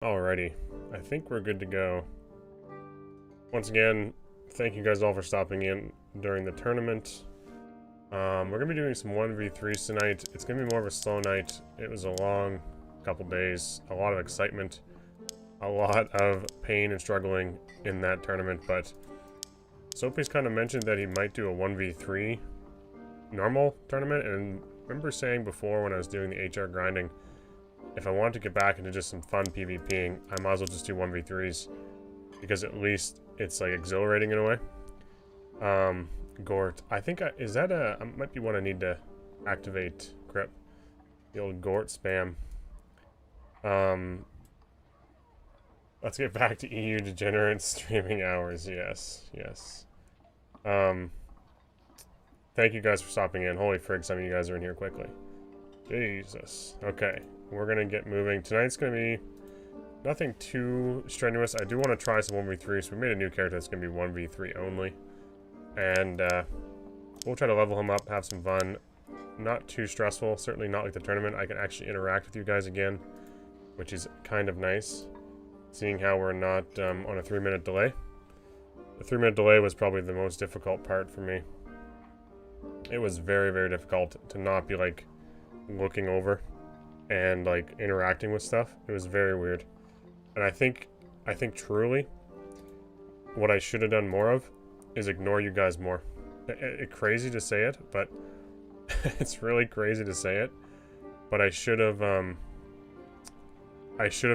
Alrighty, I think we're good to go. Once again, thank you guys all for stopping in during the tournament. We're going to be doing some 1v3s tonight. It's going to be more of a slow night. It was a long couple days, a lot of excitement, a lot of pain and struggling in that tournament, but Soapy's kind of mentioned that he might do a 1v3 normal tournament, and I remember saying before when I was doing the HR grinding, if I want to get back into just some fun PvPing, I might as well just do 1v3s, because at least it's like exhilarating in a way. Gort, I think is that might be one I need to activate. Grip, the old Gort spam. Let's get back to EU degenerate streaming hours. Yes. Thank you guys for stopping in. Holy frig, some of you guys are in here quickly. Jesus. Okay, we're gonna get moving. Tonight's gonna be nothing too strenuous. I do want to try some 1v3, so we made a new character that's gonna be 1v3 only. And we'll try to level him up, have some fun. Not too stressful, certainly not like the tournament. I can actually interact with you guys again, which is kind of nice, seeing how we're not on a 3-minute delay. The 3-minute delay was probably the most difficult part for me. It was very, very difficult to not be like looking over and like interacting with stuff. It was very weird. And I think truly what I should have done more of is ignore you guys more. It's crazy to say it, but it's really crazy to say it, but I should have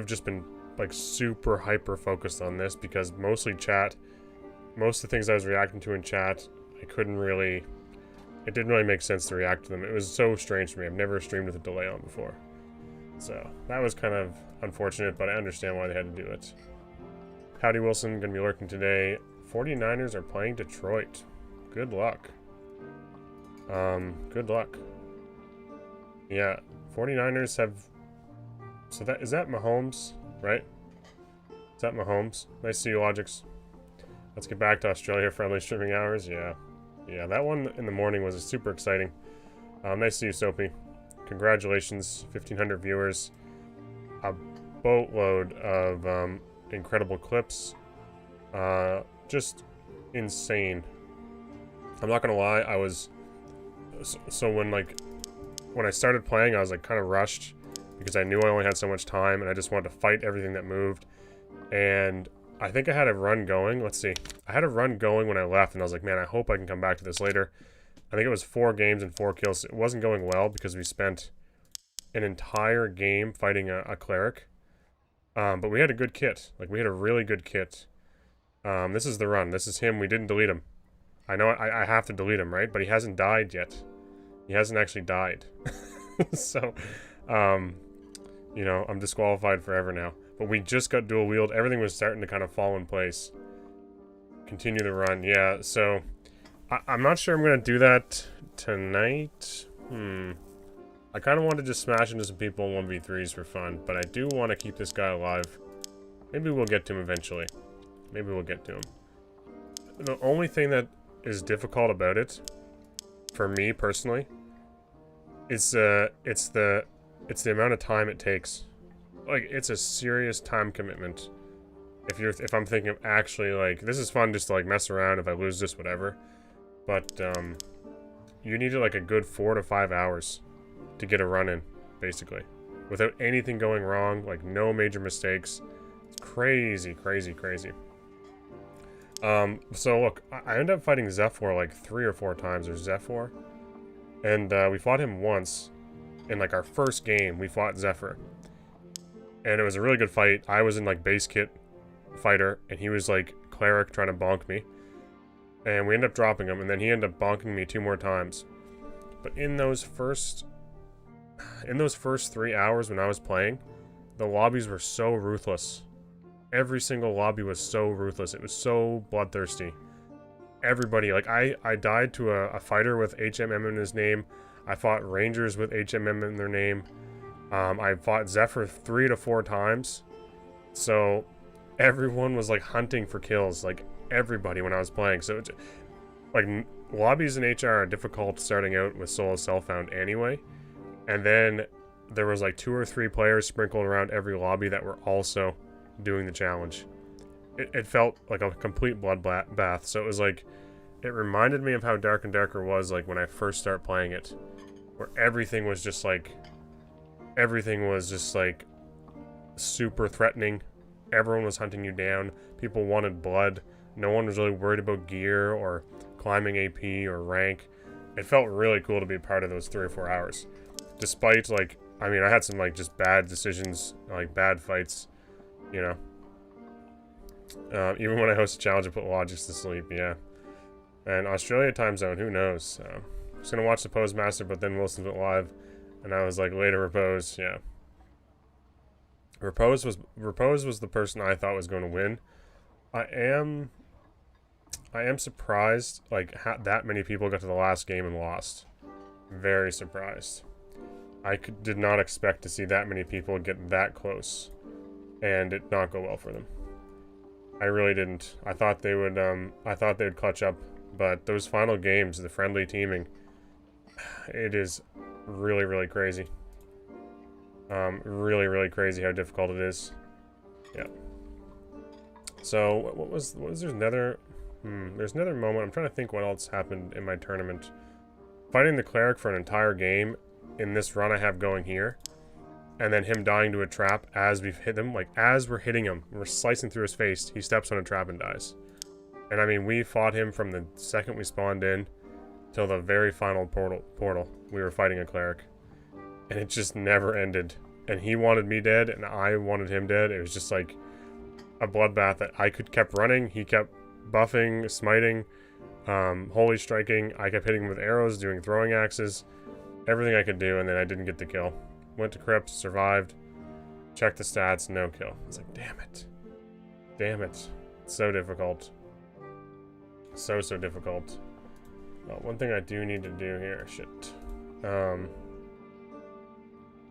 just been like super hyper focused on this, because mostly chat, most of the things I was reacting to in chat, it didn't really make sense to react to them. It was so strange to me. I've never streamed with a delay on before. So that was kind of unfortunate, but I understand why they had to do it. Howdy Wilson, gonna be lurking today. 49ers are playing Detroit. Good luck. Good luck. Yeah, 49ers have... So is that Mahomes, right? Is that Mahomes? Nice to see you, Logix. Let's get back to Australia friendly streaming hours. Yeah, that one in the morning was super exciting. Nice to see you, Soapy. Congratulations, 1,500 viewers. A boatload of incredible clips. Just insane. I'm not gonna lie, I was... So when I started playing, I was like kind of rushed, because I knew I only had so much time, and I just wanted to fight everything that moved. And I think I had a run going. Let's see. I had a run going when I left, and I was like, man, I hope I can come back to this later. I think it was 4 games and 4 kills. It wasn't going well, because we spent an entire game fighting a cleric. But we had a good kit. Like, we had a really good kit. This is the run. This is him. We didn't delete him. I know I have to delete him, right? But he hasn't died yet. He hasn't actually died. So, you know, I'm disqualified forever now. But we just got dual wield. Everything was starting to kind of fall in place. Continue the run. Yeah, so I'm not sure I'm going to do that tonight. I kind of want to just smash into some people in 1v3s for fun, but I do want to keep this guy alive. Maybe we'll get to him eventually. Maybe we'll get to him. The only thing that is difficult about it, for me personally, it's the amount of time it takes. Like, it's a serious time commitment. If I'm thinking of actually, like, this is fun just to like mess around, if I lose this, whatever. But you need like a good 4 to 5 hours to get a run in, basically, without anything going wrong, like no major mistakes. It's crazy. So look, I ended up fighting Zephyr like 3 or 4 times, or Zephyr, and we fought him once in like our first game. We fought Zephyr, and it was a really good fight. I was in like base kit fighter, and he was like cleric trying to bonk me, and we ended up dropping him, and then he ended up bonking me 2 more times. But in those first 3 hours when I was playing, the lobbies were so ruthless. Every single lobby was so ruthless. It was so bloodthirsty. Everybody, like, I died to a fighter with HMM in his name. I fought rangers with HMM in their name. I fought Zephyr 3 to 4 times. So everyone was like hunting for kills, like everybody, when I was playing. So like, lobbies in HR are difficult starting out with solo self-found anyway. And then there was like 2 or 3 players sprinkled around every lobby that were also doing the challenge. It felt like a complete bloodbath. So it was like, it reminded me of how Dark and Darker was like when I first started playing it, where everything was just like super threatening. Everyone was hunting you down. People wanted blood. No one was really worried about gear or climbing AP or rank. It felt really cool to be part of those 3 or 4 hours. Despite, like, I mean, I had some, like, just bad decisions, like, bad fights, you know. Even when I host a challenge, I put Logics to sleep, yeah. And Australia time zone, who knows? I was going to watch the Postmaster, but then Wilson went live, and I was like, later Repose, yeah. Repose was the person I thought was going to win. I am surprised, like, that many people got to the last game and lost. Very surprised. I did not expect to see that many people get that close and it not go well for them. I really didn't. I thought they would clutch up, but those final games, the friendly teaming, it is really, really crazy. Really, really crazy how difficult it is. Yeah. So what was there's another moment. I'm trying to think what else happened in my tournament. Fighting the cleric for an entire game in this run I have going here, and then him dying to a trap as we've hit him, like as we're hitting him, we're slicing through his face, he steps on a trap and dies. And I mean, we fought him from the second we spawned in till the very final portal. We were fighting a cleric, and it just never ended. And he wanted me dead, and I wanted him dead. It was just like a bloodbath that I kept running. He kept buffing, smiting, holy striking. I kept hitting him with arrows, doing throwing axes, everything I could do, and then I didn't get the kill. Went to crypt, survived, checked the stats, no kill. I was like, damn it. Damn it. It's so difficult. So difficult. Well, one thing I do need to do here, shit.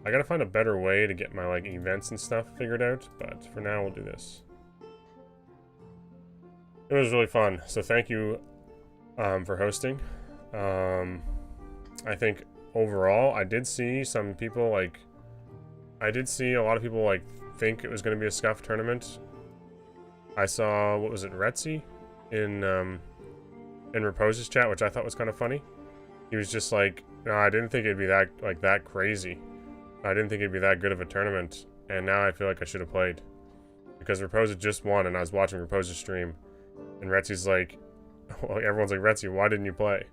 I gotta find a better way to get my, like, events and stuff figured out, but for now, we'll do this. It was really fun, so thank you, for hosting. I think overall, I did see some people, like, I did see a lot of people, like, think it was gonna be a scuff tournament. I saw, what was it, Retzi in Repose's chat, which I thought was kind of funny. He was just like, no, I didn't think it'd be that crazy. I didn't think it'd be that good of a tournament, and now I feel like I should have played. Because Repose just won, and I was watching Repose's stream, and Retzi's like, well, everyone's like, Retzi, why didn't you play?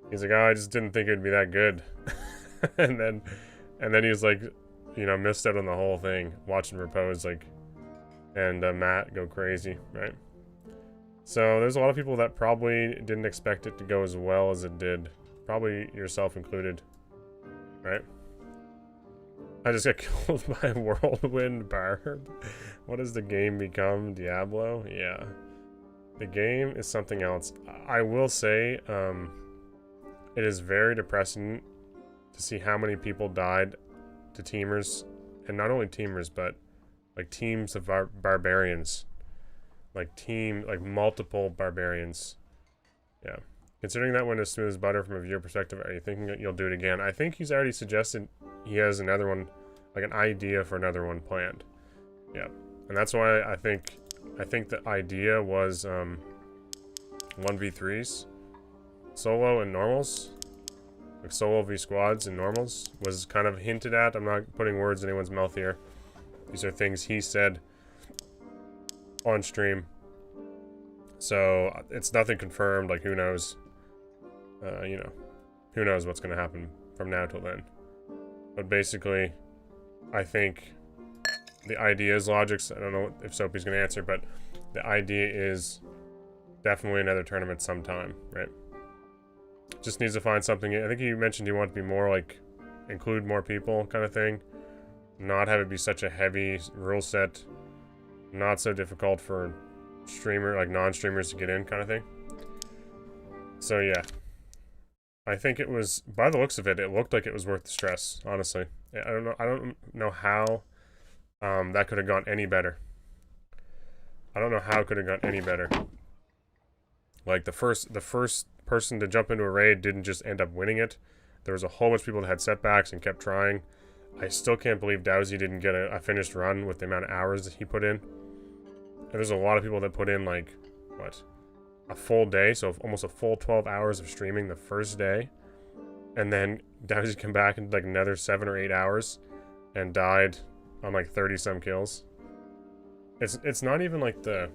He's like, oh, I just didn't think it'd be that good. and then he was like, you know, missed out on the whole thing, watching Repose, like, and Matt go crazy, right? So there's a lot of people that probably didn't expect it to go as well as it did. Probably yourself included, right? I just got killed by a whirlwind barb. What has the game become? Diablo? Yeah. The game is something else. I will say, it is very depressing to see how many people died to teamers. And not only teamers, but like teams of barbarians. Like multiple barbarians. Yeah. Considering that went as smooth as butter from a viewer perspective, are you thinking that you'll do it again? I think he's already suggested he has another one, like an idea for another one planned. Yeah. And that's why I think the idea was 1v3s. Solo and normals. Like solo v squads and normals was kind of hinted at. I'm not putting words in anyone's mouth here. These are things he said on stream. So it's nothing confirmed, like who knows. You know, who knows what's going to happen from now till then. But basically, I think the idea is Logics. I don't know if Soapy's going to answer, but the idea is definitely another tournament sometime, right? Just needs to find something. I think you mentioned you want to be more like, include more people kind of thing. Not have it be such a heavy rule set. Not so difficult for like non-streamers to get in kind of thing. So yeah. I think it was, by the looks of it, it looked like it was worth the stress, honestly. I don't know how that could have gone any better. I don't know how it could have gone any better. Like the first person to jump into a raid didn't just end up winning it. There was a whole bunch of people that had setbacks and kept trying. I still can't believe Dowsy didn't get a finished run with the amount of hours that he put in. And there's a lot of people that put in like, what, a full day, so almost a full 12 hours of streaming the first day. And then Dowsy came back in like another 7 or 8 hours and died on like 30 some kills. It's not even like the...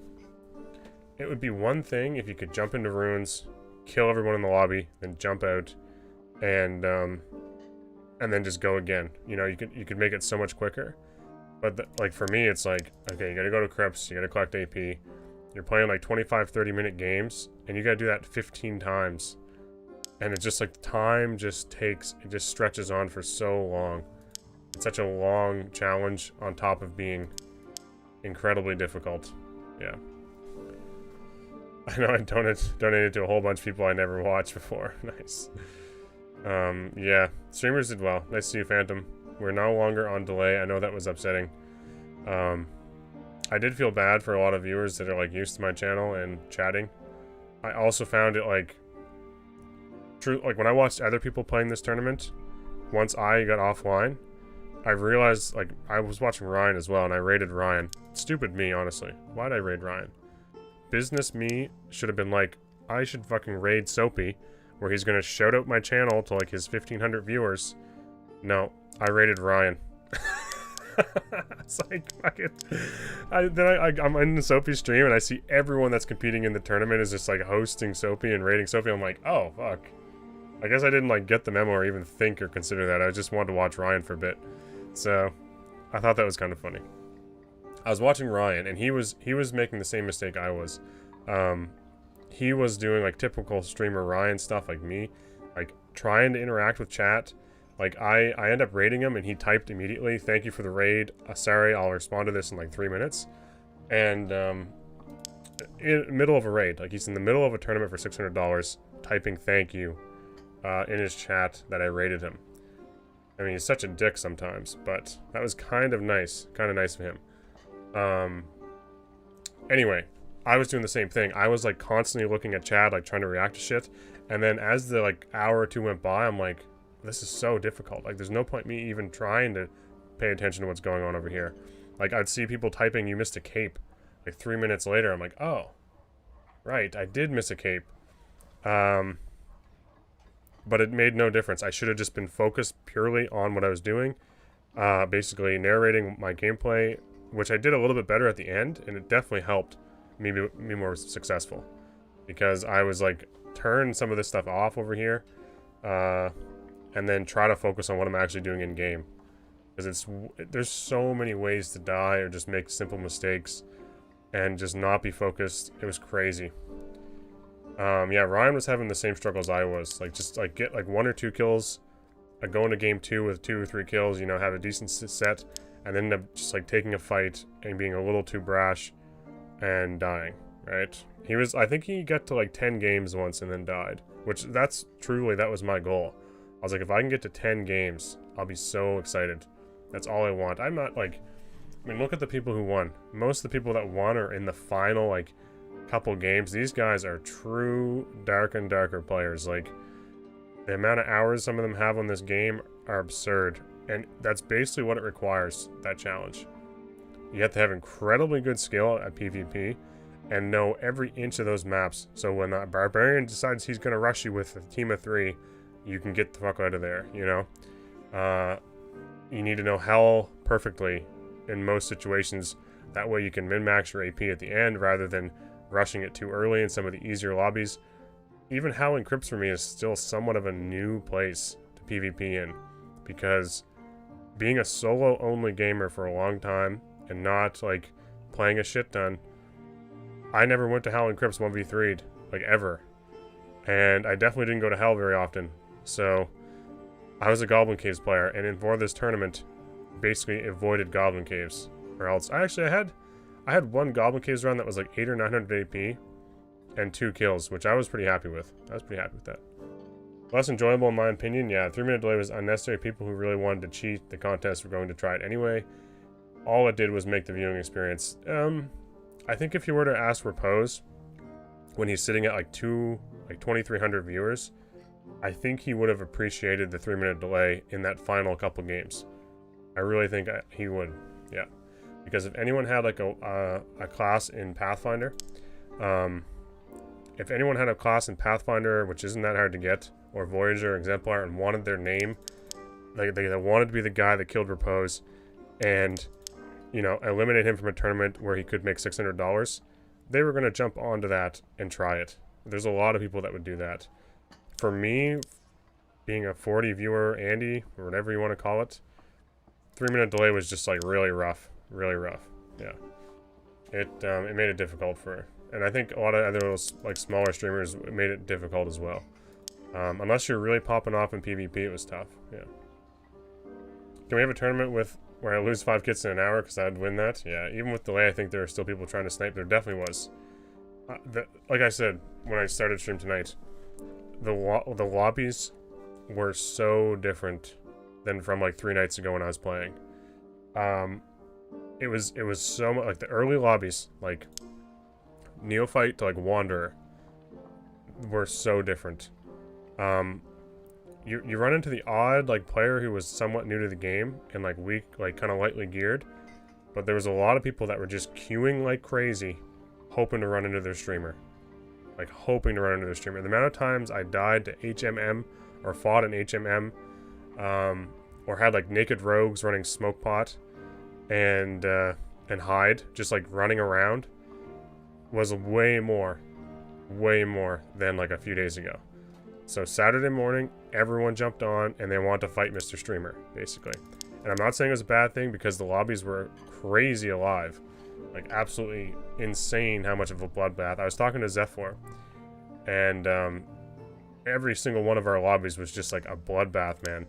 It would be one thing if you could jump into ruins, kill everyone in the lobby, then jump out, and then just go again. You know, you could make it so much quicker. But like for me, it's like, okay, you gotta go to Crypts, you gotta collect AP. You're playing like 25, 30-minute games, and you gotta do that 15 times. And it's just like the time just stretches on for so long. It's such a long challenge on top of being incredibly difficult. Yeah. I know I donated to a whole bunch of people I never watched before. Nice. Yeah. Streamers did well. Nice to see you, Phantom. We're no longer on delay. I know that was upsetting. I did feel bad for a lot of viewers that are like used to my channel and chatting. I also found it like like when I watched other people playing this tournament, once I got offline, I realized, like, I was watching Ryan as well, and I rated Ryan. Stupid me, honestly. Why'd I raid Ryan? Business me should have been like, I should fucking raid Soapy, where he's gonna shout out my channel to, like, his 1,500 viewers. No, I rated Ryan. It's like, fucking... I'm in the Soapy stream, and I see everyone that's competing in the tournament is just, like, hosting Soapy and rating Soapy. I'm like, oh, fuck. I guess I didn't, like, get the memo or even think or consider that. I just wanted to watch Ryan for a bit. So, I thought that was kind of funny. I was watching Ryan, and he was making the same mistake I was. He was doing, like, typical streamer Ryan stuff like me. Like, trying to interact with chat. Like, I end up raiding him, and he typed immediately, "Thank you for the raid. Sorry, I'll respond to this in, like, 3 minutes." And, in the middle of a raid. Like, he's in the middle of a tournament for $600, typing "thank you" in his chat that I raided him. I mean, he's such a dick sometimes, but that was kind of nice. Kind of nice of him. Anyway, I was doing the same thing. I was, like, constantly looking at chat, like, trying to react to shit. And then as the, like, hour or two went by, I'm like, this is so difficult. Like, there's no point me even trying to pay attention to what's going on over here. Like, I'd see people typing, "You missed a cape." Like, 3 minutes later, I'm like, oh, right, I did miss a cape. But it made no difference. I should have just been focused purely on what I was doing. Basically narrating my gameplay, which I did a little bit better at the end, and it definitely helped me be more successful. Because I was like, turn some of this stuff off over here, and then try to focus on what I'm actually doing in game. Because there's so many ways to die or just make simple mistakes and just not be focused. It was crazy. Yeah, Ryan was having the same struggles I was. Like, just, like, get, like, 1 or 2 kills, go into game 2 with 2 or 3 kills, you know, have a decent set, and then end up just, like, taking a fight and being a little too brash and dying, right? I think he got to, like, 10 games once and then died, which that was my goal. I was like, if I can get to 10 games, I'll be so excited. That's all I want. I'm not, like, I mean, look at the people who won. Most of the people that won are in the final, like, couple games. These guys are true dark and darker players. Like, the amount of hours some of them have on this game are absurd, and that's basically what it requires, that challenge. You have to have incredibly good skill at PvP and know every inch of those maps, so when a barbarian decides he's going to rush you with a team of 3, you can get the fuck out of there, you know? You need to know hell perfectly in most situations. That way you can min-max your AP at the end rather than rushing it too early in some of the easier lobbies. Even Howling Crypts for me is still somewhat of a new place to PvP in, because being a solo-only gamer for a long time and not, like, playing a shit ton, I never went to Howling Crypts 1v3'd, like, ever. And I definitely didn't go to Hell very often. So, I was a Goblin Caves player, and for this tournament, basically avoided Goblin Caves. Or else, I had one Goblin Caves run that was like 800 or 900 AP and 2 kills, which I was pretty happy with. I was pretty happy with that. Less enjoyable in my opinion, yeah. 3-minute delay was unnecessary. People who really wanted to cheat the contest were going to try it anyway. All it did was make the viewing experience. I think if you were to ask Repose, when he's sitting at like 2,300 viewers, I think he would have appreciated the 3-minute delay in that final couple games. I really think he would. Yeah. Because if anyone had like a class in Pathfinder, if anyone had a class in Pathfinder, which isn't that hard to get, or Voyager, Exemplar, and wanted their name, like they wanted to be the guy that killed Repose, and you know, eliminate him from a tournament where he could make $600, they were gonna jump onto that and try it. There's a lot of people that would do that. For me, being a 40 viewer Andy, or whatever you want to call it, 3-minute delay was just like really rough. Really rough. Yeah. It made it difficult for, and I think a lot of other like smaller streamers made it difficult as well. Unless you're really popping off in PvP, it was tough. Yeah. Can we have a tournament where I lose 5 kits in an hour because I'd win that? Yeah. Even with delay, I think there are still people trying to snipe. There definitely was. Like I said when I started stream tonight, the lobbies were so different than from like 3 nights ago when I was playing. It was so much like the early lobbies, like Neophyte to like Wanderer, were so different. You run into the odd like player who was somewhat new to the game and like weak, like kind of lightly geared, but there was a lot of people that were just queuing like crazy, hoping to run into their streamer, like hoping to run into their streamer. The amount of times I died to HMM or fought an HMM, or had like naked rogues running smoke pot and hide, just like running around, was way more than like a few days ago. So Saturday morning, everyone jumped on and they want to fight Mr. Streamer, basically. And I'm not saying it was a bad thing because the lobbies were crazy alive, like absolutely insane how much of a bloodbath. I was talking to Zephyr, and every single one of our lobbies was just like a bloodbath, man.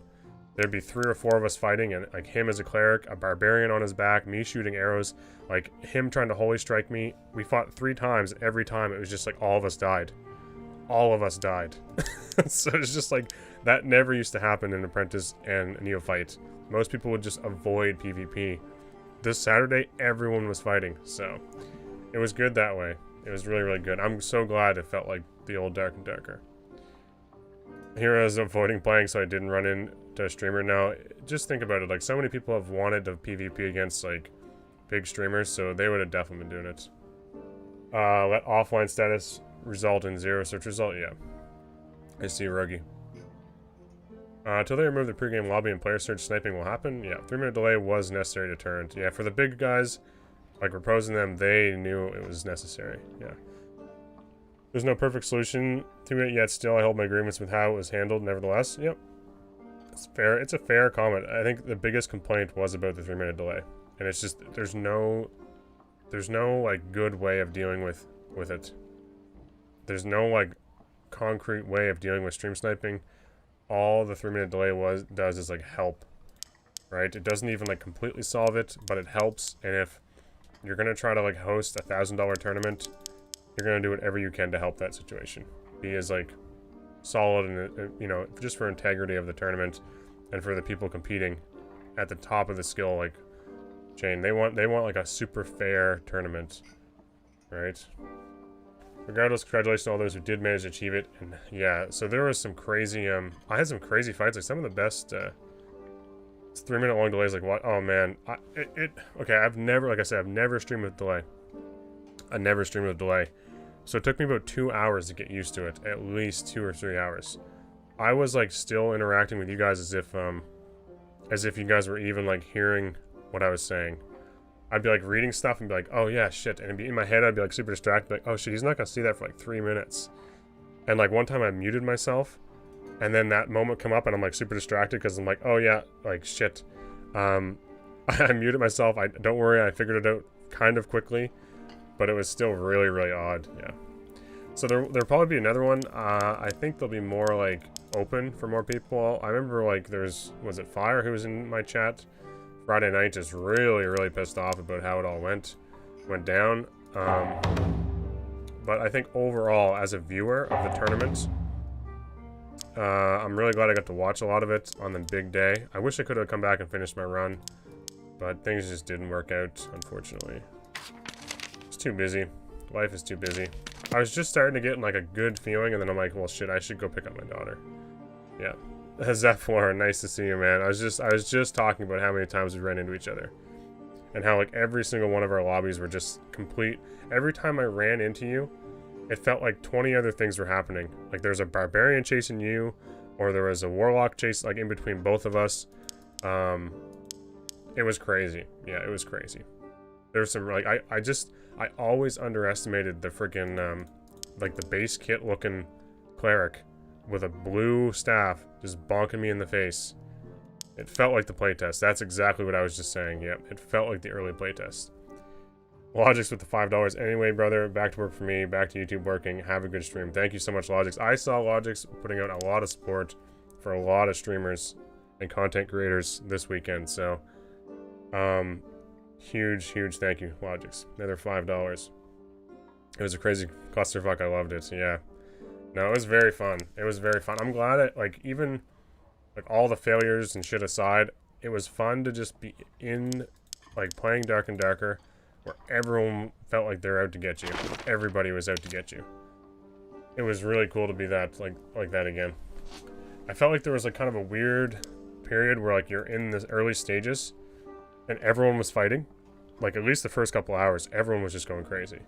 There'd be 3 or 4 of us fighting, and like him as a cleric, a barbarian on his back, me shooting arrows, like him trying to holy strike me. We fought 3 times, and every time it was just like all of us died. All of us died. So it's just like, that never used to happen in Apprentice and Neophyte. Most people would just avoid PvP. This Saturday, everyone was fighting, so it was good that way. It was really, really good. I'm so glad it felt like the old Dark and Darker. Here I was avoiding playing so I didn't run into a streamer. Now, just think about it. Like, so many people have wanted to PvP against, like, big streamers, so they would have definitely been doing it. Let offline status result in 0 search result? Yeah. I see, Ruggy. Until they remove the pregame lobby and player search, sniping will happen? Yeah, 3-minute delay was necessary to turn. Yeah, for the big guys, like reposing them, they knew it was necessary. Yeah. There's no perfect solution to it yet. Still, I hold my agreements with how it was handled, nevertheless. Yep. It's fair. It's a fair comment. I think the biggest complaint was about the 3-minute delay. And it's just, there's no like good way of dealing with it. There's no like concrete way of dealing with stream sniping. All the 3-minute delay does is like help, right? It doesn't even like completely solve it, but it helps. And if you're gonna try to like host a $1,000 tournament, you're gonna do whatever you can to help that situation be as like solid and you know, just for integrity of the tournament and for the people competing at the top of the skill like chain. They want like a super fair tournament, right? Regardless, congratulations to all those who did manage to achieve it. And yeah, so there was some crazy, I had some crazy fights, like some of the best, 3-minute long delays, like what? Oh man, okay, I've never, like I said, I've never streamed with delay. I never streamed with delay. So it took me about 2 hours to get used to it, at least 2 or 3 hours. I was like still interacting with you guys as if you guys were even like hearing what I was saying. I'd be like reading stuff and be like, oh yeah, shit. And it'd be in my head, I'd be like super distracted, like, oh shit, he's not gonna see that for like 3 minutes. And like one time I muted myself, and then that moment come up and I'm like super distracted because I'm like, oh yeah, like shit. I muted myself. Don't worry, I figured it out kind of quickly, but it was still really, really odd. Yeah. So there'll probably be another one. I think they'll be more like open for more people. I remember like was it Fire who was in my chat Friday night, just really, really pissed off about how it all went down. But I think overall, as a viewer of the tournament, I'm really glad I got to watch a lot of it on the big day. I wish I could have come back and finished my run, but things just didn't work out, unfortunately. It's too busy. Life is too busy. I was just starting to get like a good feeling, and then I'm like, well, shit, I should go pick up my daughter. Yeah. Zephyr, nice to see you, man. I was just talking about how many times we ran into each other. And how, like, every single one of our lobbies were just complete. Every time I ran into you, it felt like 20 other things were happening. Like, there's a barbarian chasing you, or there was a warlock chase, like, in between both of us. It was crazy. Yeah, it was crazy. There's some, like, I always underestimated the freaking, like, the base kit looking cleric with a blue staff just bonking me in the face. It felt like the playtest. That's exactly what I was just saying. Yep, it felt like the early playtest. Logix with the $5. Anyway, brother, back to work for me. Back to YouTube working. Have a good stream. Thank you so much, Logix. I saw Logix putting out a lot of support for a lot of streamers and content creators this weekend. So, huge thank you, Logix. Another $5. It was a crazy clusterfuck. I loved it. Yeah. No, it was very fun. It was very fun. I'm glad it, like, even, like, all the failures and shit aside, it was fun to just be in, like, playing Dark and Darker, where everyone felt like they're out to get you. Everybody was out to get you. It was really cool to be that, like that again. I felt like there was, like, kind of a weird period where, like, you're in the early stages, and everyone was fighting. Like, at least the first couple hours, everyone was just going crazy.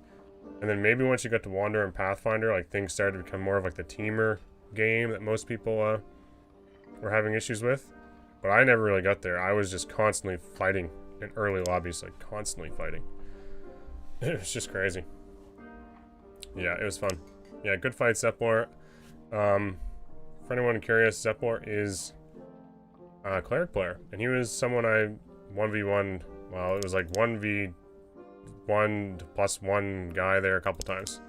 And then maybe once you got to Wanderer and Pathfinder, like, things started to become more of, like, the teamer game that most people, were having issues with. But I never really got there. I was just constantly fighting in early lobbies, like, constantly fighting. It was just crazy. Yeah, it was fun. Yeah, good fight, Zephyr. For anyone curious, Zephyr is a cleric player. And he was someone I 1v1, well, it was like 1v1 plus one guy there a couple times.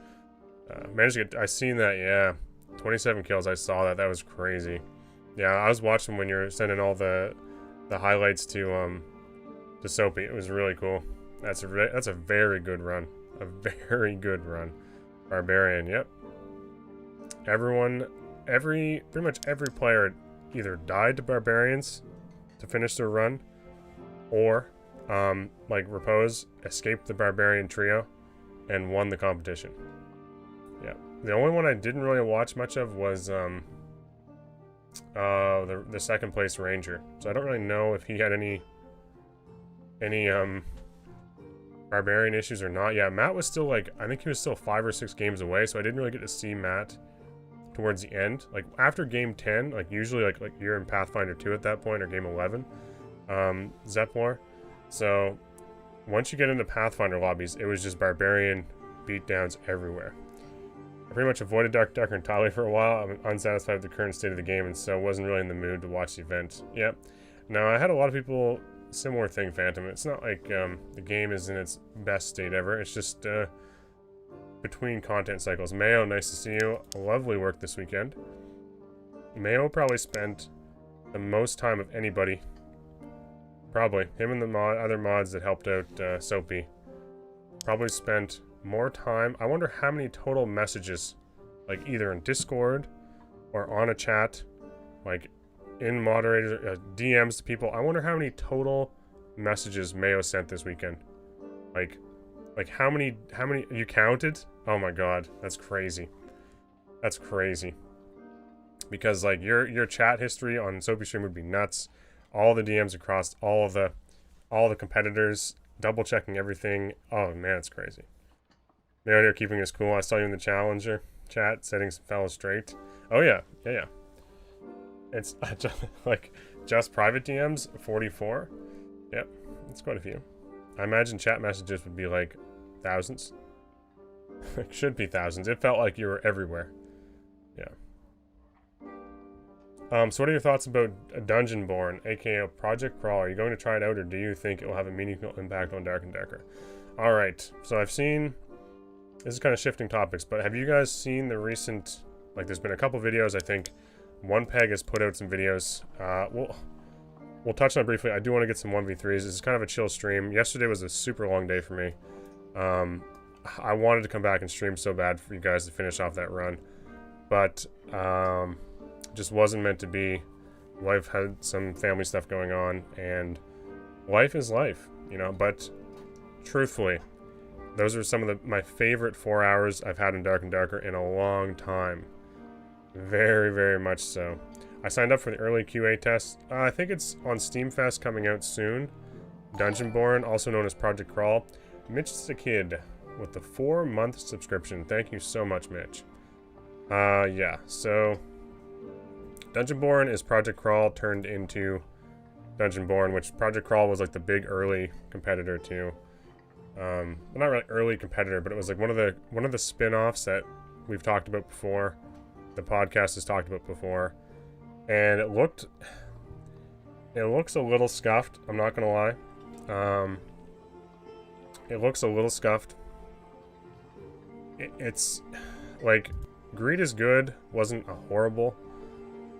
Managed to get, I seen that, yeah. 27 kills, I saw that. That was crazy. Yeah, I was watching when you were sending all the highlights to Soapy. It was really cool. That's a very good run. A very good run. Barbarian, yep. Pretty much every player either died to barbarians to finish their run, or like Repose escaped the barbarian trio and won the competition. Yeah. The only one I didn't really watch much of was the second place ranger. So I don't really know if he had any barbarian issues or not. Yeah, Matt was still, like, I think he was still 5 or 6 games away, so I didn't really get to see Matt towards the end. Like, after game 10, like, usually like you're in Pathfinder 2 at that point, or game 11, Zephyr. So once you get into Pathfinder lobbies, it was just barbarian beatdowns everywhere. I pretty much avoided Darker entirely for a while. I'm unsatisfied with the current state of the game, and so wasn't really in the mood to watch the event. Yep. Now, I had a lot of people, similar thing, Phantom. It's not like the game is in its best state ever. It's just between content cycles. Mayo, nice to see you. Lovely work this weekend. Mayo probably spent the most time of anybody. Probably. Him and the other mods that helped out Soapy probably spent more time. I wonder how many total messages, like either in Discord or on a chat, like in moderator DMs to people. I wonder how many total messages Mayo sent this weekend. Like how many you counted? Oh my god, that's crazy. That's crazy. Because like your chat history on Soapy stream would be nuts. All the DMs across all the competitors, double checking everything. Oh man, it's crazy. Mayo here keeping us cool. I saw you in the Challenger chat setting some fellas straight. Oh yeah. It's like just private DMs 44. Yep, it's quite a few. I imagine chat messages would be like thousands. It should be thousands. It felt like you were everywhere. Yeah. So what are your thoughts about a Dungeonborn, aka Project Crawl? Are you going to try it out, or do you think it will have a meaningful impact on Dark and Darker? Alright, so I've seen... This is kind of shifting topics, but have you guys seen the recent... Like, there's been a couple videos, I think. One Peg has put out some videos. We'll touch on it briefly. I do want to get some 1v3s. This is kind of a chill stream. Yesterday was a super long day for me. I wanted to come back and stream so bad for you guys to finish off that run. But, just wasn't meant to be. Wife had some family stuff going on, and life is life, you know. But truthfully, those are some of my favorite 4 hours I've had in Dark and Darker in a long time. Very, very much so. I signed up for the early QA test. I think it's on Steamfest coming out soon. Dungeonborn, also known as Project Crawl. Mitch is a kid with the 4-month subscription. Thank you so much, Mitch. Yeah, so Dungeonborn is Project Crawl turned into Dungeonborn, which Project Crawl was like the big early competitor to. Well, not really early competitor, but it was like one of the spin-offs that we've talked about before. The podcast has talked about before. And it looks a little scuffed, I'm not gonna lie. It looks a little scuffed. It's like, Greed is good, wasn't a horrible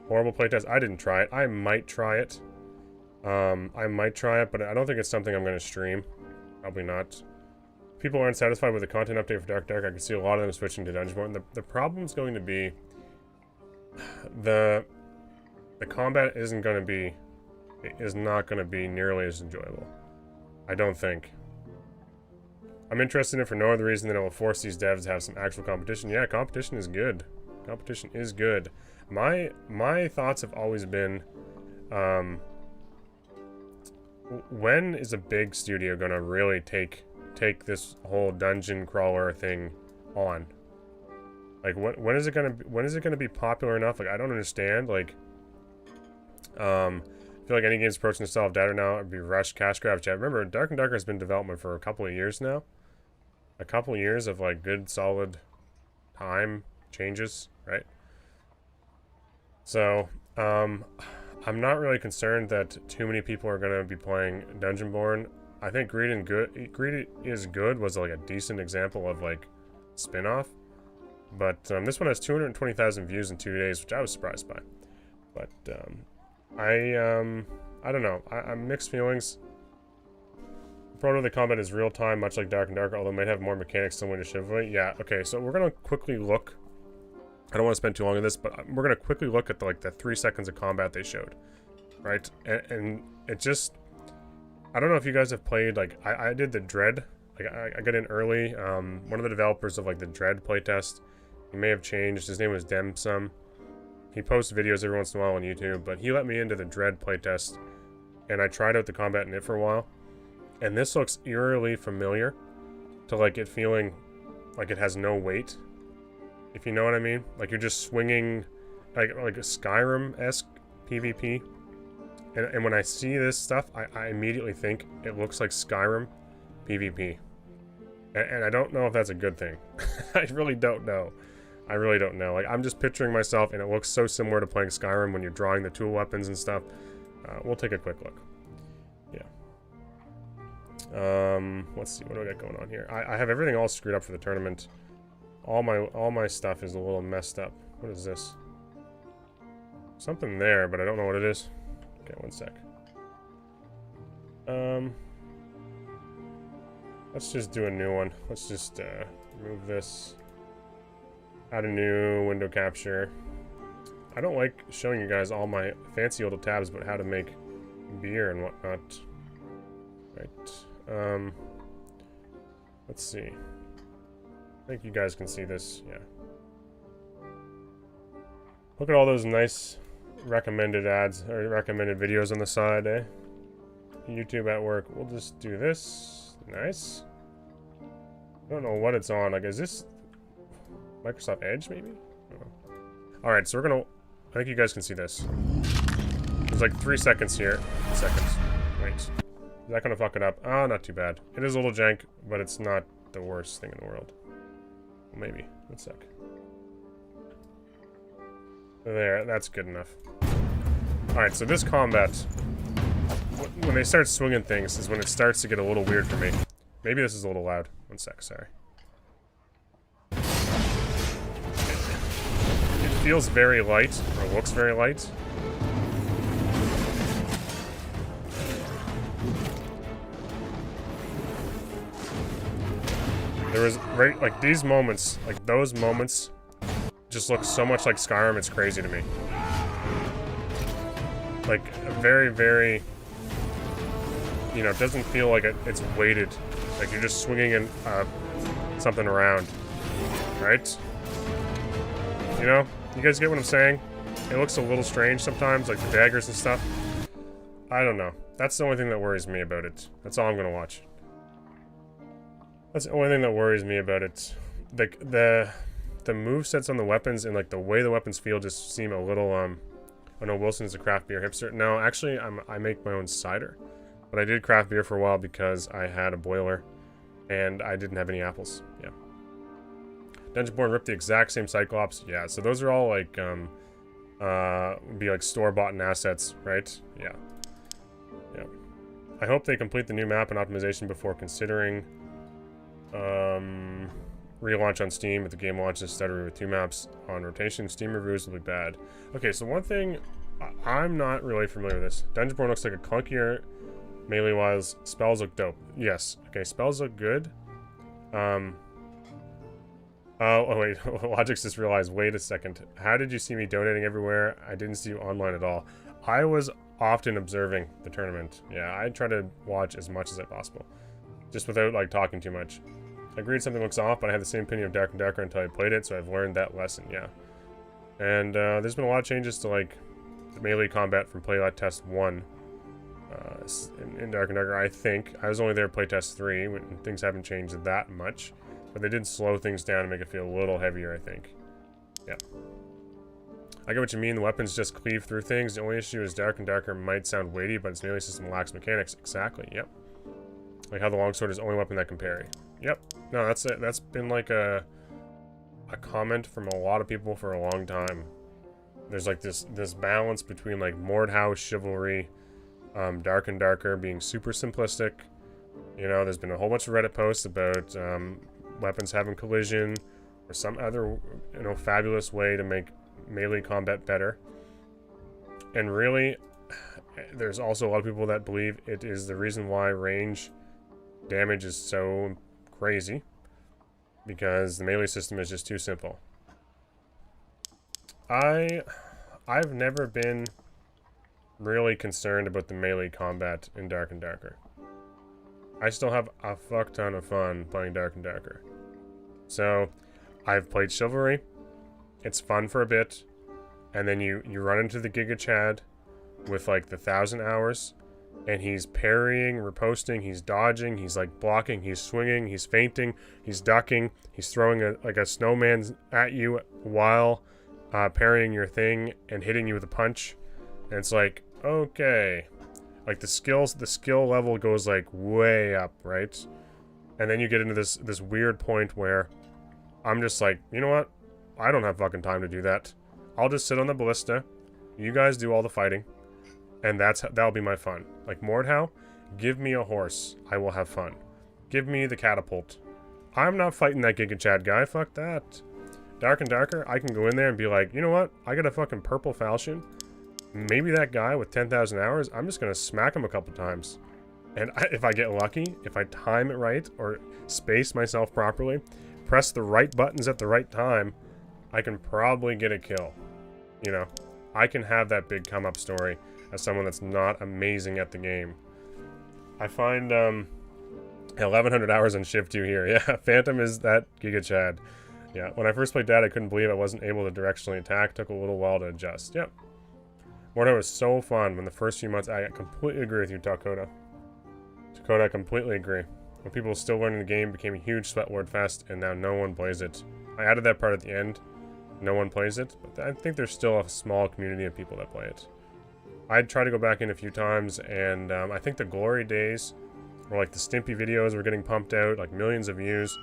playtest. I didn't try it. I might try it. But I don't think it's something I'm gonna stream. Probably not. People aren't satisfied with the content update for Dark. I can see a lot of them switching to Dungeonborn. The problem's going to be the combat is not going to be nearly as enjoyable. I don't think. I'm interested in it for no other reason than it will force these devs to have some actual competition. Yeah, competition is good. Competition is good. My thoughts have always been, when is a big studio gonna really take this whole dungeon crawler thing on? Like, when is it gonna be popular enough? Like, I don't understand. Like, I feel like any game's approaching the style of data now, it'd be rushed cash grabs. Yeah, remember, Dark and Darker has been in development for a couple of years now. A couple of years of like good solid time changes, right? So, I'm not really concerned that too many people are going to be playing Dungeonborn. I think Greed is Good was like a decent example of like spin-off. But this one has 220,000 views in 2 days, which I was surprised by. But I don't know. I'm mixed feelings. Proto the combat is real time, much like Dark and Darker, although it might have more mechanics similar to Chivalry. Yeah, okay, so we're gonna quickly look. I don't want to spend too long on this, but we're gonna quickly look at the 3 seconds of combat they showed, right? And it just, I don't know if you guys have played. Like, I did the Dread. Like, I got in early. One of the developers of like the Dread playtest, he may have changed. His name was Demsum. He posts videos every once in a while on YouTube, but he let me into the Dread playtest, and I tried out the combat in it for a while. And this looks eerily familiar to like it feeling like it has no weight, if you know what I mean. Like you're just swinging like a Skyrim-esque PvP. And when I see this stuff, I immediately think it looks like Skyrim PvP. And I don't know if that's a good thing. I really don't know. I really don't know. Like, I'm just picturing myself, and it looks so similar to playing Skyrim when you're drawing the tool weapons and stuff. We'll take a quick look. Let's see, what do I got going on here? I have everything all screwed up for the tournament. All my stuff is a little messed up. What is this? Something there, but I don't know what it is. Okay, one sec. Let's just do a new one. Let's just remove this. Add a new window capture. I don't like showing you guys all my fancy little tabs about how to make beer and whatnot. Right. Let's see. I think you guys can see this. Yeah. Look at all those nice recommended ads or recommended videos on the side, eh? YouTube at work. We'll just do this. Nice. I don't know what it's on. Like, is this Microsoft Edge, maybe? Alright, so we're gonna... I think you guys can see this. There's like 3 seconds here. Seconds. Wait. Is that gonna fuck it up? Ah, not too bad. It is a little jank, but it's not the worst thing in the world. Well, maybe. 1 sec. There, that's good enough. Alright, so this combat, when they start swinging things, is when it starts to get a little weird for me. Maybe this is a little loud. 1 sec, sorry. It feels very light, or looks very light. There was, right, like, these moments, like, those moments just look so much like Skyrim, it's crazy to me. Like, very, very, you know, it doesn't feel like it's weighted. Like, you're just swinging in, something around, right? You know? You guys get what I'm saying? It looks a little strange sometimes, like the daggers and stuff. I don't know. That's the only thing that worries me about it. That's all I'm gonna watch. That's the only thing that worries me about it. The movesets on the weapons and like the way the weapons feel just seem a little I know Wilson's a craft beer hipster. No, actually I make my own cider. But I did craft beer for a while because I had a boiler and I didn't have any apples. Yeah. Dungeonborn ripped the exact same Cyclops. Yeah, so those are all like would be like store-bought assets, right? Yeah. Yeah. I hope they complete the new map and optimization before considering relaunch on Steam. If the game launches steadily with 2 maps on rotation, Steam reviews will be bad. Okay, so one thing, I'm not really familiar with this. Dungeonborn looks like a clunkier melee-wise. Spells look dope. Yes. Okay, spells look good. Oh wait, Logix just realized, wait a second. How did you see me donating everywhere? I didn't see you online at all. I was often observing the tournament. Yeah, I try to watch as much as I possible. Just without, like, talking too much. I agreed something looks off, but I had the same opinion of Dark and Darker until I played it, so I've learned that lesson, yeah. And there's been a lot of changes to, like, the melee combat from playtest 1 in Dark and Darker, I think. I was only there playtest 3, when things haven't changed that much. But they did slow things down to make it feel a little heavier, I think. Yeah. I get what you mean, the weapons just cleave through things. The only issue is Dark and Darker might sound weighty, but its melee system lacks mechanics. Exactly, yep. Like how the longsword is the only weapon that can parry. Yep. No, that's it. That's been like a comment from a lot of people for a long time. There's like this balance between like Mordhau chivalry, Dark and Darker being super simplistic. You know, there's been a whole bunch of Reddit posts about weapons having collision or some other, you know, fabulous way to make melee combat better. And really, there's also a lot of people that believe it is the reason why range damage is so crazy, because the melee system is just too simple. I've never been really concerned about the melee combat in Dark and Darker. I still have a fuck ton of fun playing Dark and Darker. So, I've played Chivalry. It's fun for a bit. And then you run into the Giga Chad with like the 1,000 hours. And he's parrying, riposting, he's dodging, he's like blocking, he's swinging, he's feinting, he's ducking, he's throwing like a snowman at you while parrying your thing and hitting you with a punch. And it's like, okay. Like the skill level goes like way up, right? And then you get into this weird point where I'm just like, you know what? I don't have fucking time to do that. I'll just sit on the ballista. You guys do all the fighting. And that'll be my fun. Like Mordhau, give me a horse. I will have fun. Give me the catapult. I'm not fighting that Giga Chad guy. Fuck that. Dark and Darker, I can go in there and be like, you know what? I got a fucking purple falchion. Maybe that guy with 10,000 hours, I'm just going to smack him a couple times. And if I get lucky, if I time it right, or space myself properly, press the right buttons at the right time, I can probably get a kill. You know, I can have that big come-up story as someone that's not amazing at the game. I find 1,100 hours on Shiv 2 here. Yeah, Phantom is that Giga Chad. Yeah, when I first played that, I couldn't believe I wasn't able to directionally attack. Took a little while to adjust. Yep. Mordhau was so fun when the first few months. I completely agree with you, Dakota. Dakota, I completely agree. When people were still learning the game, it became a huge sweat word fest, and now no one plays it. I added that part at the end. No one plays it, but I think there's still a small community of people that play it. I'd try to go back in a few times, and I think the glory days, where like the Stimpy videos were getting pumped out, like millions of views.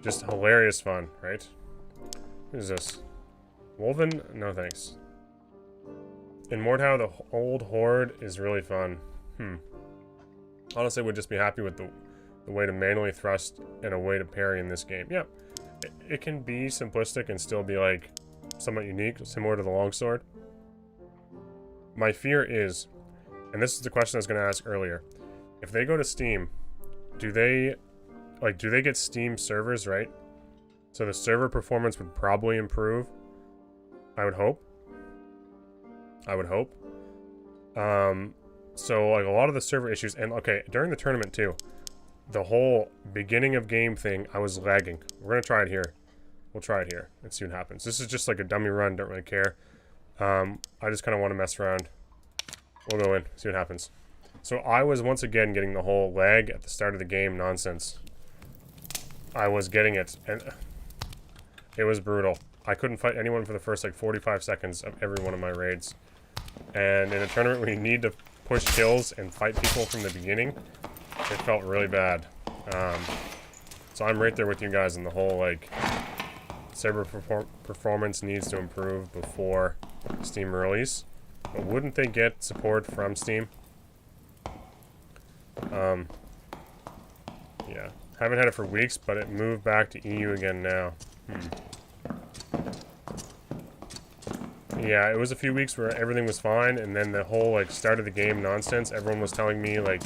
Just hilarious fun, right? Who's this? Wolven? No thanks. In Mordhau, the old horde is really fun. Honestly, would just be happy with the way to manually thrust and a way to parry in this game. Yeah, it can be simplistic and still be like somewhat unique, similar to the longsword. My fear is, and this is the question I was going to ask earlier, if they go to Steam, do they get Steam servers, right? So the server performance would probably improve. I would hope. So like a lot of the server issues, and okay, during the tournament too, the whole beginning of game thing, I was lagging. We're gonna try it here. We'll try it here and see what happens. This is just like a dummy run, don't really care. I just kind of want to mess around. We'll go in, see what happens. So I was once again getting the whole lag at the start of the game nonsense. I was getting it, and it was brutal. I couldn't fight anyone for the first like 45 seconds of every one of my raids. And in a tournament where you need to push kills and fight people from the beginning, it felt really bad. So I'm right there with you guys in the whole like server performance needs to improve before Steam release. But wouldn't they get support from Steam? Yeah. Haven't had it for weeks, but it moved back to EU again now. Yeah, it was a few weeks where everything was fine, and then the whole, like, start of the game nonsense, everyone was telling me, like,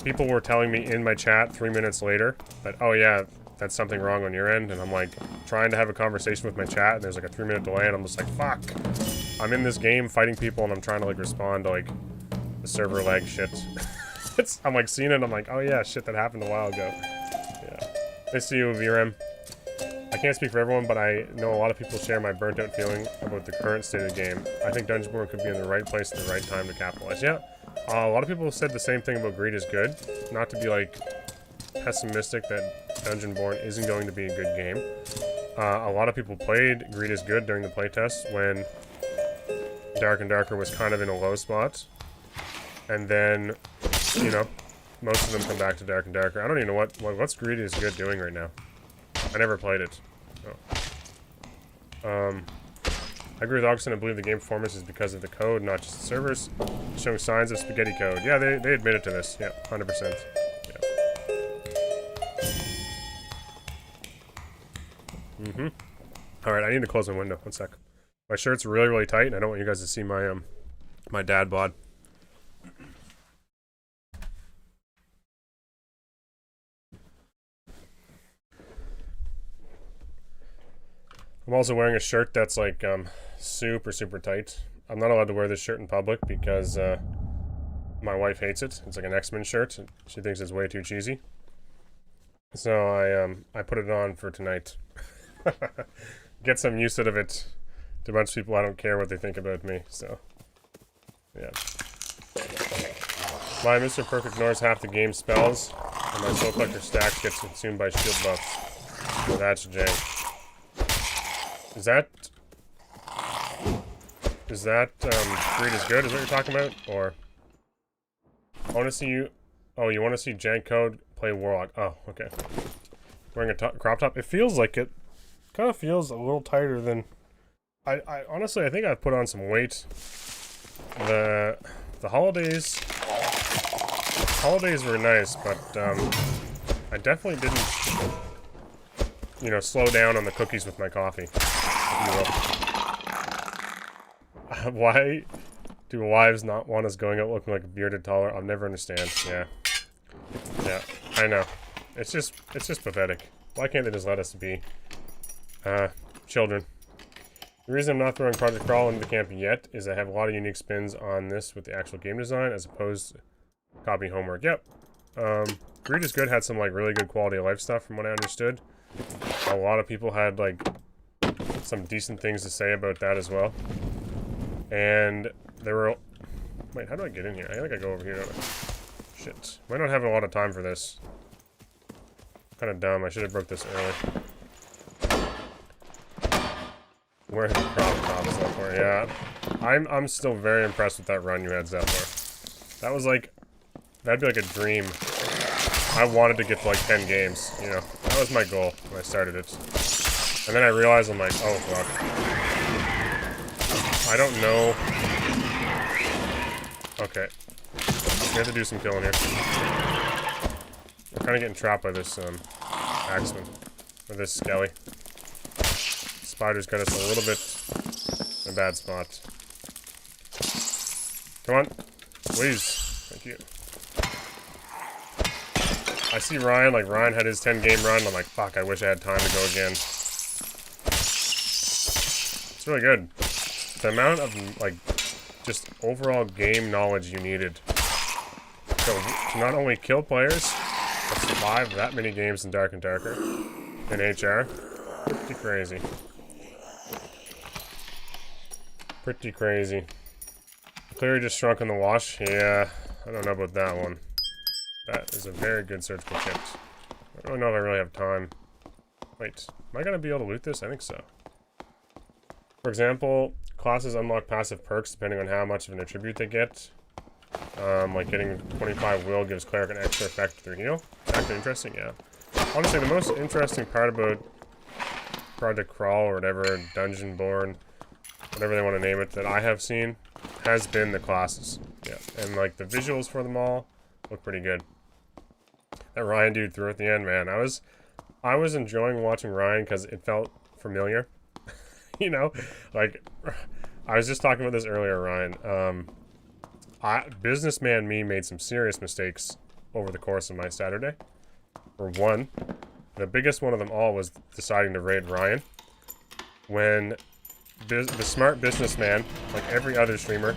people were telling me in my chat 3 minutes later that, oh yeah, that's something wrong on your end, and I'm, like, trying to have a conversation with my chat, and there's, like, a 3-minute delay, and I'm just like, fuck. I'm in this game fighting people, and I'm trying to, like, respond to, like, the server lag shit. I'm, like, seeing it, and I'm like, oh yeah, shit, that happened a while ago. Yeah. Nice to see you, VRM. I can't speak for everyone, but I know a lot of people share my burnt out feeling about the current state of the game. I think Dungeonborn could be in the right place at the right time to capitalize. Yeah, a lot of people said the same thing about Greed is Good. Not to be, like, pessimistic that Dungeonborn isn't going to be a good game. A lot of people played Greed is Good during the playtest when Dark and Darker was kind of in a low spot. And then, you know, most of them come back to Dark and Darker. I don't even know what's Greed is Good doing right now. I never played it. Oh. I agree with Augustin. I believe the game performance is because of the code, not just the servers. Showing signs of spaghetti code. Yeah, they admitted to this. Yeah, 100%. Yeah. Alright, I need to close my window. 1 sec. My shirt's really, really tight, and I don't want you guys to see my, my dad bod. I'm also wearing a shirt that's like super, super tight. I'm not allowed to wear this shirt in public because my wife hates it. It's like an X-Men shirt. She thinks it's way too cheesy. So I put it on for tonight. Get some use out of it. To a bunch of people, I don't care what they think about me. So, yeah. My Mr. Perfect ignores half the game spells, and my Soul Collector stacks gets consumed by shield buffs. So that's jank. Is that Greed is Good? Is what you're talking about? Or I want to see you. Oh, you want to see jank code? Play Warlock. Oh, okay. Wearing a crop top. It feels like it. Kind of feels a little tighter than. I honestly, I think I've put on some weight. The holidays. Holidays were nice, but I definitely didn't. You know, slow down on the cookies with my coffee. Why do wives not want us going out looking like a bearded toddler? I'll never understand. Yeah. Yeah, I know. It's just pathetic. Why can't they just let us be children? The reason I'm not throwing Project Crawl into the camp yet is I have a lot of unique spins on this with the actual game design as opposed to copying homework. Yep. Greed is Good had some like really good quality of life stuff from what I understood. A lot of people had like some decent things to say about that as well. And there were... Wait, how do I get in here? I think I go over here, don't I? Shit. Might not have a lot of time for this. Kind of dumb. I should have broke this early. Where the crop top is that for? Yeah. I'm still very impressed with that run you had, Zephyr. That was like... That'd be like a dream. I wanted to get to like 10 games, you know. That was my goal when I started it. And then I realized I'm like, oh fuck. I don't know. Okay. We have to do some killing here. I'm kind of getting trapped by this axeman. Or this skelly. Spider's got us a little bit in a bad spot. Come on. Please. Thank you. I see Ryan, like Ryan had his 10-game run, I'm like, fuck, I wish I had time to go again. It's really good. The amount of, like, just overall game knowledge you needed to not only kill players, but survive that many games in Dark and Darker in HR. Pretty crazy. Pretty crazy. Clearly just shrunk in the wash. Yeah, I don't know about that one. That is a very good surgical kit. I don't know if I really have time. Wait, am I gonna be able to loot this? I think so. For example, classes unlock passive perks depending on how much of an attribute they get. Like getting 25 will gives cleric an extra effect through heal. Actually interesting, yeah. Honestly, the most interesting part about Project Crawl or whatever, Dungeonborn, whatever they want to name it, that I have seen, has been the classes. Yeah, and like the visuals for them all look pretty good. That Ryan dude threw at the end, man. I was enjoying watching Ryan because it felt familiar. You know, like I was just talking about this earlier, Ryan. Businessman me made some serious mistakes over the course of my Saturday. For one, the biggest one of them all was deciding to raid Ryan. When the smart businessman, like every other streamer,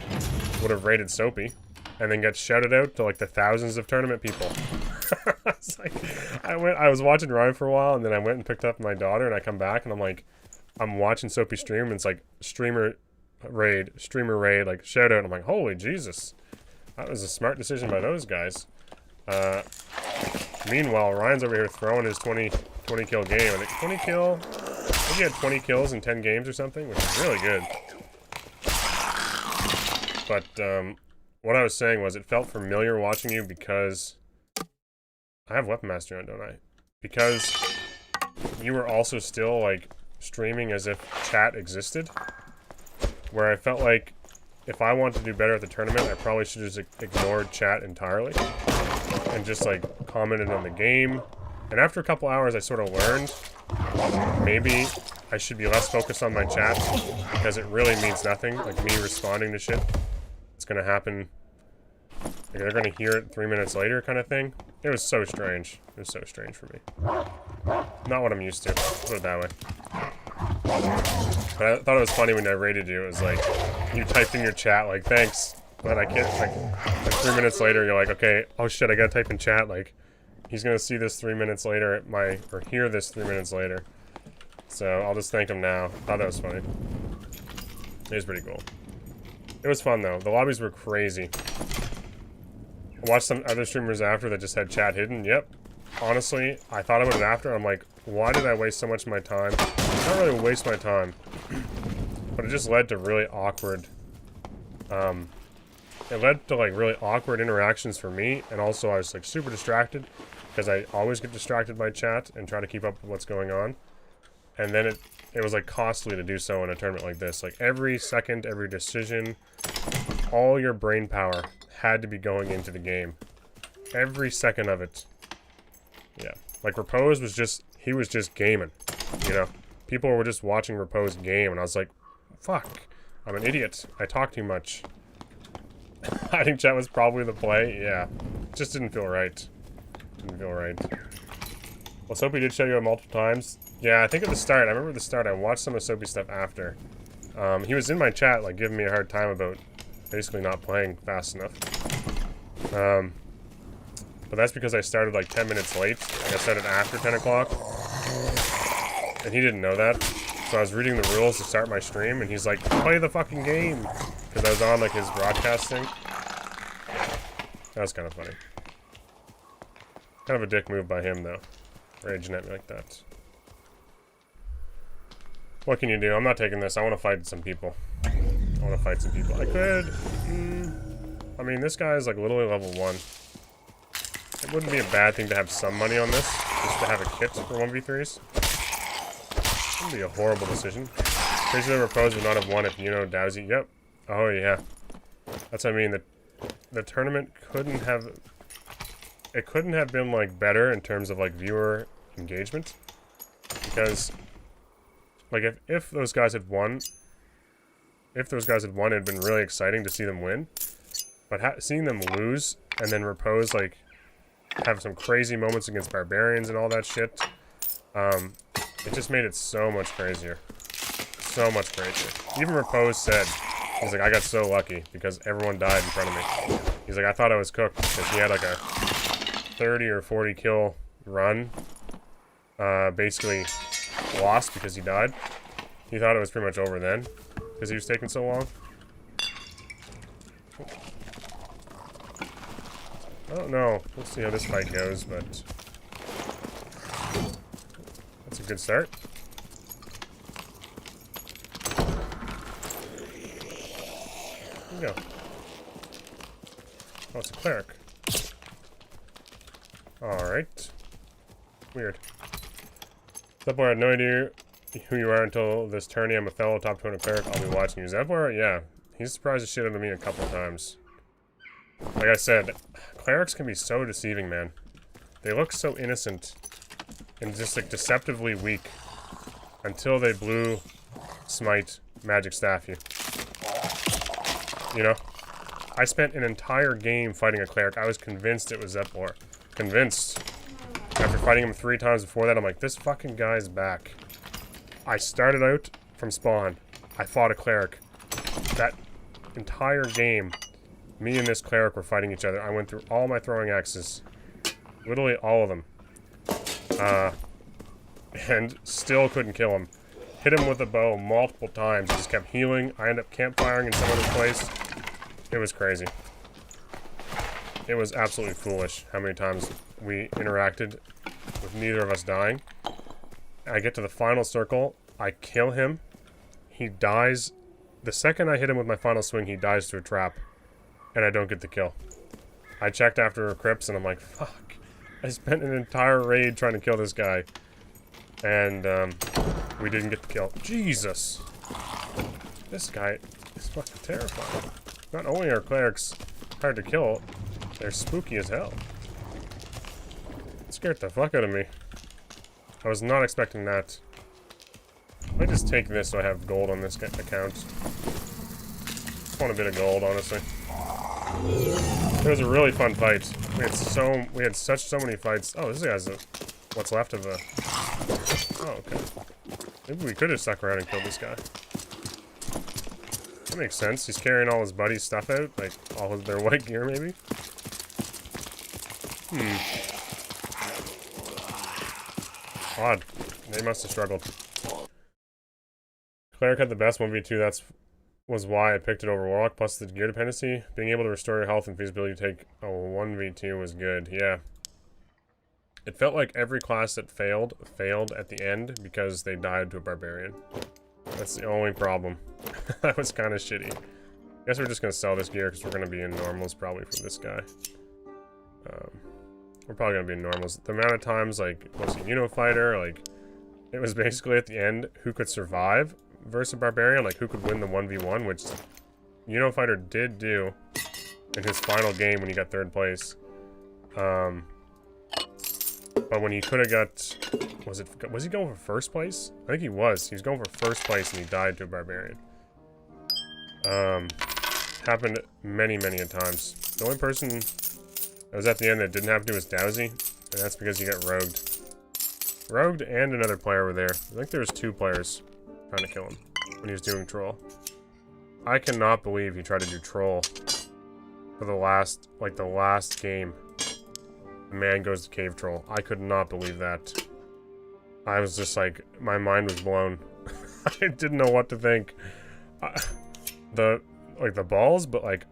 would have raided Soapy, and then get shouted out to like the thousands of tournament people. It's like, I was watching Ryan for a while, and then I went and picked up my daughter, and I come back, and I'm like, I'm watching Soapy stream, and it's like streamer raid, like shout out. I'm like, holy Jesus, that was a smart decision by those guys. Meanwhile, Ryan's over here throwing his 20 kill game. I think 20 kill. I think he had 20 kills in 10 games or something, which is really good. But what I was saying was, it felt familiar watching you because I have Weapon Mastery on, don't I? Because you were also still like streaming as if chat existed, where I felt like if I wanted to do better at the tournament, I probably should have just ignored chat entirely and just like commented on the game. And after a couple hours, I sort of learned maybe I should be less focused on my chat because it really means nothing. Like me responding to shit, it's gonna happen. Like they're gonna hear it 3 minutes later, kind of thing. It was so strange. It was so strange for me. Not what I'm used to. Put it that way. But I thought it was funny when I rated you. It was like you typed in your chat like thanks, but I can't. Like 3 minutes later, you're like, okay, oh shit, I gotta type in chat. Like he's gonna see this 3 minutes later or hear this 3 minutes later. So I'll just thank him now. Thought that was funny. It was pretty cool. It was fun though. The lobbies were crazy. I watched some other streamers after that just had chat hidden. Yep. Honestly, I thought about it after. I'm like, why did I waste so much of my time? Not really waste my time, but it just led to really awkward. It led to like really awkward interactions for me, and also I was like super distracted because I always get distracted by chat and try to keep up with what's going on. And then it was like costly to do so in a tournament like this. Like every second, every decision, all your brain power had to be going into the game. Every second of it. Yeah. Like Repose was just, he was just gaming, you know? People were just watching Repose game, and I was like, fuck, I'm an idiot. I talk too much. I think chat was probably the play, yeah. Just didn't feel right. Didn't feel right. Well, Soapy did show you multiple times. Yeah, I think at the start, I remember at the start, I watched some of Soapy's stuff after. He was in my chat, like, giving me a hard time about basically not playing fast enough. But that's because I started like 10 minutes late. Like I started after 10 o'clock. And he didn't know that. So I was reading the rules to start my stream, and he's like, play the fucking game! Because I was on like his broadcasting. That was kind of funny. Kind of a dick move by him though. Raging at me like that. What can you do? I'm not taking this. I want to fight some people. I could... I mean, this guy is like literally level 1. It wouldn't be a bad thing to have some money on this, just to have a kit for 1v3s. Wouldn't be a horrible decision. Pretty sure the Repose would not have won if Dowsy. Yep. Oh yeah. That's what I mean. The tournament couldn't have. It couldn't have been like better in terms of like viewer engagement, because like if those guys had won, it'd been really exciting to see them win. But seeing them lose and then Repose like have some crazy moments against barbarians and all that shit, it just made it so much crazier. So much crazier. Even Repose said, he's like, I got so lucky because everyone died in front of me. He's like, I thought I was cooked because he had like a 30 or 40 kill run. Basically lost because he died. He thought it was pretty much over then. Because he was taking so long. I don't know. We'll see how this fight goes, but that's a good start. Here we go. Oh, it's a cleric. Alright. Weird. Zephyr, I had no idea who you are until this tourney. I'm a fellow top 200 cleric. I'll be watching you. Zephyr, yeah. He's surprised the shit out of me a couple of times. Like I said, clerics can be so deceiving, man. They look so innocent and just like deceptively weak until they blue smite magic staff you. You know? I spent an entire game fighting a cleric. I was convinced it was Zephyr. Convinced. After fighting him 3 times before that, I'm like, this fucking guy's back. I started out from spawn. I fought a cleric. That entire game, me and this cleric were fighting each other. I went through all my throwing axes. Literally all of them. And still couldn't kill him. Hit him with a bow multiple times. He just kept healing. I ended up campfiring in some other place. It was crazy. It was absolutely foolish how many times we interacted with neither of us dying. I get to the final circle. I kill him. He dies. The second I hit him with my final swing, he dies to a trap. And I don't get the kill. I checked after Crips and I'm like, fuck. I spent an entire raid trying to kill this guy. And we didn't get the kill. Jesus. This guy is fucking terrifying. Not only are clerics hard to kill, they're spooky as hell. It scared the fuck out of me. I was not expecting that. I might just take this so I have gold on this account. Just want a bit of gold, honestly. It was a really fun fight. We had so many fights. Oh, this guy's what's left of the. Oh, okay. Maybe we could have stuck around and killed this guy. That makes sense. He's carrying all his buddies' stuff out, like all of their white gear, maybe. Odd. They must have struggled. Cleric had the best 1v2. Was why I picked it over Warlock, plus the gear dependency. Being able to restore your health and feasibility to take a 1v2 was good, yeah. It felt like every class that failed at the end because they died to a barbarian. That's the only problem. That was kind of shitty. I guess we're just going to sell this gear because we're going to be in normals probably from this guy. We're probably going to be in normals. The amount of times, like, was a Unifighter, like, it was basically at the end who could survive versus a barbarian, like who could win the 1v1, which Unifighter did do in his final game when he got 3rd place. But when he could have got, was he going for 1st place? I think he was. He was going for 1st place and he died to a barbarian. Happened many, many a times. The only person that was at the end that didn't happen to was Dowsy, and that's because he got rogued. Rogued and another player were there. I think there was 2 players trying to kill him when he was doing troll. I cannot believe he tried to do troll for the last game. The man goes to cave troll. I could not believe that. I was just like, my mind was blown. I didn't know what to think. The balls, but like,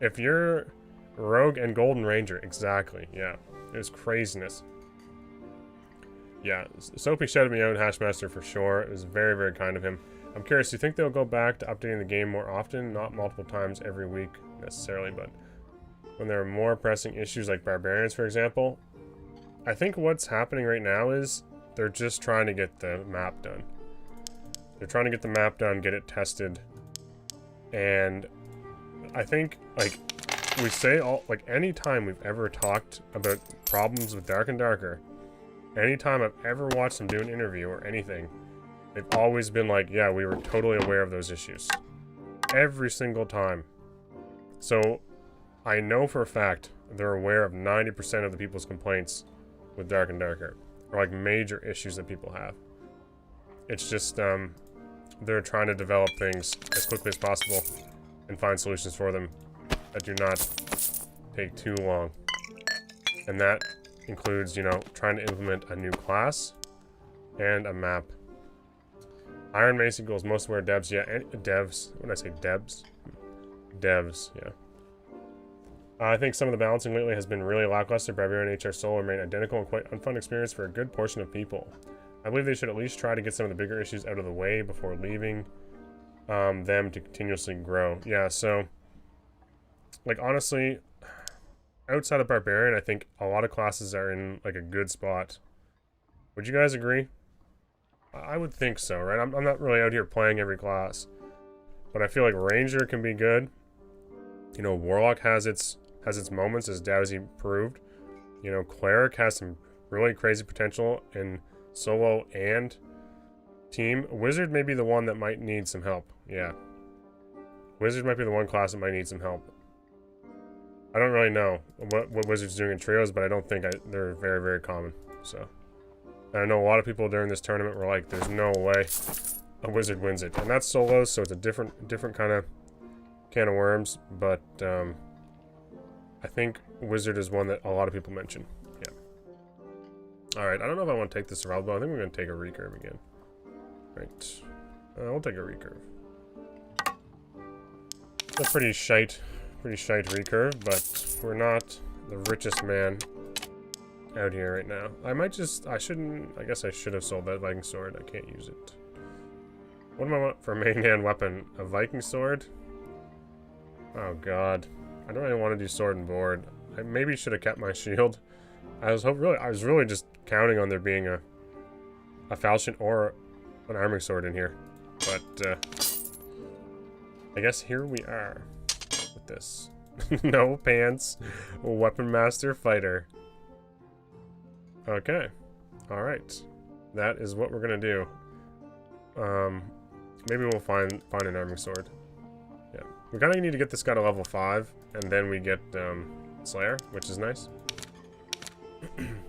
if you're Rogue and Golden Ranger, exactly, yeah. It was craziness. Yeah, Soapy shouted me out, Hashmaster, for sure. It was very, very kind of him. I'm curious, do you think they'll go back to updating the game more often? Not multiple times every week, necessarily, but when there are more pressing issues like Barbarians, for example. I think what's happening right now is they're just trying to get the map done. They're trying to get the map done, get it tested. And I think, like, we say anytime we've ever talked about problems with Dark and Darker, anytime I've ever watched them do an interview or anything, they've always been like, yeah, we were totally aware of those issues. Every single time. So, I know for a fact they're aware of 90% of the people's complaints with Dark and Darker. Or like major issues that people have. It's just, they're trying to develop things as quickly as possible and find solutions for them that do not take too long. And that includes, you know, trying to implement a new class and a map. Iron Mace equals most aware devs. Yeah, devs. When I say debs? Devs, yeah. I think some of the balancing lately has been really lackluster. Barbarian HR Soul remain identical and quite unfun experience for a good portion of people. I believe they should at least try to get some of the bigger issues out of the way before leaving them to continuously grow. Yeah, so, like, honestly, outside of Barbarian, I think a lot of classes are in, like, a good spot. Would you guys agree? I would think so, right? I'm not really out here playing every class. But I feel like Ranger can be good. You know, Warlock has its moments, as Dowsy proved. You know, Cleric has some really crazy potential in solo and team. Wizard may be the one that might need some help. Yeah. Wizard might be the one class that might need some help. I don't really know what Wizard's doing in trios, but I don't think they're very, very common. So, and I know a lot of people during this tournament were like, there's no way a Wizard wins it. And that's solos, so it's a different kind of can of worms, but I think Wizard is one that a lot of people mention. Yeah. Alright, I don't know if I want to take the survival, but I think we're going to take a recurve again. Right. We'll take a recurve. It's a pretty shite recurve, but we're not the richest man out here right now. I guess I should have sold that Viking sword. I can't use it. What do I want for a main hand weapon? A Viking sword? Oh god. I don't really want to do sword and board. I maybe should have kept my shield. I was really just counting on there being a falchion or an arming sword in here. But I guess here we are with this. No pants, weapon master fighter. Okay. Alright. That is what we're gonna do. Maybe we'll find an arming sword. Yeah. We kinda need to get this guy to level 5, and then we get Slayer, which is nice.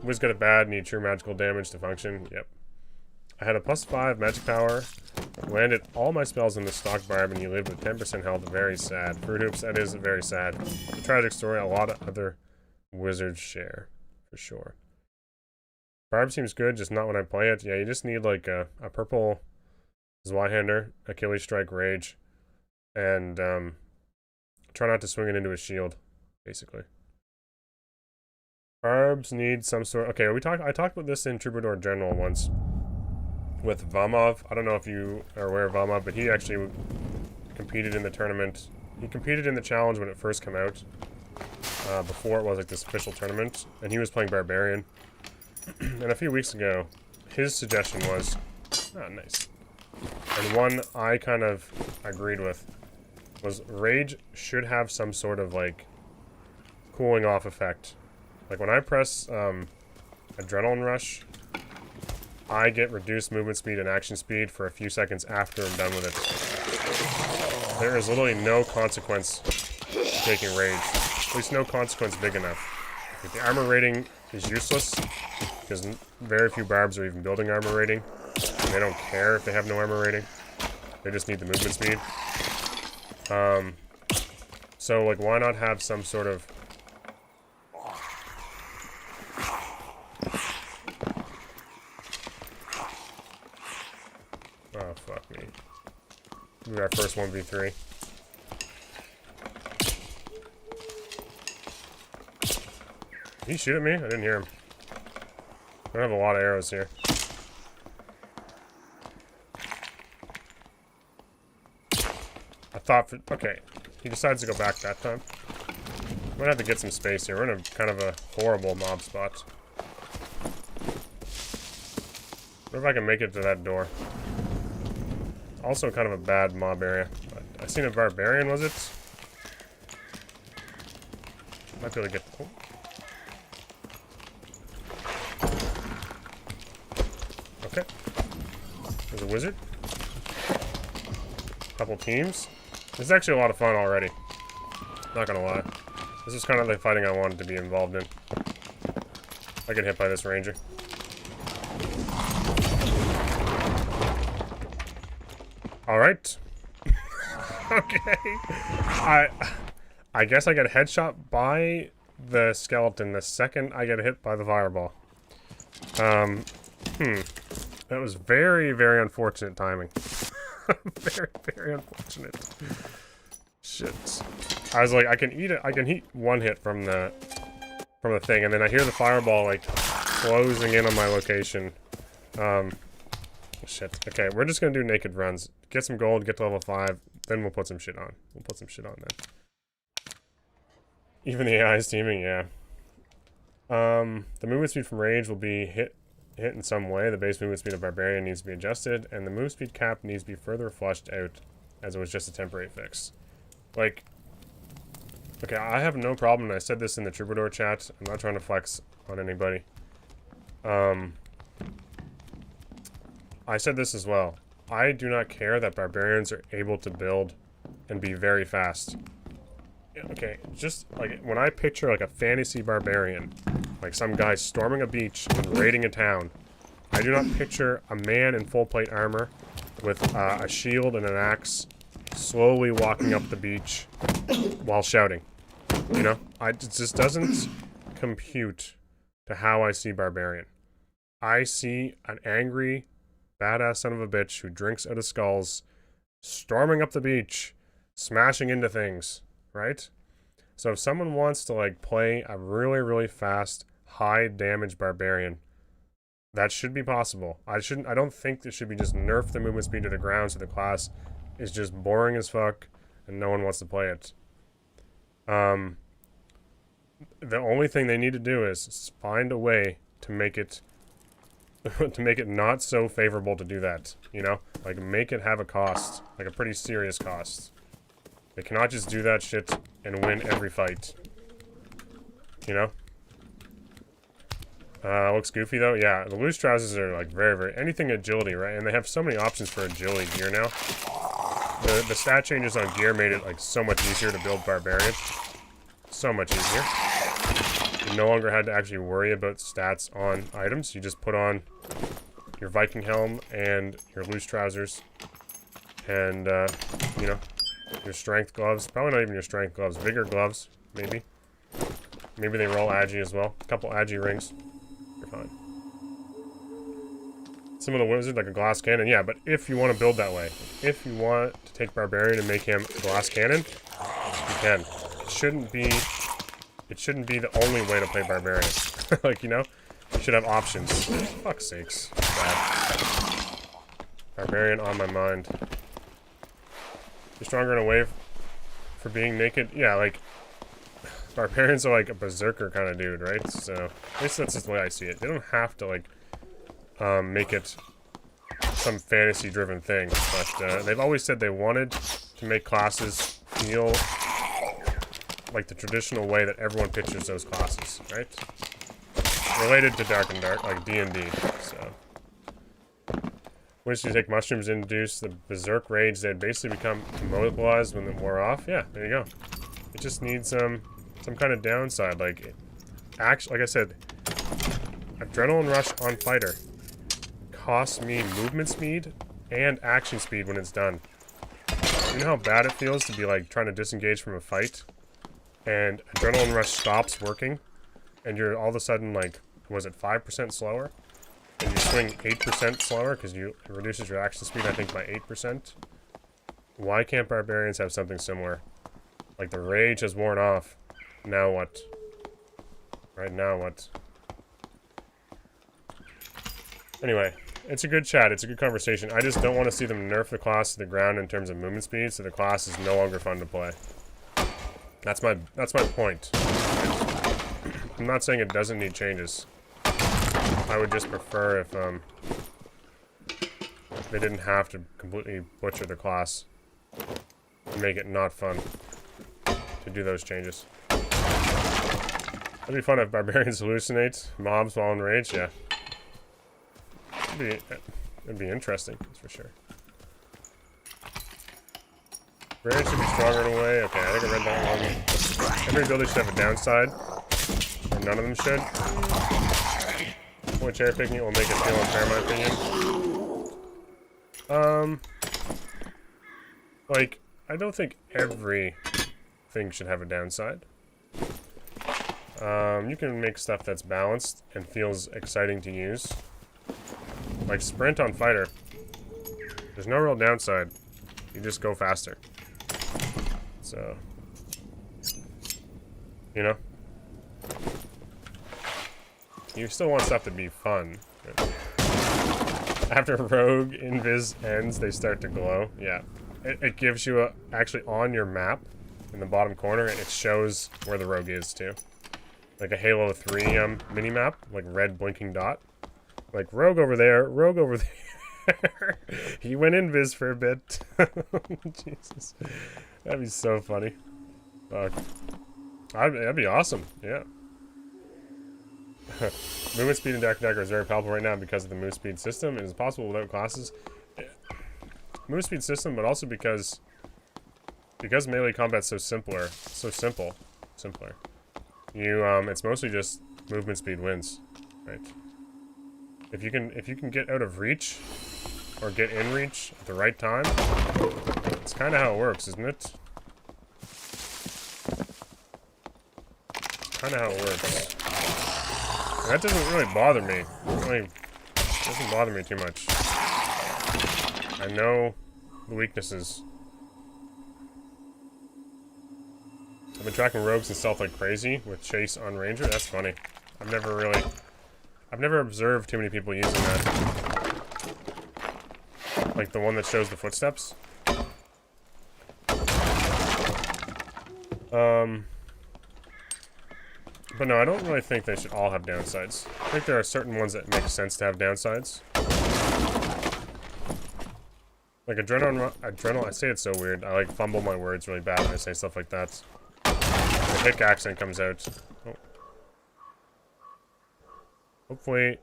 Wiz got it bad, need true magical damage to function. Yep. I had a +5 magic power, landed all my spells in the stock barb, and you lived with 10% health. Very sad. Fruit Hoops, that is very sad. A tragic story, a lot of other wizards share, for sure. Barb seems good, just not when I play it. Yeah, you just need like a purple Zweihander, Achilles Strike Rage, and try not to swing it into a shield, basically. Barbs need some sort. Okay, I talked about this in Troubadour General once with Vamov. I don't know if you are aware of Vamov, but he actually competed in the tournament. He competed in the challenge when it first came out, before it was like this official tournament, and he was playing Barbarian. And a few weeks ago, his suggestion was, nice. And one I kind of agreed with was Rage should have some sort of like cooling off effect. Like when I press Adrenaline Rush, I get reduced movement speed and action speed for a few seconds after I'm done with it. There is literally no consequence to taking Rage. At least no consequence big enough. Like the armor rating is useless, because very few barbs are even building armor rating. And they don't care if they have no armor rating. They just need the movement speed. So like why not have some sort of oh fuck me. We're our first 1v3. Did he shoot at me? I didn't hear him. I don't have a lot of arrows here. I thought for... Okay. He decides to go back that time. Might have to get some space here. We're in a kind of a horrible mob spot. What if I can make it to that door? Also kind of a bad mob area. But I seen a Barbarian, was it? Might be able to get... Oh. Okay. There's a wizard. Couple teams. This is actually a lot of fun already. Not gonna lie. This is kind of the fighting I wanted to be involved in. I get hit by this ranger. Alright. Okay. I guess I get headshot by the skeleton the second I get hit by the fireball. That was very, very unfortunate timing. Very, very unfortunate. Shit. I was like, I can eat it. I can eat one hit from the thing, and then I hear the fireball like closing in on my location. Shit. Okay, we're just gonna do naked runs. Get some gold, get to level 5, then we'll put some shit on. We'll put some shit on then. Even the AI is teaming, yeah. The movement speed from Rage will be hit in some way. The base movement speed of Barbarian needs to be adjusted, and the move speed cap needs to be further flushed out, as it was just a temporary fix. Like, okay, I have no problem, and I said this in the Troubadour chat. I'm not trying to flex on anybody. I said this as well. I do not care that Barbarians are able to build and be very fast. Okay, just like when I picture like a fantasy barbarian, like some guy storming a beach and raiding a town, I do not picture a man in full plate armor with a shield and an axe slowly walking up the beach while shouting. You know, it just doesn't compute to how I see barbarian. I see an angry, badass son of a bitch who drinks out of skulls, storming up the beach, smashing into things. Right? So if someone wants to like play a really, really fast, high damage barbarian, that should be possible. I don't think it should be just nerf the movement speed to the ground so the class is just boring as fuck and no one wants to play it. The only thing they need to do is find a way to make it not so favorable to do that, you know? Like make it have a cost, like a pretty serious cost. They cannot just do that shit and win every fight. You know? Looks goofy though. Yeah, the loose trousers are like very... Anything agility, right? And they have so many options for agility gear now. The stat changes on gear made it like so much easier to build Barbarian. So much easier. You no longer had to actually worry about stats on items. You just put on your Viking helm and your loose trousers. And, you know... Your strength gloves. Probably not even your strength gloves. Vigor gloves, maybe. Maybe they roll agi as well. A couple agi rings. You're fine. Some of the wizard, like a glass cannon. Yeah, but if you want to build that way. If you want to take Barbarian and make him a glass cannon, you can. It shouldn't be the only way to play Barbarian. Like, you know? You should have options. Fuck's sakes. Bad. Barbarian on my mind. You're stronger in a way for being naked? Yeah, like, Barbarians are like a berserker kind of dude, right? So, at least that's just the way I see it. They don't have to, like, make it some fantasy-driven thing, but they've always said they wanted to make classes feel like the traditional way that everyone pictures those classes, right? Related to Dark and Dark, like D&D, so... Once you take mushrooms induce the berserk rage, they'd basically become immobilized when they wore off. Yeah, there you go. It just needs some kind of downside. Like, like I said, Adrenaline Rush on Fighter costs me movement speed and action speed when it's done. You know how bad it feels to be like trying to disengage from a fight, and Adrenaline Rush stops working, and you're all of a sudden like, was it 5% slower? And you swing 8% slower because it reduces your action speed, I think, by 8%. Why can't Barbarians have something similar? Like, the rage has worn off. Now what? Right now what? Anyway, it's a good chat. It's a good conversation. I just don't want to see them nerf the class to the ground in terms of movement speed, so the class is no longer fun to play. That's my point. I'm not saying it doesn't need changes. I would just prefer if they didn't have to completely butcher the class and make it not fun to do those changes. It'd be fun if Barbarians hallucinate mobs while in rage, yeah. It'd be interesting, that's for sure. Rage should be stronger in a way. Okay, I think I read that one. Every ability should have a downside, or none of them should. Which cherry picking it will make it feel unfair, in my opinion. Like, I don't think every thing should have a downside. You can make stuff that's balanced and feels exciting to use. Like Sprint on Fighter. There's no real downside. You just go faster. So, you know? You still want stuff to be fun. After Rogue Invis ends, they start to glow. Yeah. It gives you a... Actually, on your map, in the bottom corner, it shows where the Rogue is, too. Like a Halo 3 mini-map. Like red blinking dot. Like, Rogue over there, Rogue over there. He went Invis for a bit. Jesus. That'd be so funny. Fuck. That'd be awesome. Yeah. Movement speed in Dark Decker is very palpable right now because of the move speed system. It is possible without classes. Move speed system, but also because melee combat's so simple. You it's mostly just movement speed wins, right? If you can get out of reach or get in reach at the right time, it's kind of how it works, isn't it? Kind of how it works. And that doesn't really bother me. It doesn't bother me too much. I know the weaknesses. I've been tracking rogues and stealth like crazy with Chase on Ranger. That's funny. I've never observed too many people using that. Like the one that shows the footsteps. But no, I don't really think they should all have downsides. I think there are certain ones that make sense to have downsides. Like Adrenaline, I say it so weird. I like fumble my words really bad when I say stuff like that. The hick accent comes out. Oh. Hopefully,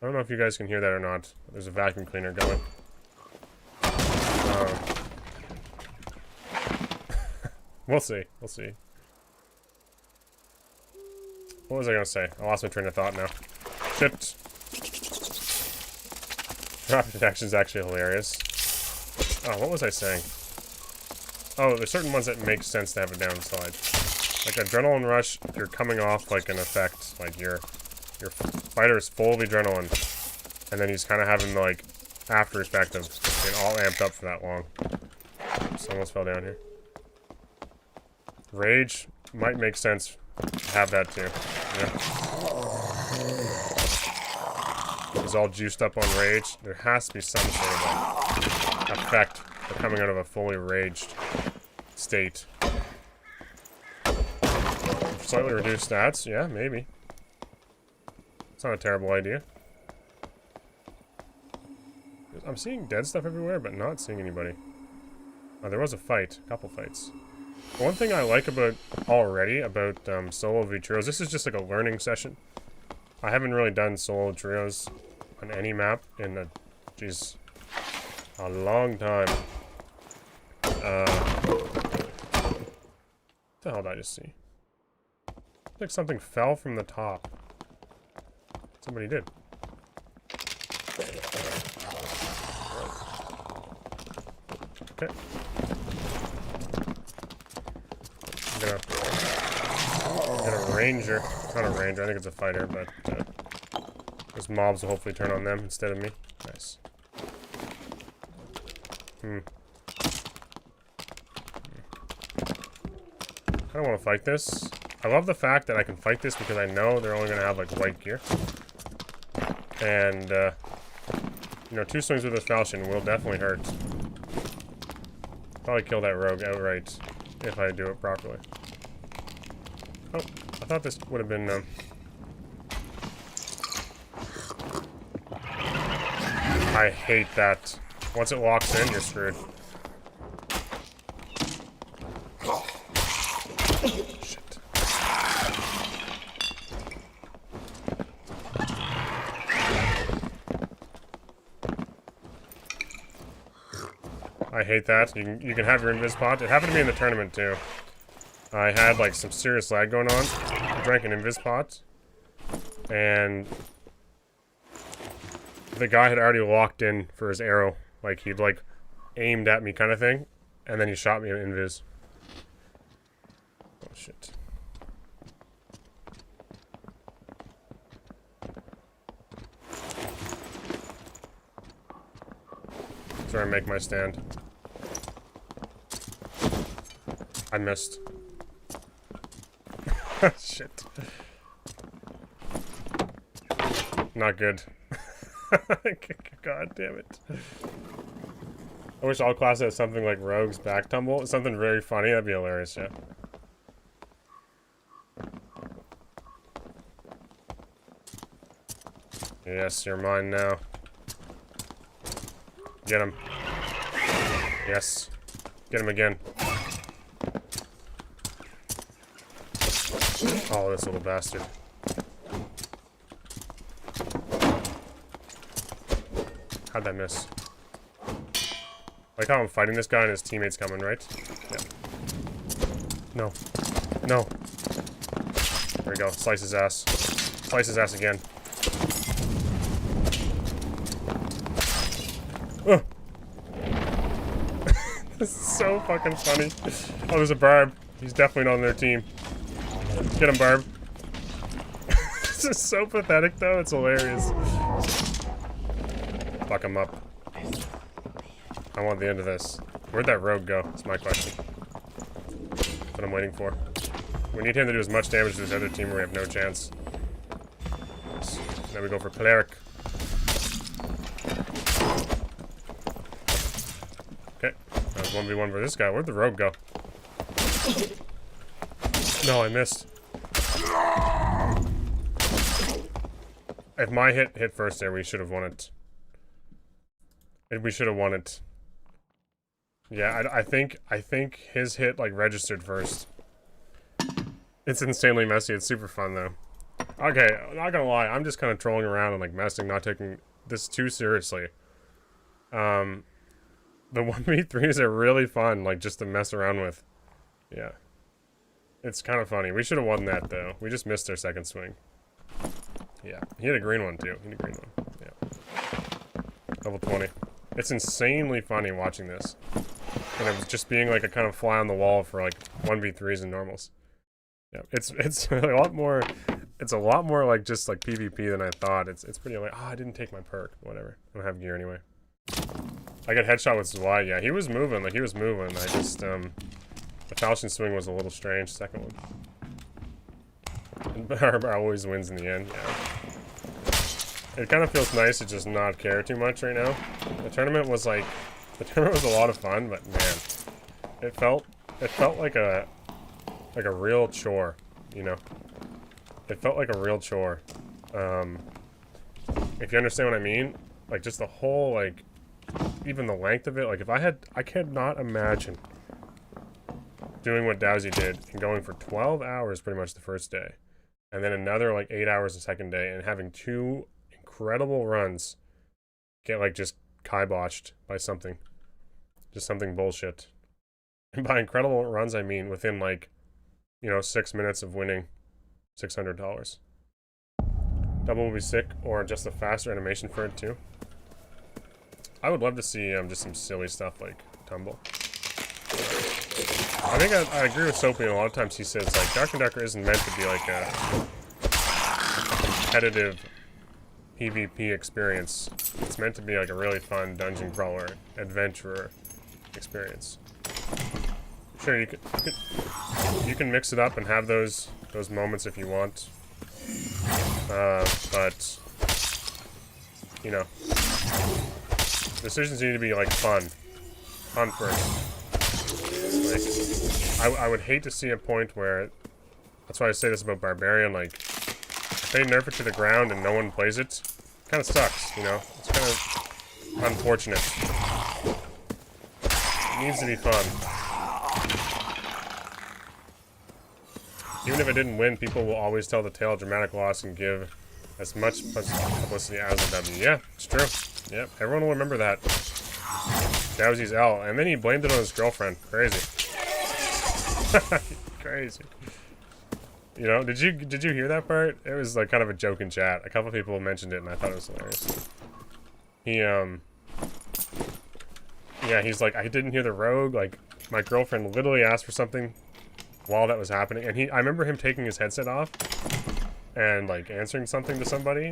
I don't know if you guys can hear that or not. There's a vacuum cleaner going. We'll see. We'll see. What was I gonna say? I lost my train of thought now. Shit. Drop detection is actually hilarious. Oh, what was I saying? Oh, there's certain ones that make sense to have a downside. Like Adrenaline Rush, you're coming off like an effect. Like your fighter is full of adrenaline, and then he's kind of having the, like, after effect of being all amped up for that long. Just almost fell down here. Rage might make sense to have that too. Yeah. He's all juiced up on rage. There has to be some sort of like effect for coming out of a fully raged state. Slightly reduced stats, yeah, maybe. It's not a terrible idea. I'm seeing dead stuff everywhere, but not seeing anybody. Oh, there was a fight. A couple fights. One thing I like about solo v trios, this is just like a learning session. I haven't really done solo trios on any map in a long time. What the hell did I just see? Looks like something fell from the top. Somebody did. Okay. Get a ranger. It's not a ranger, I think it's a fighter, but those mobs will hopefully turn on them instead of me. Nice. I don't want to fight this. I love the fact that I can fight this because I know they're only going to have like white gear. And, you know, 2 swings with a falchion will definitely hurt. Probably kill that rogue outright if I do it properly. Oh, I thought this would have been, I hate that. Once it locks in, you're screwed. Shit. I hate that. You can have your invis pot. It happened to me in the tournament too. I had like some serious lag going on. I drank an invis pot, and the guy had already locked in for his arrow. Like he'd like aimed at me kind of thing, and then he shot me in invis. Oh shit. where I make my stand. I missed. Shit. Not good. God damn it. I wish all classes had something like Rogue's back tumble. Something very funny. That'd be hilarious, yeah. Yes, you're mine now. Get him. Yes. Get him again. Oh, this little bastard. How'd that miss? Like how I'm fighting this guy and his teammate's coming, right? Yeah. No. No. There we go. Slice his ass. Slice his ass again. Oh. This is so fucking funny. Oh, there's a Barb. He's definitely not on their team. Get him, Barb. This is so pathetic, though. It's hilarious. Fuck him up. I want the end of this. Where'd that rogue go? That's my question. That's what I'm waiting for. We need him to do as much damage to this other team or we have no chance. Then we go for Cleric. Okay. That was 1v1 for this guy. Where'd the rogue go? No, I missed. If my hit first there, we should have won it. We should have won it. Yeah, I think his hit like registered first. It's insanely messy. It's super fun though. Okay, I'm not gonna lie. I'm just kind of trolling around and like messing, not taking this too seriously. The 1v3s are really fun, like just to mess around with. Yeah, it's kind of funny. We should have won that though. We just missed our second swing. Yeah, he had a green one too. He had a green one. Yeah, level 20. It's insanely funny watching this. And it was just being like a kind of fly on the wall for like 1v3s and normals. Yeah, it's a lot more. It's a lot more like just like PvP than I thought. It's pretty like, oh, I didn't take my perk. Whatever. I don't have gear anyway. I got headshot with Zwei. Yeah, he was moving. Like he was moving. I just the Falchion swing was a little strange. Second one. And Barb always wins in the end. Yeah. It kind of feels nice to just not care too much right now. The tournament was like. The tournament was a lot of fun, but man, it felt like a real chore, you know. It felt like a real chore. If you understand what I mean, like just the whole like, even the length of it. Like if I could not imagine doing what Dowsy did and going for 12 hours pretty much the first day, and then another like 8 hours the second day, and having 2 incredible runs get like just kiboshed by something. Just something bullshit. And by incredible runs, I mean within like, you know, 6 minutes of winning $600. Double will be sick, or just a faster animation for it too. I would love to see just some silly stuff like Tumble. I think I agree with Soapy. A lot of times he says like Dark and Darker isn't meant to be like a competitive PvP experience. It's meant to be like a really fun dungeon crawler, adventurer experience. Sure, you can mix it up and have those moments if you want. But you know, decisions need to be like fun first. Like, I would hate to see a point where, that's why I say this about Barbarian, like, if they nerf it to the ground and no one plays it, it kind of sucks, you know? It's kind of unfortunate. It needs to be fun. Even if it didn't win, people will always tell the tale of dramatic loss and give as much publicity as a W. Yeah, it's true. Yep, everyone will remember that. Dowsy's L, and then he blamed it on his girlfriend. Crazy. Crazy. You know, did you hear that part? It was like kind of a joke in chat. A couple people mentioned it, and I thought it was hilarious. He yeah, he's like, I didn't hear the rogue. Like, my girlfriend literally asked for something while that was happening, and I remember him taking his headset off and like answering something to somebody,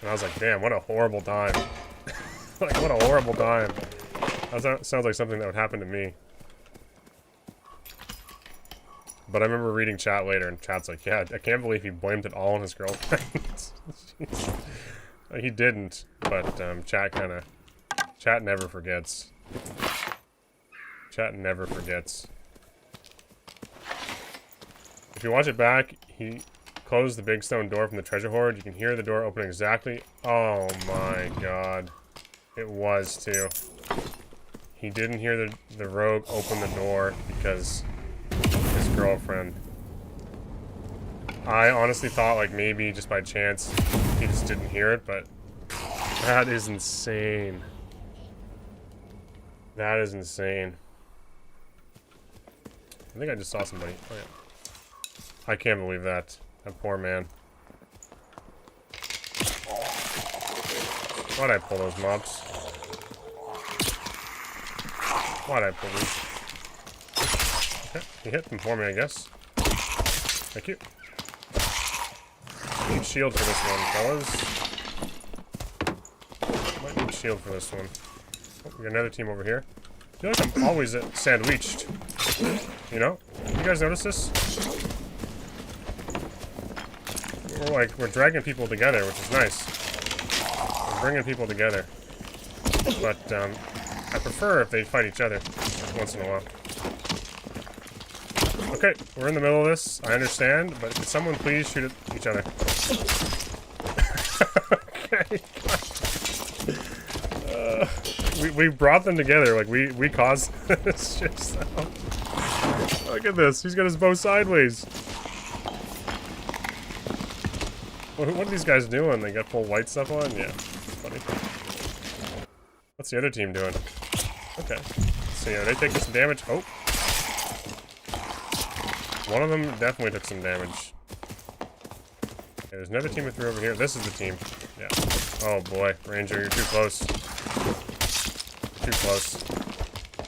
and I was like, damn, what a horrible time. Like, what a horrible time. That sounds like something that would happen to me. But I remember reading chat later, and chat's like, yeah, I can't believe he blamed it all on his girlfriend. He didn't, but chat never forgets. Chat never forgets. If you watch it back, he closed the big stone door from the treasure hoard. You can hear the door open exactly. Oh my god. It was too. He didn't hear the rogue open the door because his girlfriend. I honestly thought like maybe just by chance he just didn't hear it, but that is insane. That is insane. I think I just saw somebody. Oh yeah. I can't believe that. That poor man. Why'd I pull those mobs? Why'd I pull these? Okay, he hit them for me, I guess. Thank you. Need shield for this one, fellas. Might need shield for this one. Oh, we got another team over here. I feel like I'm always sandwiched. You know? You guys notice this? We're dragging people together, which is nice. We're bringing people together. But, I prefer if they fight each other once in a while. Okay, we're in the middle of this. I understand, but could someone please shoot at each other? Okay. We brought them together. Like, we caused this shit, so. Look at this. He's got his bow sideways. What are these guys doing? They got full white stuff on? Yeah, funny. What's the other team doing? Okay. So yeah, they take some damage. Oh. One of them definitely took some damage. Okay, there's another team of 3 over here. This is the team. Yeah. Oh boy, Ranger, you're too close. Too close.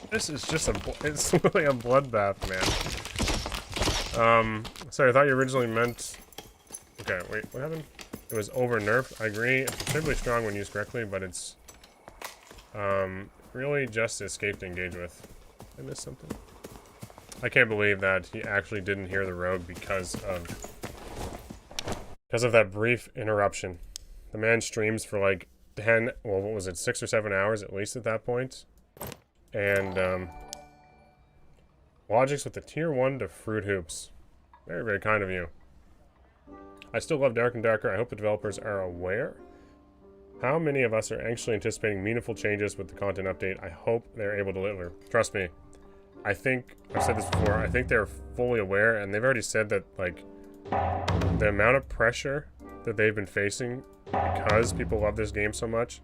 This is just it's really a bloodbath, man. Sorry, I thought you originally meant... Okay, wait, what happened? It was over nerfed. I agree. It's incredibly strong when used correctly, but it's really just escape to engage with. I missed something. I can't believe that he actually didn't hear the rogue because of that brief interruption. The man streams for like 10, well, what was it, 6 or 7 hours at least at that point. And Logics with the tier 1 to Fruit Hoops. Very, very kind of you. I still love Dark and Darker. I hope the developers are aware. How many of us are anxiously anticipating meaningful changes with the content update? I hope they're able to deliver. Trust me. I think, I've said this before, I think they're fully aware, and they've already said that, like, the amount of pressure that they've been facing because people love this game so much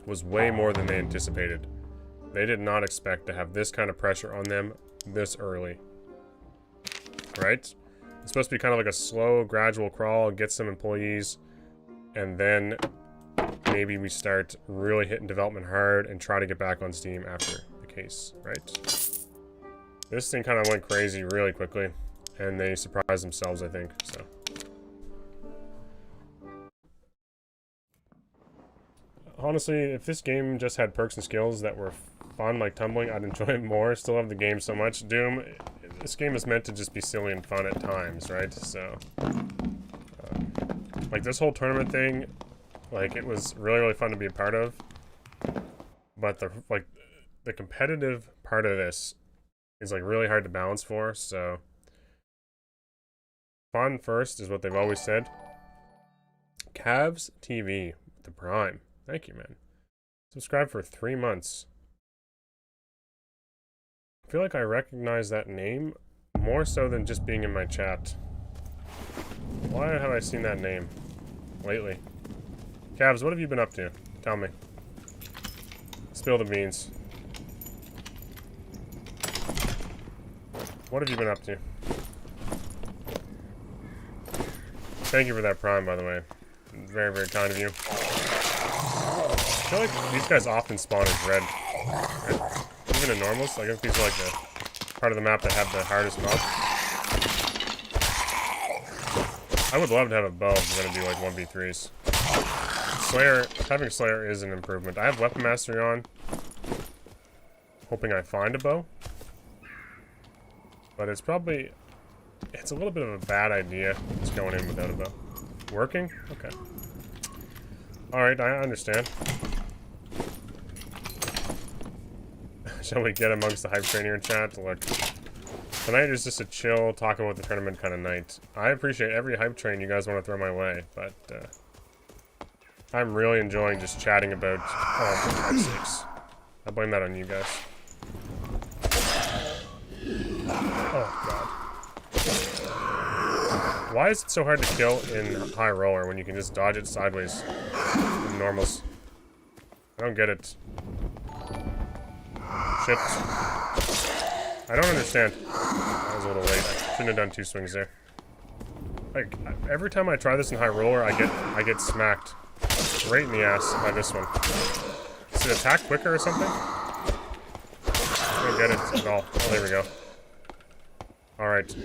was way more than they anticipated. They did not expect to have this kind of pressure on them this early. Right? It's supposed to be kind of like a slow, gradual crawl, get some employees, and then maybe we start really hitting development hard and try to get back on Steam after the case, right? This thing kind of went crazy really quickly, and they surprised themselves, I think, so. Honestly, if this game just had perks and skills that were fun, like tumbling, I'd enjoy it more. Still love the game so much. Doom, this game is meant to just be silly and fun at times, right? So, like this whole tournament thing, like it was really, really fun to be a part of. But the competitive part of this is like really hard to balance for, so fun first is what they've always said. Cavs TV with the Prime. Thank you, man. Subscribe for 3 months. I feel like I recognize that name more so than just being in my chat. Why have I seen that name lately? Cavs, what have you been up to? Tell me. Spill the beans. What have you been up to? Thank you for that Prime, by the way. Very, very kind of you. I feel like these guys often spawn as red. Right? Even in normals, I guess these are like the part of the map that have the hardest mobs. I would love to have a bow if we're gonna do like 1v3s. Slayer, having Slayer is an improvement. I have Weapon Mastery on, hoping I find a bow. But it's probably... It's a little bit of a bad idea just going in without a bow. Working? Okay. Alright, I understand. Shall we get amongst the hype train here in chat? Look, tonight is just a chill, talking about the tournament kind of night. I appreciate every hype train you guys want to throw my way, but I'm really enjoying just chatting about... Oh, for God's sakes. I blame that on you guys. Oh, God. Why is it so hard to kill in high roller when you can just dodge it sideways in normals? I don't get it. Shit. I don't understand. I was a little late. I shouldn't have done 2 swings there. Like, every time I try this in high roller, I get smacked right in the ass by this one. Does it attack quicker or something? I don't get it at all. Oh, there we go. Alright.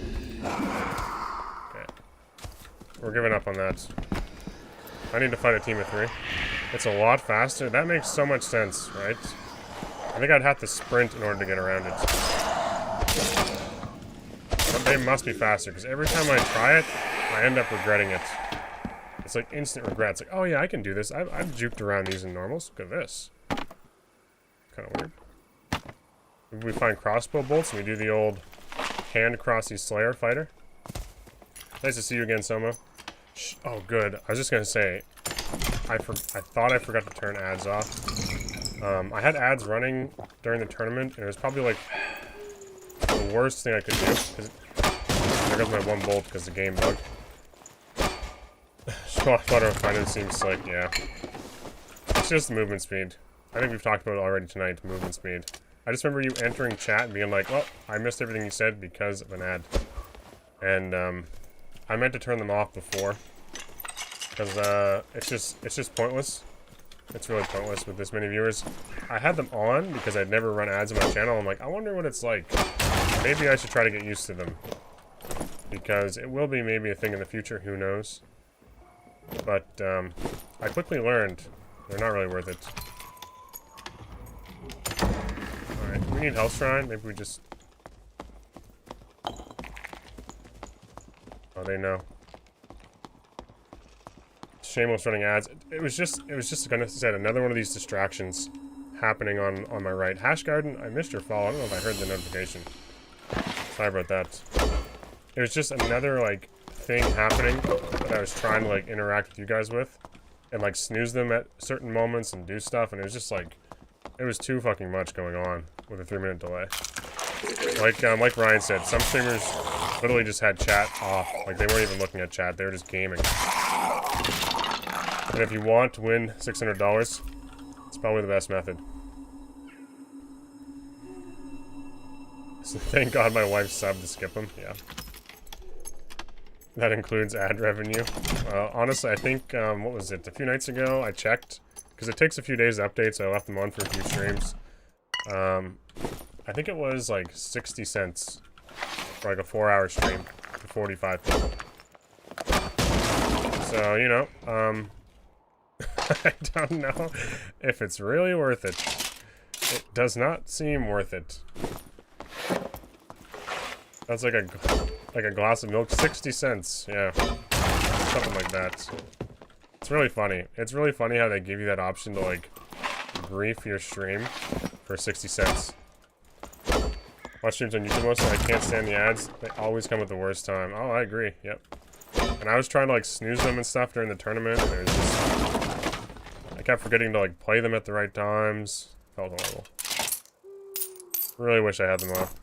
Okay. We're giving up on that. I need to find a team of 3. It's a lot faster. That makes so much sense, right? I think I'd have to sprint in order to get around it. But they must be faster, because every time I try it, I end up regretting it. It's like instant regret. It's like, oh yeah, I can do this. I've juked around these in normals. Look at this. Kind of weird. Maybe we find crossbow bolts and we do the old hand across the Slayer fighter. Nice to see you again, Soma. Oh, good. I was just gonna say, I thought I forgot to turn ads off. I had ads running during the tournament, and it was probably like the worst thing I could do. Cause there goes my 1 bolt because the game bugged. Flutter Finder seems like, yeah. It's just movement speed. I think we've talked about it already tonight, movement speed. I just remember you entering chat and being like, oh, I missed everything you said because of an ad. And, I meant to turn them off before. Because, it's just pointless. It's really pointless with this many viewers. I had them on because I'd never run ads on my channel. I'm like, I wonder what it's like. Maybe I should try to get used to them. Because it will be maybe a thing in the future, who knows. But, I quickly learned they're not really worth it. Alright, we need Health Shrine. Maybe we just... Oh, they know. Shameless running ads. It was just gonna say another one of these distractions happening on my right. Hash Garden, I missed your fall. I don't know if I heard the notification. Sorry about that. It was just another, like, thing happening that I was trying to, like, interact with you guys with. And, like, snooze them at certain moments and do stuff. And it was just, like, it was too fucking much going on with a 3-minute delay. Like Ryan said, some streamers literally just had chat off. Like, they weren't even looking at chat. They were just gaming. And if you want to win $600, it's probably the best method. So thank God my wife subbed to skip them. Yeah. That includes ad revenue. Honestly, I think, what was it? A few nights ago, I checked. Because it takes a few days to update, so I left them on for a few streams. I think it was like 60 cents for like a 4-hour stream for 45 people. So, you know, I don't know if it's really worth it. It does not seem worth it. That's like a glass of milk, 60 cents, yeah. Something like that. It's really funny. It's really funny how they give you that option to, like, brief your stream for 60 cents. Watch streams on YouTube mostly, I can't stand the ads. They always come at the worst time. Oh, I agree, yep. And I was trying to, like, snooze them and stuff during the tournament, and it was just... I kept forgetting to, like, play them at the right times. Felt horrible. Really wish I had them off.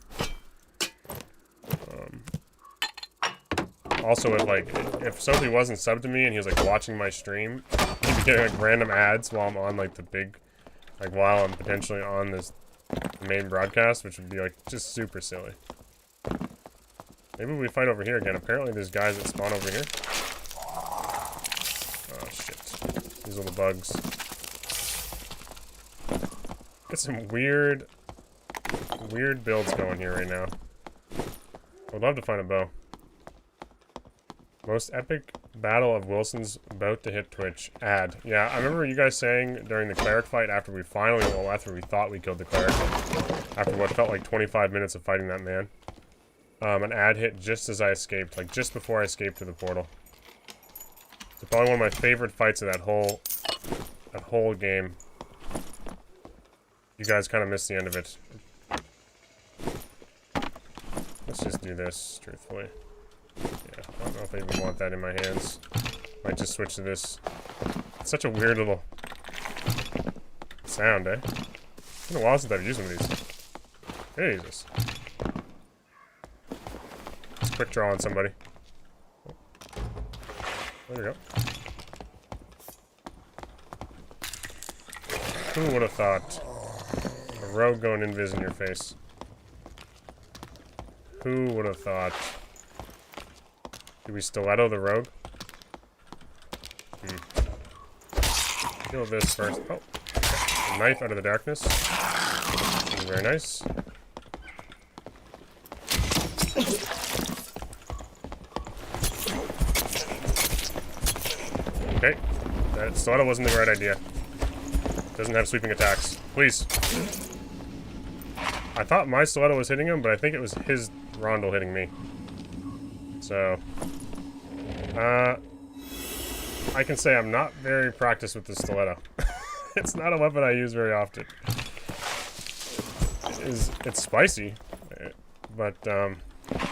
Also, if Sophie wasn't subbed to me and he was, like, watching my stream, he'd be getting, like, random ads while I'm on, like, the big... Like, while I'm potentially on this main broadcast, which would be, like, just super silly. Maybe we fight over here again. Apparently there's guys that spawn over here. Oh, shit. These little bugs. Got some weird builds going here right now. I'd love to find a bow. Most epic Battle of Wilson's about to hit Twitch. Ad. Yeah, I remember you guys saying during the cleric fight after we finally, well, after we thought we killed the cleric, after what felt like 25 minutes of fighting that man, an ad hit just as I escaped, like just before I escaped to the portal. It's probably one of my favorite fights of that whole game. You guys kind of missed the end of it. Let's just do this, truthfully. Yeah, I don't know if I even want that in my hands. Might just switch to this. It's such a weird little sound, eh? It's been a while since I've used one of these. Jesus. Let's quick draw on somebody. There we go. Who would have thought? A rogue going invis in your face. Who would have thought? Do we stiletto the rogue? Kill this first. Oh. A knife out of the darkness. Very nice. Okay. That stiletto wasn't the right idea. Doesn't have sweeping attacks. Please. I thought my stiletto was hitting him, but I think it was his rondel hitting me. So, I can say I'm not very practiced with the stiletto. It's not a weapon I use very often. It's spicy, but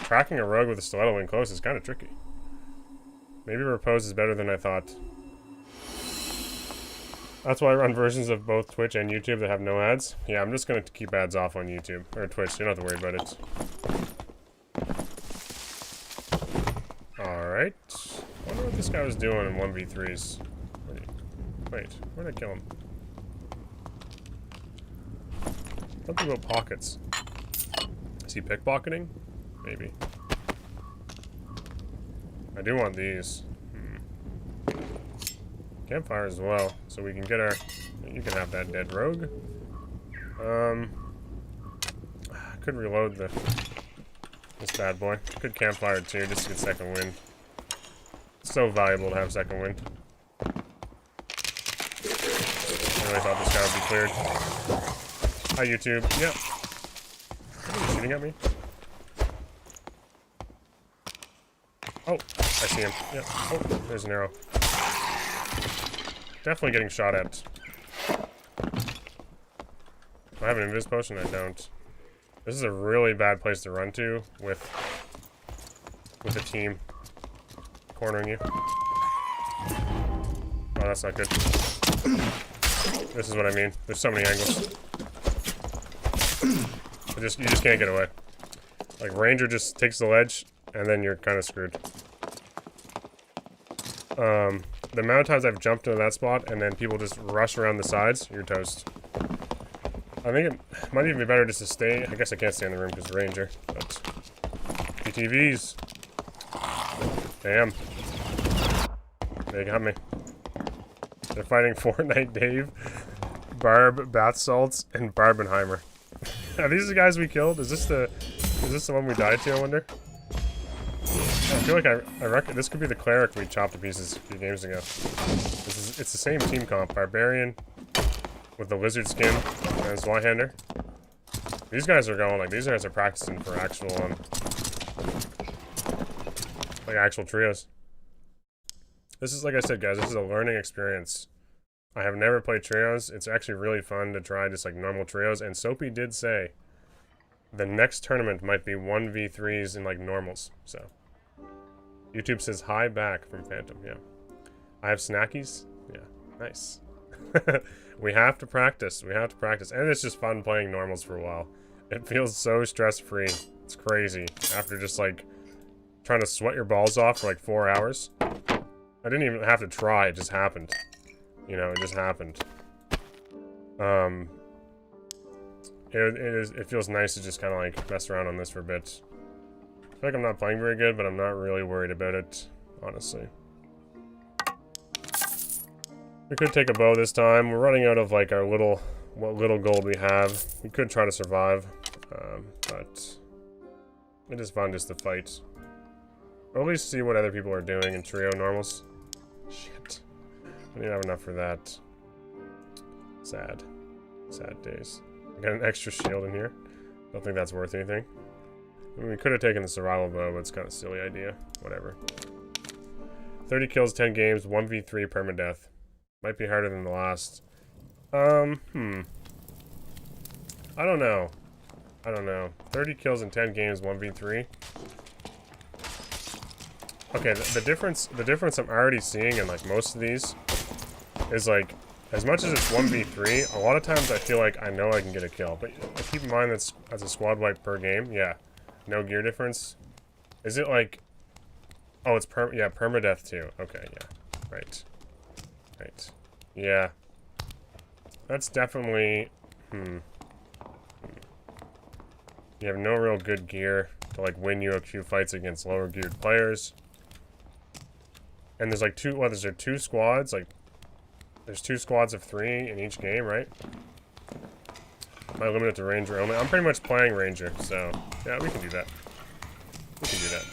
tracking a rogue with a stiletto in close is kind of tricky. Maybe Repose is better than I thought. That's why I run versions of both Twitch and YouTube that have no ads. Yeah, I'm just going to keep ads off on YouTube. Or Twitch, you don't have to worry about it. Alright. I wonder what this guy was doing in 1v3s. Wait, where did I kill him? Something about pockets. Is he pickpocketing? Maybe. I do want these. Campfire as well, so we can get our... You can have that dead rogue. I could reload this bad boy. Could campfire too, just to get second wind. It's so valuable to have second wind. I really thought this guy would be cleared. Hi, YouTube. Yep. Are you shooting at me? Oh, I see him. Yep. Oh, there's an arrow. Definitely getting shot at. I have an invis potion? I don't. This is a really bad place to run to with a team cornering you. Oh, that's not good. This is what I mean. There's so many angles. You just can't get away. Like, Ranger just takes the ledge, and then you're kind of screwed. The amount of times I've jumped into that spot, and then people just rush around the sides, you're toast. I think it might even be better just to stay. I guess I can't stay in the room because Ranger, but... PTVs. Damn. They got me. They're fighting Fortnite Dave, Barb, Bath Salts, and Barbenheimer. Are these the guys we killed? Is this the one we died to, I wonder? I feel like I reckon this could be the cleric we chopped to pieces a few games ago. It's the same team comp. Barbarian with the lizard skin and Zweihander. These guys are going, like, these guys are practicing for actual, like, actual trios. This is, like I said, guys, this is a learning experience. I have never played trios. It's actually really fun to try just, like, normal trios. And Soapy did say the next tournament might be 1v3s in, like, normals, so... YouTube says hi back from Phantom, yeah. I have snackies? Yeah, nice. We have to practice, And it's just fun playing normals for a while. It feels so stress-free. It's crazy. After just, like, trying to sweat your balls off for, like, 4 hours. I didn't even have to try, it just happened. You know, it just happened. It feels nice to just kind of, like, mess around on this for a bit. I feel like I'm not playing very good, but I'm not really worried about it, honestly. We could take a bow this time. We're running out of, like, what little gold we have. We could try to survive, but it is fun just to fight. Or at least see what other people are doing in trio normals. Shit. I didn't have enough for that. Sad. Sad days. I got an extra shield in here. Don't think that's worth anything. I mean, we could have taken the survival bow, but it's kind of a silly idea. Whatever. 30 kills, 10 games, 1v3 permadeath. Might be harder than the last. I don't know. I don't know. 30 kills in 10 games, 1v3. Okay, the difference I'm already seeing in like most of these is like, as much as it's 1v3, a lot of times I feel like I know I can get a kill. But keep in mind that's a squad wipe per game. Yeah. No gear difference. Is it like, oh, it's permadeath too. Okay, yeah. Right. Right. Yeah. That's definitely, You have no real good gear to like win UOQ fights against lower geared players. And there's like two squads, like there's 2 squads of 3 in each game, right? Am I limited to Ranger only? I'm pretty much playing Ranger, so yeah, we can do that. We can do that.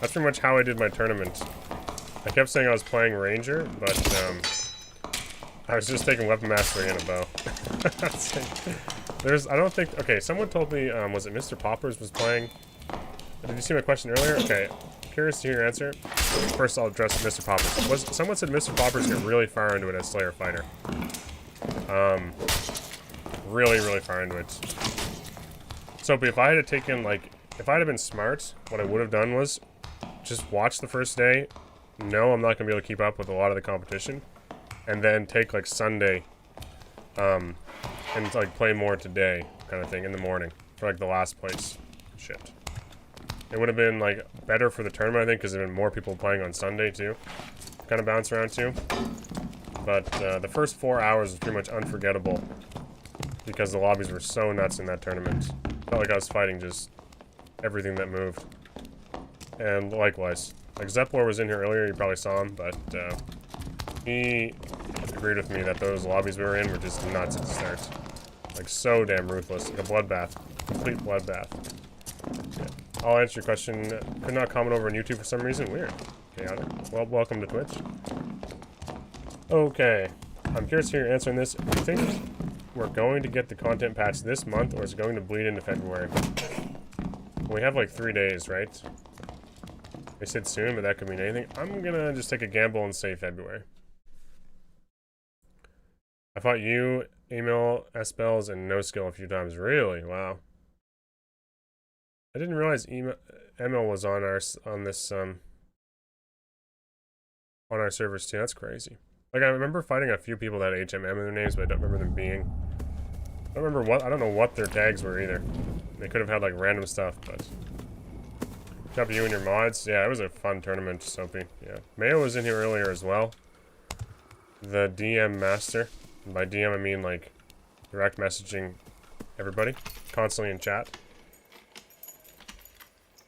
That's pretty much how I did my tournament. I kept saying I was playing Ranger, but I was just taking Weapon Mastery and a bow. I don't think, okay, someone told me, was it Mr. Poppers was playing? Did you see my question earlier? Okay, curious to hear your answer. First, I'll address Mr. Poppers. Someone said Mr. Poppers get really far into it as Slayer fighter. Really, really far into it. So, if I had taken, like, if I had been smart, what I would have done was just watch the first day. No, I'm not going to be able to keep up with a lot of the competition. And then take, like, Sunday, and, like, play more today, kind of thing, in the morning. For, like, the last place. Shit. It would have been, like, better for the tournament, I think, because there have been more people playing on Sunday, too. Kind of bounce around, too. But, the first 4 hours was pretty much unforgettable. Because the lobbies were so nuts in that tournament. Felt like I was fighting just everything that moved. And likewise. Like, Zeppler was in here earlier, you probably saw him, but, he agreed with me that those lobbies we were in were just nuts at the start. Like, so damn ruthless. Like a bloodbath. Complete bloodbath. Yeah. I'll answer your question. Could not comment over on YouTube for some reason. Weird. Chaotic. Well, welcome to Twitch. Okay. I'm curious to hear your answer on this. Do you think we're going to get the content patch this month, or is it going to bleed into February? We have like 3 days, right? They said soon, but that could mean anything. I'm gonna just take a gamble and say February. I fought you, Emil, S-Bells, and No Skill a few times. Really? Wow. I didn't realize Emil was on our servers too. That's crazy. Like, I remember fighting a few people that had HMM in their names, but I don't remember them being. I don't know what their tags were either. They could have had like random stuff, but. Good job you and your mods. Yeah, it was a fun tournament, Soapy. Yeah. Mayo was in here earlier as well. The DM master. And by DM I mean like direct messaging everybody. Constantly in chat.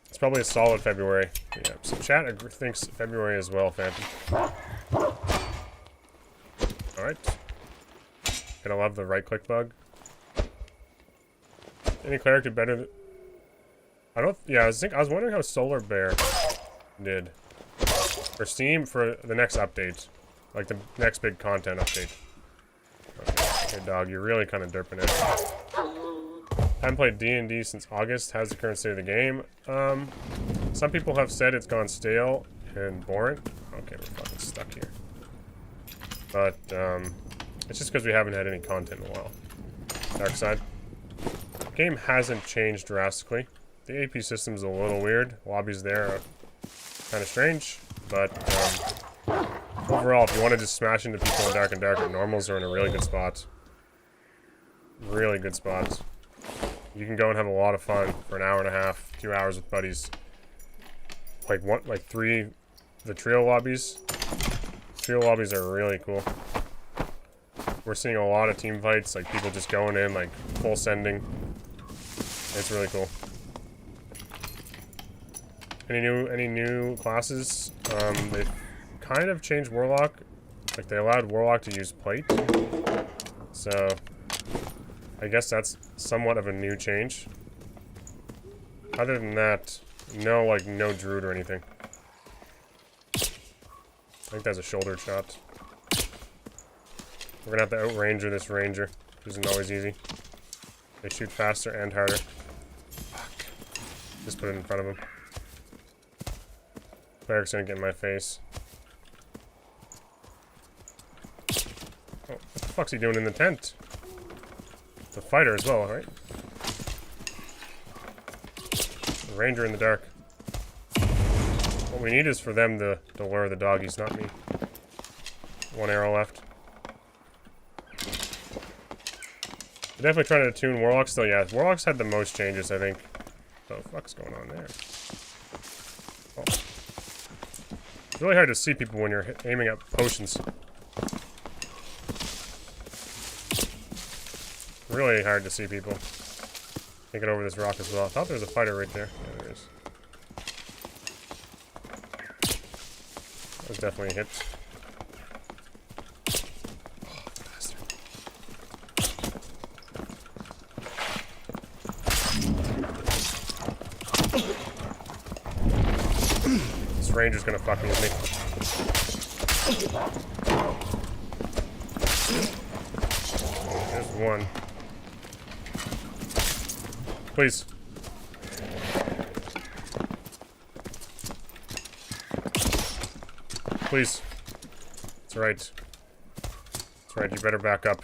It's probably a solid February. Yeah, so chat thinks February as well, Phantom. Alright. Gonna love the right click bug. Any cleric did better than... I was wondering how Solar Bear did. For Steam, for the next update. Like the next big content update. Okay, dog, you're really kind of derping it. Haven't played D&D since August. How's the current state of the game? Some people have said it's gone stale and boring. Okay, we're fucking stuck here. But, it's just because we haven't had any content in a while. Dark side. The game hasn't changed drastically. The AP system's a little weird. Lobbies there are kind of strange. But, overall, if you want to just smash into people in Dark and Darker, normals are in a really good spot. Really good spot. You can go and have a lot of fun for an hour and a half, 2 hours with buddies. Like 3, the trio lobbies. Trio lobbies are really cool. We're seeing a lot of team fights, like people just going in, like full sending. It's really cool. Any new classes? They've kind of changed Warlock. Like they allowed Warlock to use plate. So I guess that's somewhat of a new change. Other than that, no Druid or anything. I think that's a shoulder shot. We're gonna have to outranger this ranger, which isn't always easy. They shoot faster and harder. Fuck. Just put it in front of him. Cleric's gonna get in my face. Oh, what the fuck's he doing in the tent? It's a fighter as well, right? The ranger in the dark. What we need is for them to lure the doggies, not me. One arrow left. We're definitely trying to tune Warlocks still, yeah. Warlocks had the most changes, I think. What the fuck's going on there? Oh. It's really hard to see people when you're aiming at potions. Really hard to see people. Can't get over this rock as well. I thought there was a fighter right there. Yeah, there is. That was definitely a hit. This ranger's gonna fuck me with me. There's one. Please. Please. That's right. That's right, you better back up.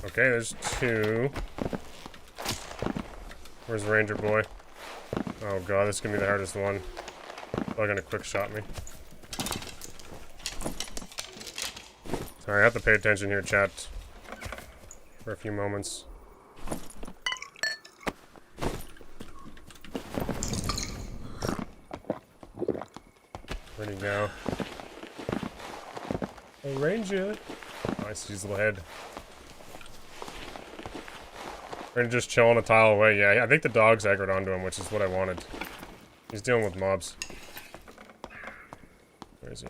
Okay, there's two. Where's the ranger boy? Oh god, this is gonna be the hardest one. They're gonna quick shot me. Sorry, I have to pay attention here, chat. For a few moments. Where'd he go? Oh, ranger! Oh, I see his little head. We're gonna just chill on a tile away. Yeah, I think the dog's aggroed onto him, which is what I wanted. He's dealing with mobs. Where is he?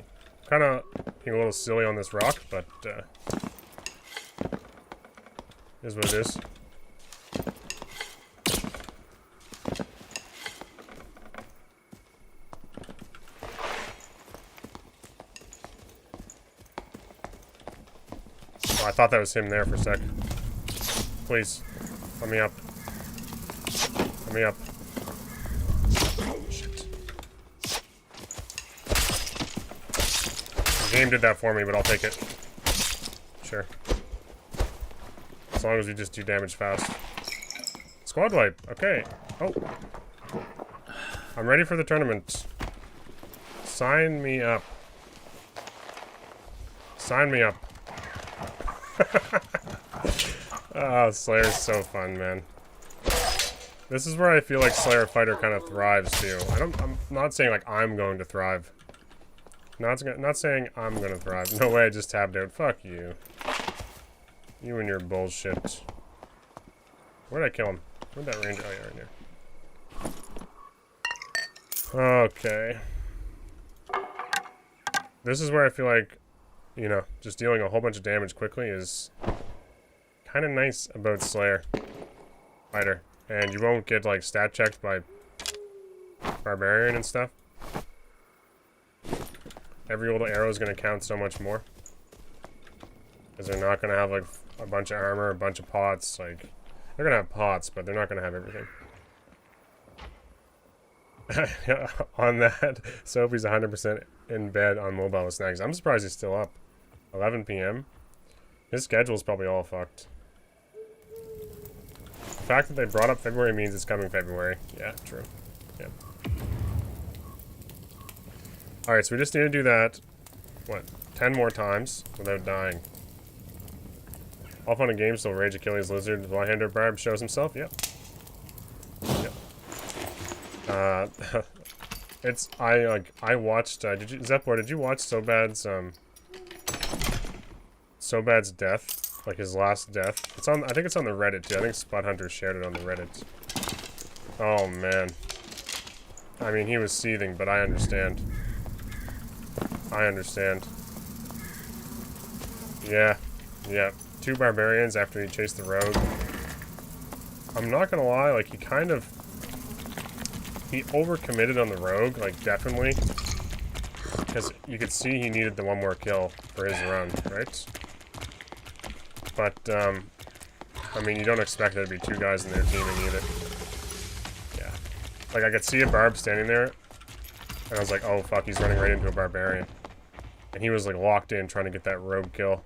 Kinda being a little silly on this rock, but is what it is. Oh, I thought that was him there for a sec. Please. Let me up. Let me up. Shit. The game did that for me, but I'll take it. Sure. As long as we just do damage fast. Squad wipe. Okay. Oh. I'm ready for the tournament. Sign me up. Sign me up. Oh, Slayer's so fun, man. This is where I feel like Slayer Fighter kind of thrives too. I'm not saying like I'm going to thrive. Not saying I'm gonna thrive. No way, I just tabbed out. Fuck you. You and your bullshit. Where'd I kill him? Where'd that ranger? Oh yeah, right there. Okay. This is where I feel like, you know, just dealing a whole bunch of damage quickly is kind of nice about Slayer Fighter. And you won't get, like, stat checked by Barbarian and stuff. Every little arrow is going to count so much more. Because they're not going to have, like, a bunch of armor, a bunch of pots. Like, they're going to have pots, but they're not going to have everything. On that, Sophie's 100% in bed on mobile with snacks. I'm surprised he's still up. 11 p.m. His schedule's probably all fucked. The fact that they brought up February means it's coming February. Yeah, true. Yeah. Alright, so we just need to do that, what, 10 more times without dying. All fun and games till Rage Achilles Lizard Flyhander Barb shows himself. Yep. Yep. I watched, Zepor, did you watch Sobad's death? Like his last death. It's on, I think it's on the Reddit too. I think Spot Hunter shared it on the Reddit. Oh man. I mean, he was seething, but I understand. I understand. Yeah. Yeah. 2 barbarians after he chased the rogue. I'm not gonna lie, like he he overcommitted on the rogue, like, definitely. Because you could see he needed the one more kill for his run, right? But, I mean, you don't expect there to be two guys in their team and either. Yeah. Like, I could see a Barb standing there, and I was like, oh, fuck, he's running right into a Barbarian. And he was, like, locked in, trying to get that rogue kill.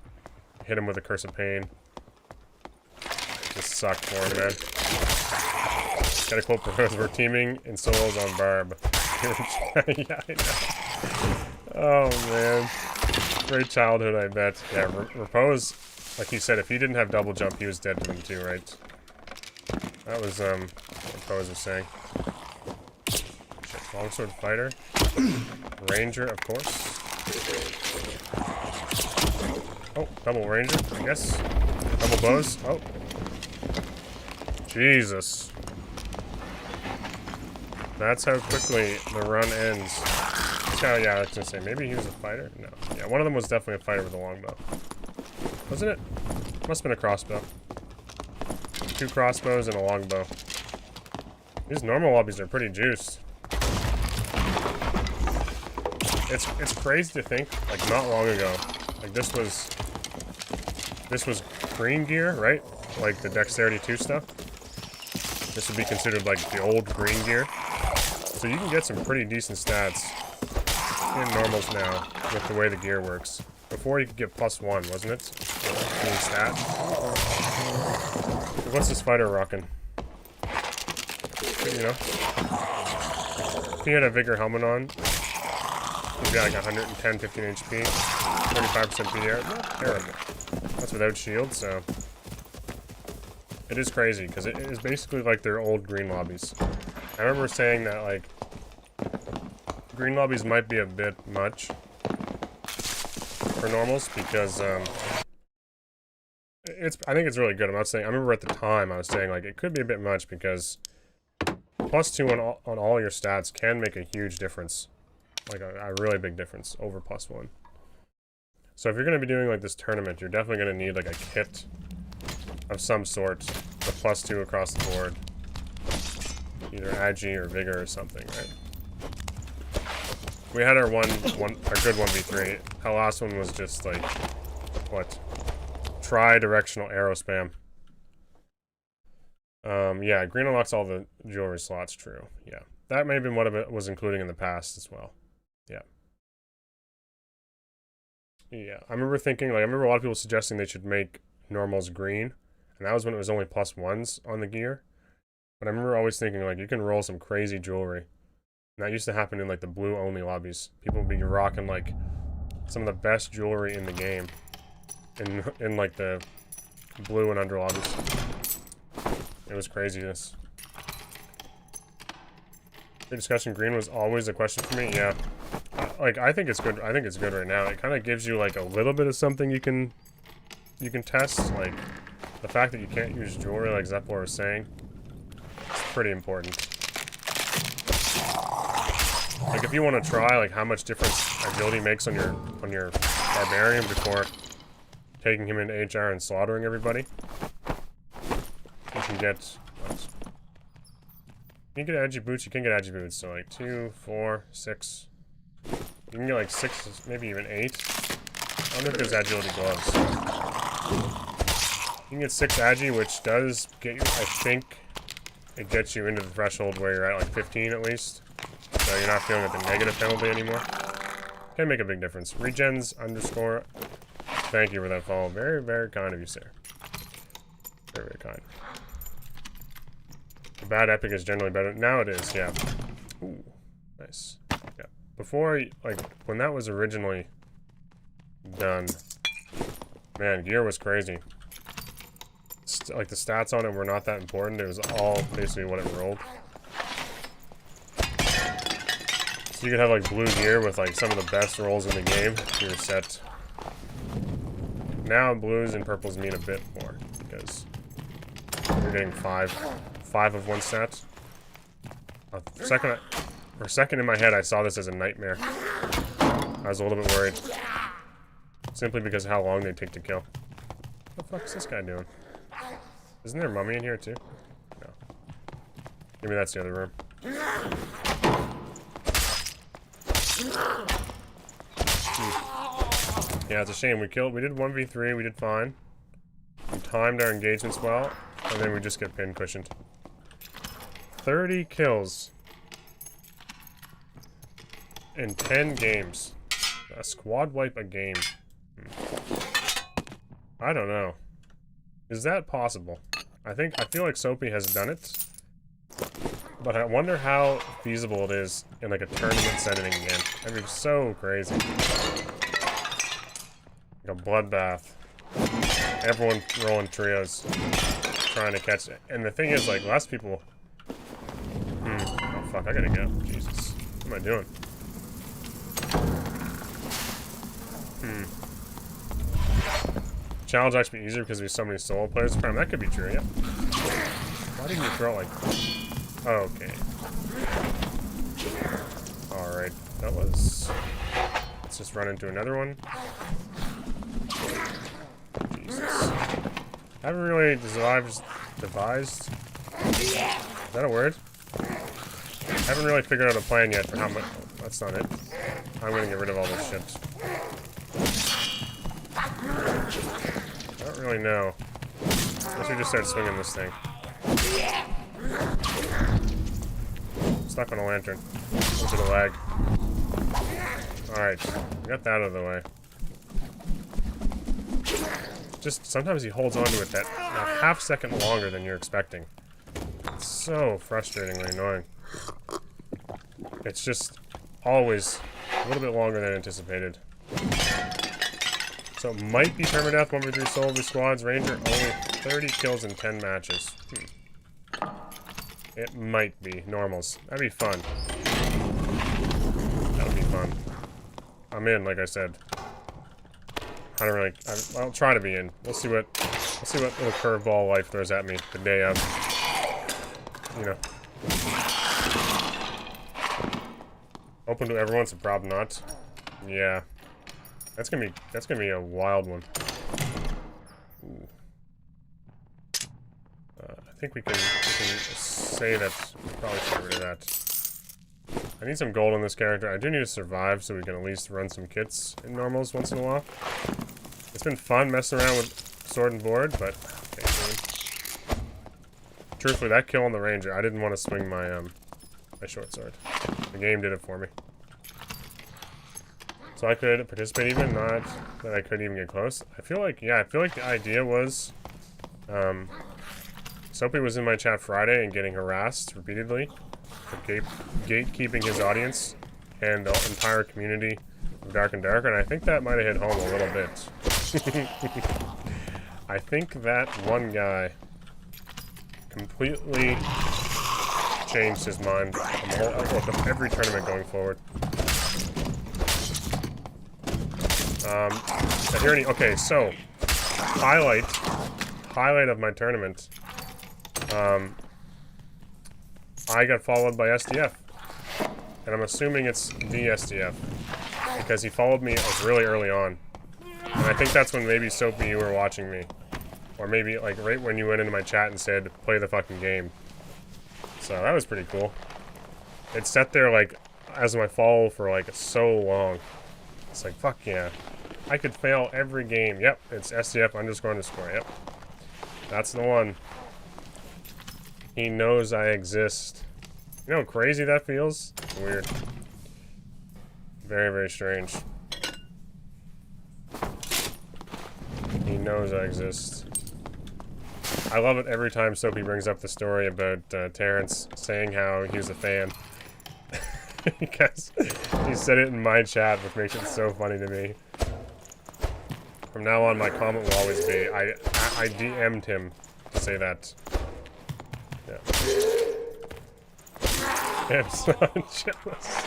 Hit him with a Curse of Pain. It just sucked for him, man. Gotta quote Pros, we're teaming in solos on Barb. Yeah, I know. Oh, man. Great childhood, I bet. Yeah, Repose, like you said, if he didn't have double jump, he was dead to them too, right? That was, what Repose was saying. Shit, longsword fighter. Ranger, of course. Oh, double ranger, I guess. Double bows. Oh. Jesus. That's how quickly the run ends. Oh, yeah, I was gonna say, maybe he was a fighter? No. Yeah, one of them was definitely a fighter with a longbow. Wasn't it? Must have been a crossbow. 2 crossbows and a longbow. These normal lobbies are pretty juiced. It's crazy to think, like, not long ago, like, this was green gear, right? Like the Dexterity 2 stuff. This would be considered like the old green gear. So you can get some pretty decent stats in normals now with the way the gear works. Before you could get +1, wasn't it? Green stat. What's this fighter rocking? You know? If he had a Vigor helmet on, he's got like 110, 15 HP, 25% PDR. Not terrible. That's without shield, so it is crazy because it is basically like their old green lobbies. I remember saying that like green lobbies might be a bit much for normals because I think it's really good. I'm not saying, I remember at the time I was saying like it could be a bit much because +2 on all your stats can make a huge difference, like a really big difference over +1. So if you're going to be doing like this tournament, you're definitely going to need like a kit of some sort, the +2 across the board. Either Agi or Vigor or something, right? We had our good 1v3. Our last one was just like, what? Tri-directional arrow spam. Yeah, green unlocks all the jewelry slots, true. Yeah. That may have been what it was including in the past as well. Yeah. Yeah, I remember thinking, like, I remember a lot of people suggesting they should make normals green, and that was when it was only +1s on the gear. But I remember always thinking, like, you can roll some crazy jewelry. And that used to happen in, like, the blue-only lobbies. People would be rocking, like, some of the best jewelry in the game. In like, the blue and under lobbies. It was craziness. The discussion green was always a question for me, yeah. Like, I think it's good. I think it's good right now. It kind of gives you like a little bit of something you can test. Like the fact that you can't use jewelry, like Zeppler was saying, it's pretty important. Like if you want to try like how much difference agility makes on your barbarian before taking him into HR and slaughtering everybody, you can get. You can get Agi boots. You can get Agi boots. So like 2, 4, 6. You can get like 6, maybe even 8. I wonder if there's agility gloves. You can get 6 agi, which does get you, I think, it gets you into the threshold where you're at like 15 at least. So you're not feeling like the negative penalty anymore. Can make a big difference. Regens _ thank you for that follow. Very, very kind of you, sir. Very, very kind. A bad epic is generally better. Now it is, yeah. Ooh, nice. Yeah. Before, like, when that was originally done, man, gear was crazy. Like, the stats on it were not that important. It was all basically what it rolled. So you could have, like, blue gear with, like, some of the best rolls in the game. You're set. Now, blues and purples mean a bit more, because you're getting 5 of one stat. For a second in my head, I saw this as a nightmare. I was a little bit worried. Simply because of how long they take to kill. What the fuck is this guy doing? Isn't there a mummy in here too? No. Maybe that's the other room. Yeah, it's a shame. We did 1v3, we did fine. We timed our engagements well, and then we just get pin cushioned. 30 kills. In 10 games. A squad wipe a game. I don't know. Is that possible? I feel like Soapy has done it. But I wonder how feasible it is in like a tournament setting again. That'd be so crazy. Like a bloodbath. Everyone rolling trios. Trying to catch it. And the thing is, like, less people... Oh fuck, I gotta go. Jesus. What am I doing? Challenge actually be easier because there's so many solo players. That could be true, yeah. Why didn't you throw it like... Okay. Alright, that was... Let's just run into another one. Jesus. Haven't really devised... Is that a word? Haven't really figured out a plan yet for how much... That's not it. I'm gonna get rid of all this shit. I don't really know. I guess we just start swinging this thing. Stuck on a lantern. Look at the lag. Alright, we got that out of the way. Just sometimes he holds onto it that a half second longer than you're expecting. It's so frustratingly annoying. It's just always a little bit longer than anticipated. So it might be permadeath 1v3 solo v squads. Ranger only 30 kills in 10 matches. It might be normals. That'd be fun. That would be fun. I'm in, like I said. I don't really. I'll try to be in. We'll see what little curveball life throws at me the day of. You know. Open to everyone's a probably not. Yeah. That's gonna be a wild one. Ooh. I think we can say that. Probably should get rid of that. I need some gold on this character. I do need to survive so we can at least run some kits in normals once in a while. It's been fun messing around with sword and board, but okay, truthfully, that kill on the ranger, I didn't want to swing my my short sword. The game did it for me. So I could participate even, not that I couldn't even get close. I feel like the idea was, Soapy was in my chat Friday and getting harassed repeatedly for gatekeeping his audience and the entire community of Dark and Darker, and I think that might have hit home a little bit. I think that one guy completely changed his mind on the whole outlook of every tournament going forward. Okay, so highlight of my tournament. I got followed by SDF, and I'm assuming it's the SDF because he followed me really early on, and I think that's when maybe Soapy, you were watching me, or maybe like right when you went into my chat and said play the fucking game. So that was pretty cool. It sat there like as my follow for like so long. It's like fuck yeah. I could fail every game. Yep, it's SDF __. Yep. That's the one. He knows I exist. You know how crazy that feels? It's weird. Very, very strange. He knows I exist. I love it every time Soapy brings up the story about Terrence saying how he was a fan. Because he said it in my chat, which makes it so funny to me. From now on, my comment will always be, I DM'd him to say that. Yeah. I'm so jealous.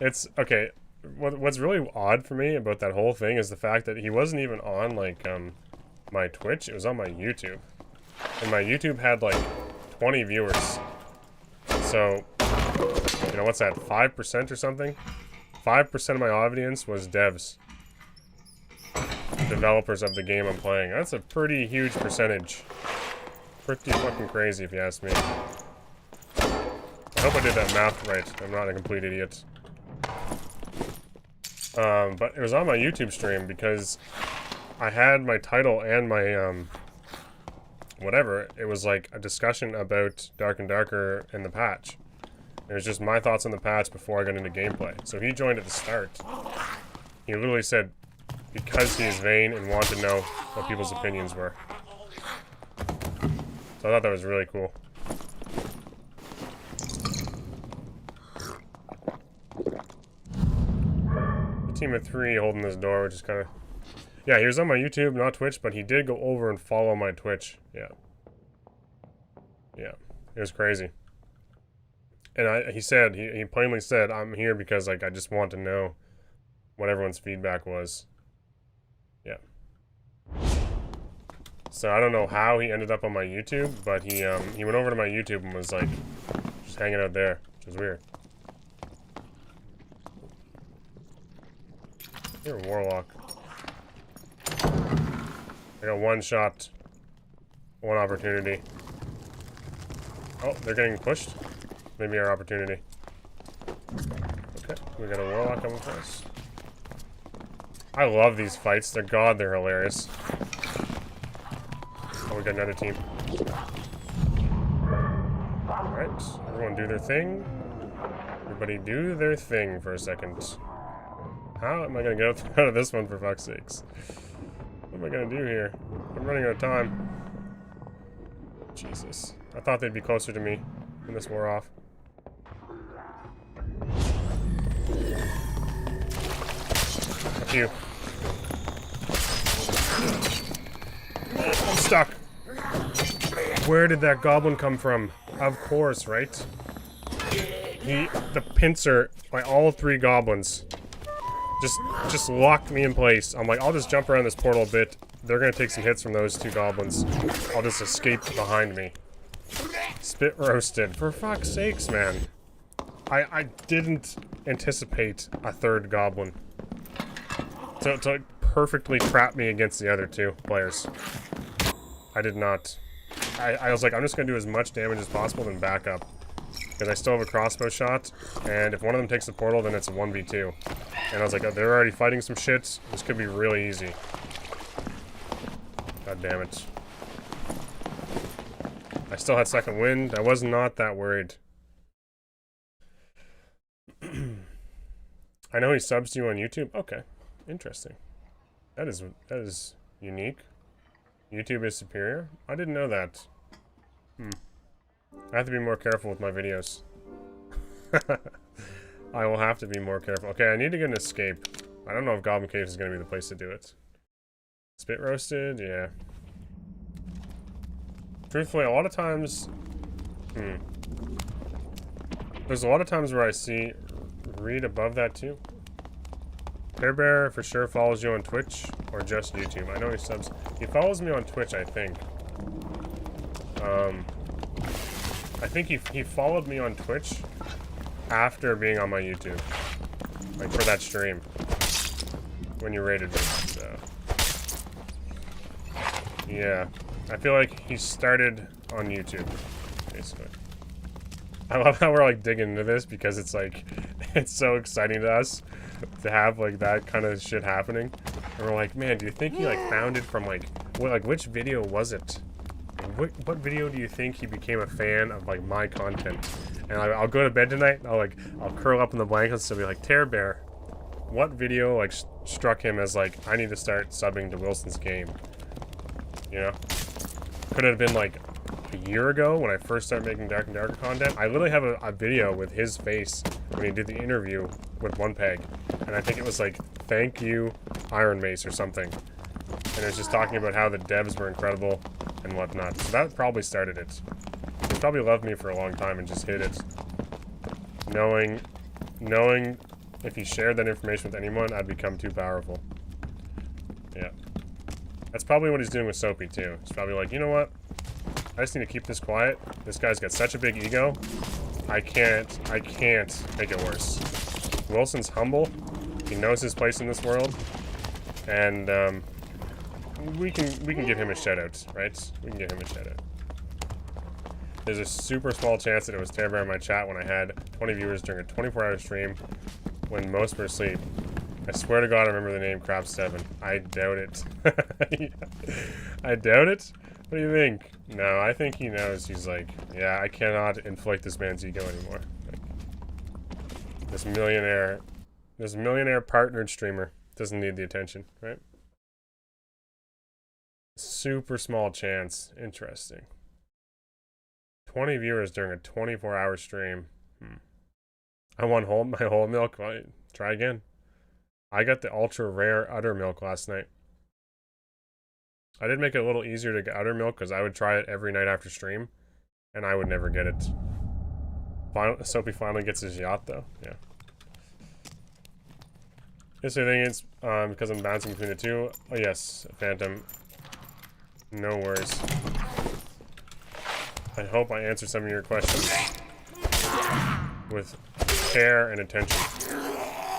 It's, okay, what's really odd for me about that whole thing is the fact that he wasn't even on, like, my Twitch, it was on my YouTube. And my YouTube had, like, 20 viewers. So, you know, what's that, 5% or something? 5% of my audience was devs. Developers of the game I'm playing. That's a pretty huge percentage. Pretty fucking crazy if you ask me. I hope I did that math right. I'm not a complete idiot. But it was on my YouTube stream because I had my title and my, whatever. It was like a discussion about Dark and Darker in the patch. It was just my thoughts on the patch before I got into gameplay. So he joined at the start. He literally said, because he is vain and wanted to know what people's opinions were. So I thought that was really cool. A team of 3 holding this door, which is kind of... Yeah, he was on my YouTube, not Twitch, but he did go over and follow my Twitch. Yeah. Yeah. It was crazy. And he said, he plainly said, I'm here because, like, I just want to know what everyone's feedback was. Yeah. So I don't know how he ended up on my YouTube, but he went over to my YouTube and was, like, just hanging out there, which is weird. You're a warlock. I got one shot. One opportunity. Oh, they're getting pushed. Maybe our opportunity. Okay, we got a warlock coming for us. I love these fights. They're hilarious. Oh, we got another team. Alright, everyone do their thing. Everybody do their thing for a second. How am I gonna get out of this one, for fuck's sakes? What am I gonna do here? I'm running out of time. Jesus. I thought they'd be closer to me when this wore off. Fuck you. I'm stuck. Where did that goblin come from? Of course, right? The pincer by all 3 goblins just locked me in place. I'm like, I'll just jump around this portal a bit. They're gonna take some hits from those 2 goblins. I'll just escape behind me. Spit roasted. For fuck's sakes, man. I didn't anticipate a 3rd goblin. To perfectly trap me against the other 2 players. I did not. I was like, I'm just gonna do as much damage as possible, then back up. Because I still have a crossbow shot, and if one of them takes the portal, then it's a 1v2. And I was like, oh, they're already fighting some shit. This could be really easy. God damn it. I still had second wind. I was not that worried. I know he subs to you on YouTube. Okay. Interesting. That is unique. YouTube is superior? I didn't know that. I have to be more careful with my videos. I will have to be more careful. Okay, I need to get an escape. I don't know if Goblin Cave is going to be the place to do it. Spit roasted? Yeah. Truthfully, a lot of times... There's a lot of times where I see... Read above that too. Care Bear for sure follows you on Twitch or just YouTube. I know he subs. He follows me on Twitch, I think. I think he followed me on Twitch after being on my YouTube. Like for that stream. When you raided me, so. Yeah. I feel like he started on YouTube, basically. I love how we're like digging into this because it's like, it's so exciting to us to have like that kind of shit happening. And we're like, man, do you think he like found it from like, which video was it? What video do you think he became a fan of like my content? And I'll go to bed tonight, I'll curl up in the blankets and be like, Tear Bear, what video like struck him as like, I need to start subbing to Wilson's game? You know? Could it have been like a year ago when I first started making Dark and Darker content? I literally have a video with his face when he did the interview with OnePeg. And I think it was like, thank you, Iron Mace or something. And it was just talking about how the devs were incredible and whatnot. So that probably started it. He probably loved me for a long time and just hid it. Knowing if he shared that information with anyone, I'd become too powerful. Yeah. That's probably what he's doing with Soapy too. He's probably like, you know what? I just need to keep this quiet. This guy's got such a big ego. I can't make it worse. Wilson's humble. He knows his place in this world. And we can give him a shout out, right? We can give him a shout out. There's a super small chance that it was Terror Bear in my chat when I had 20 viewers during a 24-hour stream when most were asleep. I swear to God I remember the name Crap7. I doubt it. I doubt it? What do you think? No, I think he knows. He's like, yeah, I cannot inflate this man's ego anymore. Like, this millionaire partnered streamer doesn't need the attention, right? Super small chance. Interesting. 20 viewers during a 24-hour stream. I won my whole milk. Well, try again. I got the ultra rare udder milk last night. I did make it a little easier to get udder milk because I would try it every night after stream, and I would never get it. Soapy finally gets his yacht though. Yeah. Yes, I think it's because I'm bouncing between the two. Oh yes, Phantom. No worries. I hope I answered some of your questions with care and attention.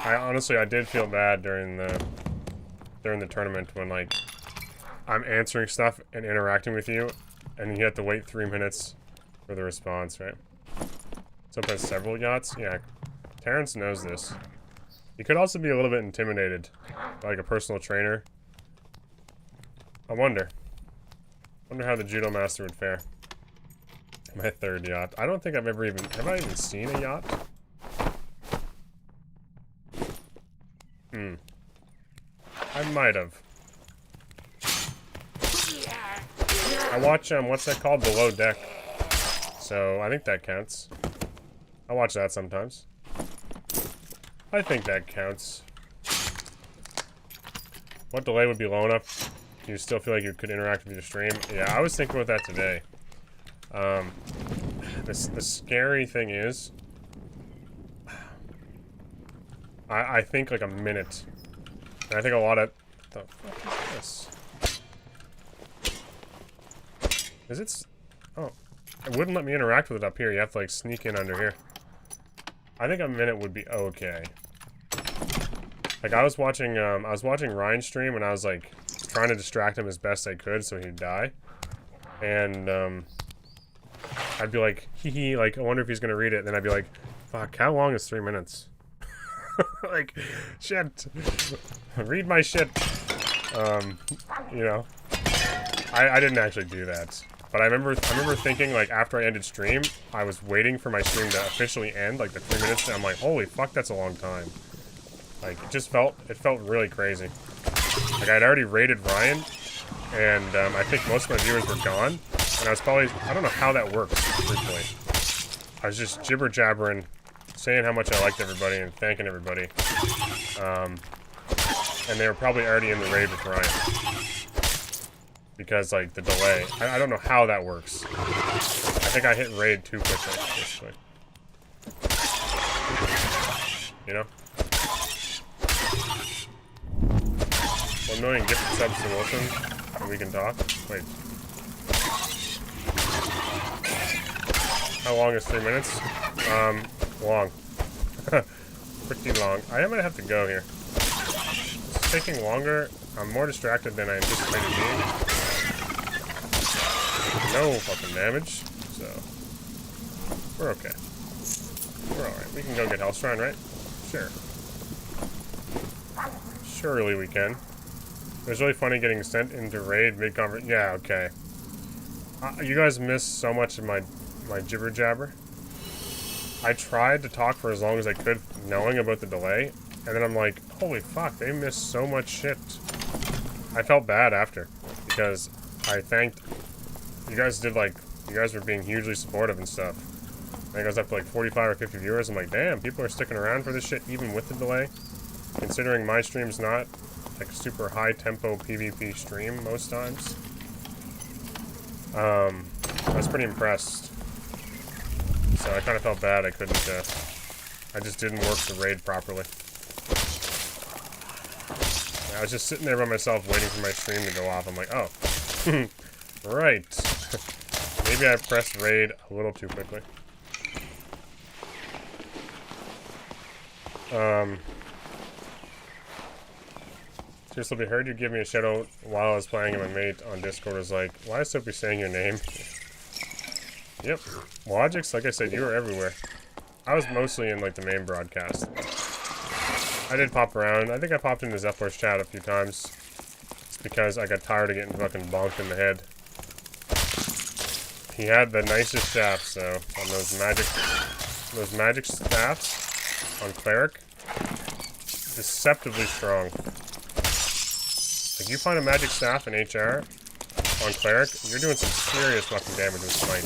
I did feel bad during the tournament when like I'm answering stuff and interacting with you, and you have to wait 3 minutes for the response, right? Sometimes several yachts. Yeah, Terrence knows this. He could also be a little bit intimidated by like a personal trainer. I wonder how the judo master would fare. My third yacht. I don't think I've ever even... Have I even seen a yacht? I might have. I watch, what's that called? Below Deck. So, I think that counts. I watch that sometimes. I think that counts. What delay would be low enough? Do you still feel like you could interact with your stream? Yeah, I was thinking about that today. The scary thing is, I think like a minute. And I think a lot of... What the fuck is this? Is it... Oh. It wouldn't let me interact with it up here. You have to like sneak in under here. I think a minute would be okay. Like I was watching Ryan's stream and I was like trying to distract him as best I could so he'd die. And I'd be like, hee hee, like I wonder if he's gonna read it. And then I'd be like, fuck, how long is 3 minutes? Like, shit. Read my shit. You know. I didn't actually do that. But I remember thinking, like, after I ended stream, I was waiting for my stream to officially end, like the 3 minutes, and I'm like, holy fuck, that's a long time. Like, it felt really crazy. Like, I'd already rated Ryan, and I think most of my viewers were gone, and I was probably, I don't know how that works, truthfully. I was just jibber-jabbering, saying how much I liked everybody and thanking everybody. And they were probably already in the raid with Ryan. Because, like, the delay. I don't know how that works. I think I hit raid too quickly, basically. You know? 1 million gifted subs to Wilson, and we can talk. Wait. How long is 3 minutes? Long. Pretty long. I might have to go here. It's taking longer. I'm more distracted than I anticipated being. No fucking damage, so we're okay. We're alright. We can go get Hellshrine, right? Sure. Surely we can. It was really funny getting sent into raid mid-conference. Yeah, okay. You guys missed so much of my jibber-jabber. I tried to talk for as long as I could, knowing about the delay, and then I'm like, holy fuck, they missed so much shit. I felt bad after, because I thanked... You guys were being hugely supportive and stuff. I think I was up to like 45 or 50 viewers. I'm like, damn, people are sticking around for this shit even with the delay. Considering my stream's not like a super high tempo PvP stream most times. I was pretty impressed. So I kind of felt bad I couldn't, I just didn't work the raid properly. I was just sitting there by myself waiting for my stream to go off. I'm like, oh, right. Maybe I pressed raid a little too quickly. Seriously, heard you give me a shout out while I was playing, and my mate on Discord was like, why is Soapy saying your name? Yep. Logix, like I said, you were everywhere. I was mostly in, like, the main broadcast. I did pop around. I think I popped into Zepler's chat a few times. It's because I got tired of getting fucking bonked in the head. He had the nicest shafts, though, on those magic staffs on Cleric. Deceptively strong. Like, you find a magic staff in HR on Cleric, you're doing some serious fucking damage with Smite.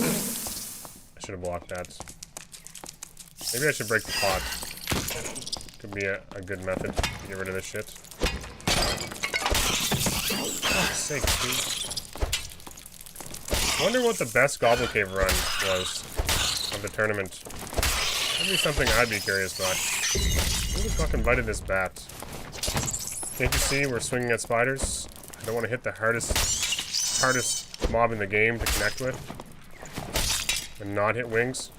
I should have blocked that. Maybe I should break the pot. Could be a good method to get rid of this shit. For fuck's sake, dude. Wonder what the best Goblin Cave run was of the tournament. That'd be something I'd be curious about. Who the fuck invited this bat? Can't you see we're swinging at spiders? I don't want to hit the hardest mob in the game to connect with. And not hit wings.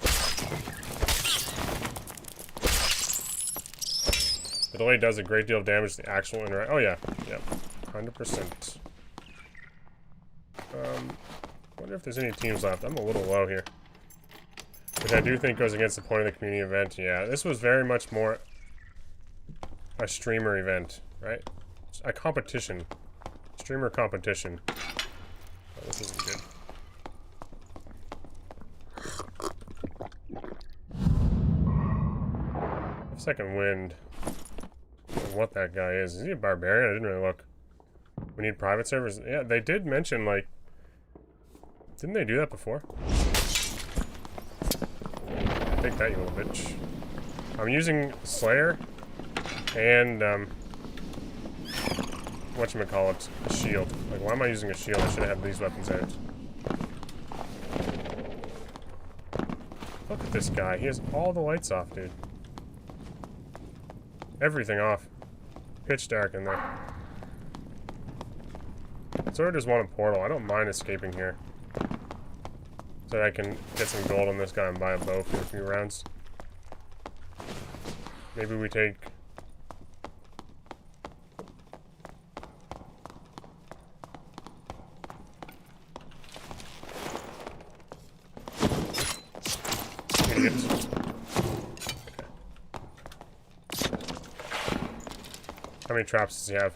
The delay does a great deal of damage to the actual interact. Oh yeah, yep, 100%. Wonder if there's any teams left. I'm a little low here, which I do think goes against the point of the community event. Yeah, this was very much more a streamer event, right? A competition, streamer competition. Oh, this isn't good. Second wind. What that guy is. Is he a barbarian? I didn't really look. We need private servers. Yeah, they did mention, like... Didn't they do that before? Take that, you little bitch. I'm using Slayer and, whatchamacallit, a shield. Like, why am I using a shield? I should have these weapons out. Look at this guy. He has all the lights off, dude. Everything off. Pitch dark in there. I sort of just want a portal. I don't mind escaping here. So that I can get some gold on this guy and buy a bow for a few rounds. Maybe we take... Idiot. How many traps does he have?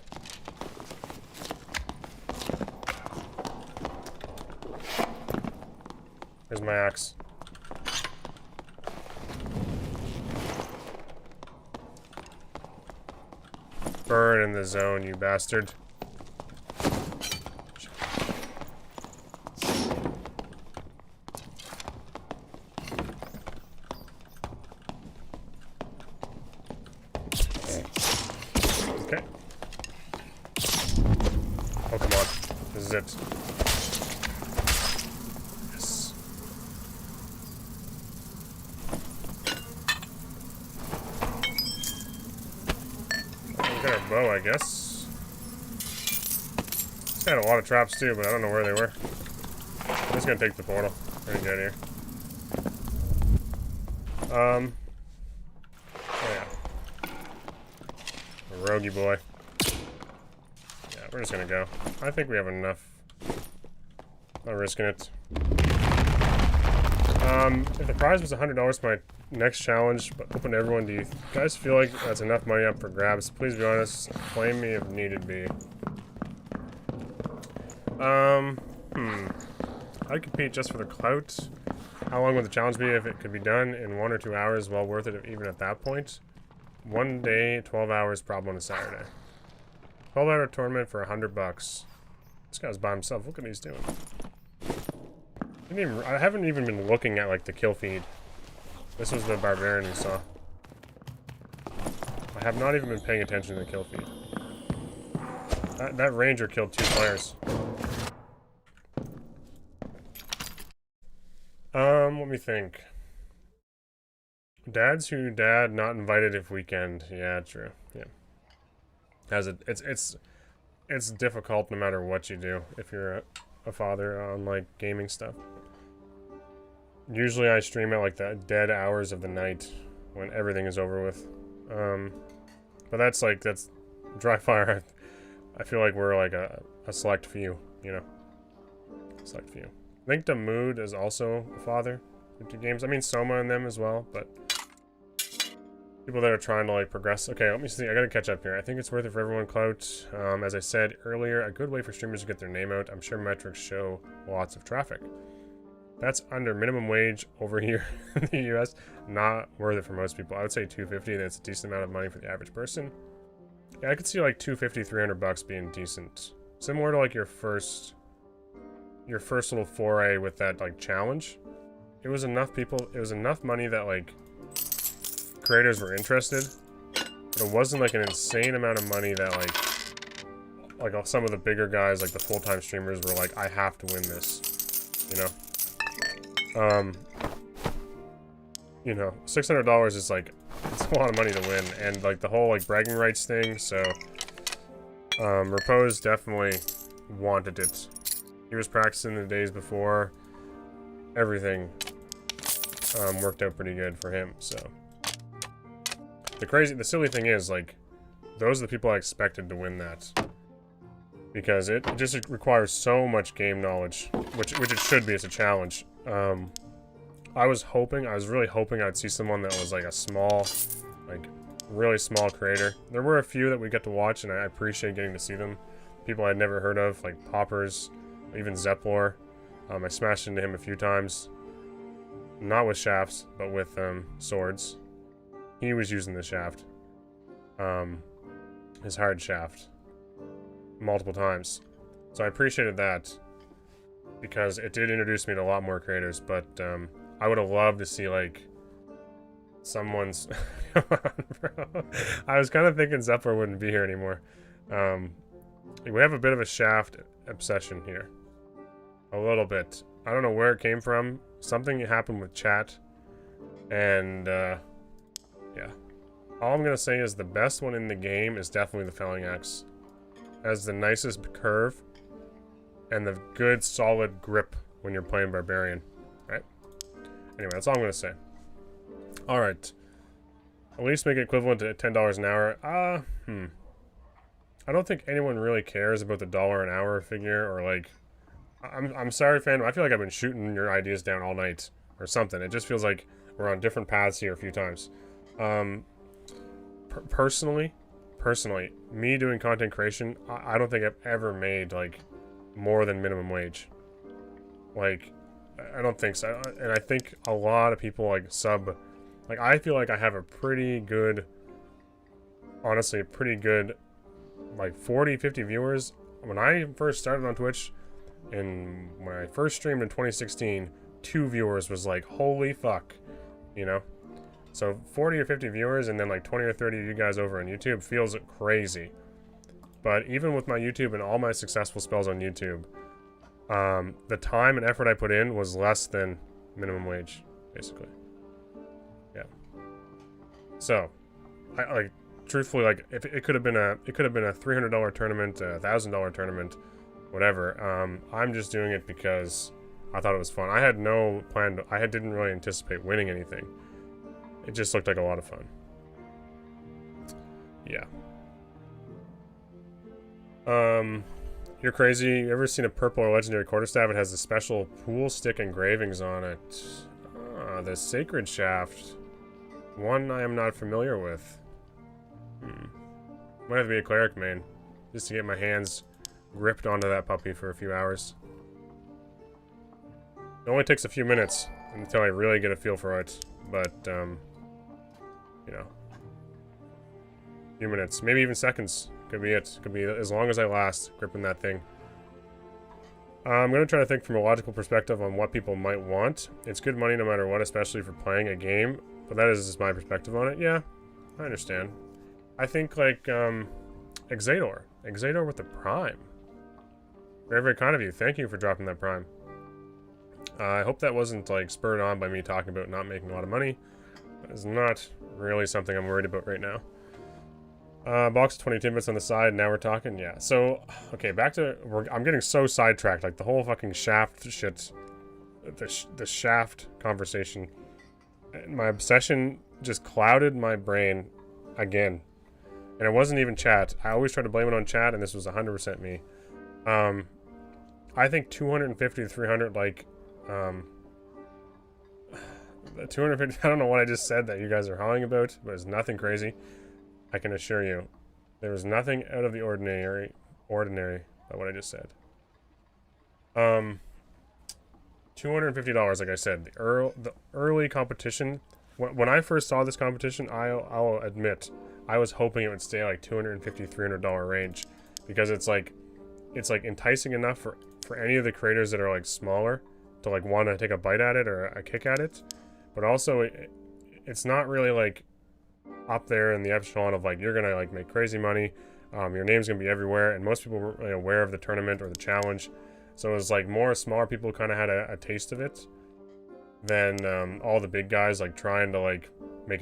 There's my axe. Burn in the zone, you bastard. Okay. Oh, come on. This is it. Yes. We got our bow, I guess. It's got a lot of traps too, but I don't know where they were. I'm just gonna take the portal. We're gonna get here. Oh yeah. A roguey boy. Yeah, we're just gonna go. I think we have enough. Not risking it. If the prize was $100 for my next challenge, but open to everyone, do you guys feel like that's enough money up for grabs? Please be honest. Flame me if needed be. I'd compete just for the clout. How long would the challenge be if it could be done in 1 or 2 hours? Well worth it even at that point. 1 day, 12 hours, problem on a Saturday. 12-hour tournament for $100. This guy's by himself. Look what he's doing. I haven't even been looking at, like, the kill feed. This was the barbarian we saw. I have not even been paying attention to the kill feed. That ranger killed 2 players. Let me think. Dads who dad not invited if weekend. Yeah, true. Yeah. It's difficult no matter what you do if you're a father on like gaming stuff. Usually I stream at like the dead hours of the night when everything is over with. But that's dry fire. I feel like we're like a select few, you know. Select few. think Damood is also a father to games. I mean, Soma and them as well, but people that are trying to like progress. Okay, let me see. I gotta catch up here. I think it's worth it for everyone. Clout, as I said earlier, a good way for streamers to get their name out. I'm sure metrics show lots of traffic. That's under minimum wage over here in the US. Not worth it for most people. I would say 250. That's a decent amount of money for the average person. Yeah, I could see like 250, 300 bucks being decent. Similar to like your first little foray with that like challenge. It was enough people. It was enough money that like creators were interested, but it wasn't like an insane amount of money that like some of the bigger guys, like the full-time streamers, were like, I have to win this, you know. You know, $600 is like, it's a lot of money to win, and like the whole like bragging rights thing. So Repose definitely wanted it. He was practicing the days before. Everything worked out pretty good for him. So the silly thing is, like, those are the people I expected to win that, because it just requires so much game knowledge, which it should be. It's a challenge. I was really hoping I'd see someone that was like a small, like really small creator. There were a few that we get to watch, and I appreciate getting to see them. People I'd never heard of, like Poppers, even Zeplor. I smashed into him a few times. Not with shafts, but with swords. He was using the shaft. His hard shaft. Multiple times. So I appreciated that, because it did introduce me to a lot more creators, but I would have loved to see like someone's come on, bro. I was kind of thinking Zeppler wouldn't be here anymore. We have a bit of a shaft obsession here. A little bit. I don't know where it came from. Something happened with chat. And yeah. All I'm gonna say is the best one in the game is definitely the Felling Axe. It has the nicest curve and the good solid grip when you're playing Barbarian. Right? Anyway, that's all I'm gonna say. Alright. At least make it equivalent to $10 an hour. I don't think anyone really cares about the $1 an hour figure, or like, I'm sorry, fan. I feel like I've been shooting your ideas down all night or something. It just feels like we're on different paths here a few times. Personally, me doing content creation, I don't think I've ever made like more than minimum wage. Like, I don't think so. And I think a lot of people like like, I feel like I have a pretty good, honestly, like 40, 50 viewers. When I first started on Twitch, and when I first streamed in 2016, 2 viewers was like, holy fuck, you know? So 40 or 50 viewers, and then like 20 or 30 of you guys over on YouTube feels crazy. But even with my YouTube and all my successful spells on YouTube, the time and effort I put in was less than minimum wage, basically. Yeah. So, I like, truthfully, like, if it could have been a $300 tournament, a $1,000 tournament, whatever. I'm just doing it because I thought it was fun. I had no plan. I didn't really anticipate winning anything. It just looked like a lot of fun. Yeah. You're crazy. You ever seen a purple or legendary quarterstaff? It has the special pool stick engravings on it. Ah, the sacred shaft. One I am not familiar with. Might have to be a cleric main, just to get my hands gripped onto that puppy for a few hours. It only takes a few minutes until I really get a feel for it, but you know, a few minutes, maybe even seconds could be it. Could be as long as I last gripping that thing. I'm gonna try to think from a logical perspective on what people might want. It's good money no matter what, especially for playing a game, but that is just my perspective on it. Yeah, I understand. I think like Exador with the Prime. Very, very kind of you. Thank you for dropping that Prime. I hope that wasn't like spurred on by me talking about not making a lot of money. That is not really something I'm worried about right now. Box of 20 tidbits on the side. Now we're talking. Yeah. So, okay, back to I'm getting so sidetracked. Like the whole fucking shaft shit, the shaft conversation. My obsession just clouded my brain again, and it wasn't even chat. I always try to blame it on chat, and this was 100% me. I think 250 to 300, like, The 250, I don't know what I just said that you guys are howling about, but it's nothing crazy. I can assure you, there was nothing out of the ordinary by what I just said. $250, like I said, the early competition. When I first saw this competition, I'll admit, I was hoping it would stay like $250, $300 range, because it's like enticing enough for any of the creators that are like smaller to like want to take a bite at it or a kick at it, but also it's not really like up there in the echelon of like you're gonna like make crazy money. Your name's gonna be everywhere, and most people were really aware of the tournament or the challenge, so it was like more smaller people kind of had a taste of it than all the big guys like trying to like make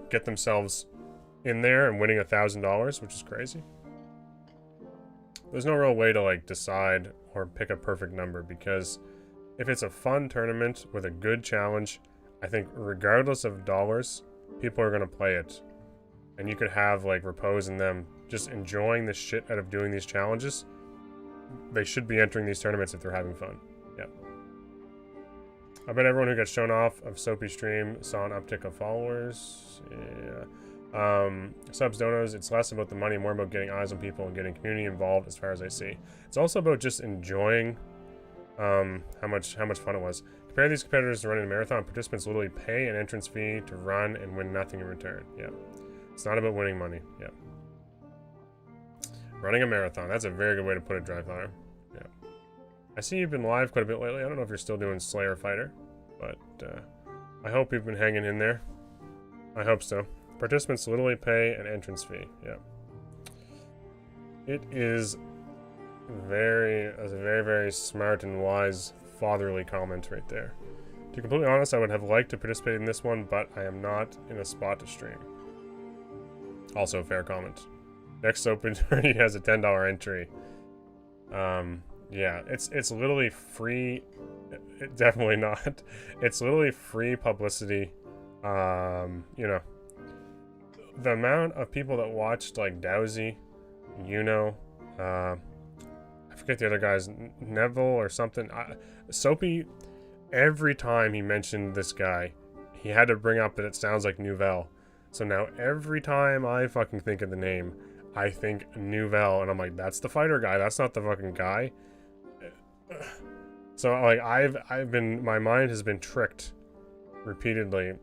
get themselves in there and winning $1,000, which is crazy. There's no real way to like decide or pick a perfect number, because if it's a fun tournament with a good challenge, I think regardless of dollars, people are going to play it. And you could have like repose in them just enjoying the shit out of doing these challenges. They should be entering these tournaments if they're having fun. Yeah. I bet everyone who got shown off of Soapy's stream saw an uptick of followers. Yeah. Subs, donos, it's less about the money, more about getting eyes on people and getting community involved, as far as I see. It's also about just enjoying how much fun it was. Compare these competitors to running a marathon. Participants literally pay an entrance fee to run and win nothing in return. Yeah. It's not about winning money. Yeah. Running a marathon. That's a very good way to put it, Dryfire. Yeah. I see you've been live quite a bit lately. I don't know if you're still doing Slayer Fighter, but I hope you've been hanging in there. I hope so. Participants literally pay an entrance fee. Yeah. It is a very, very smart and wise fatherly comment right there. To be completely honest, I would have liked to participate in this one, but I am not in a spot to stream. Also a fair comment. Next open he has a $10 entry. Yeah, it's literally free. Definitely not. It's literally free publicity. You know, the amount of people that watched like Dowsy, I forget the other guy's, Neville or something. Soapy, every time he mentioned this guy, he had to bring up that it sounds like Nouvelle. So now every time I fucking think of the name, I think Nouvelle, and I'm like, that's the fighter guy. That's not the fucking guy. So like my mind has been tricked repeatedly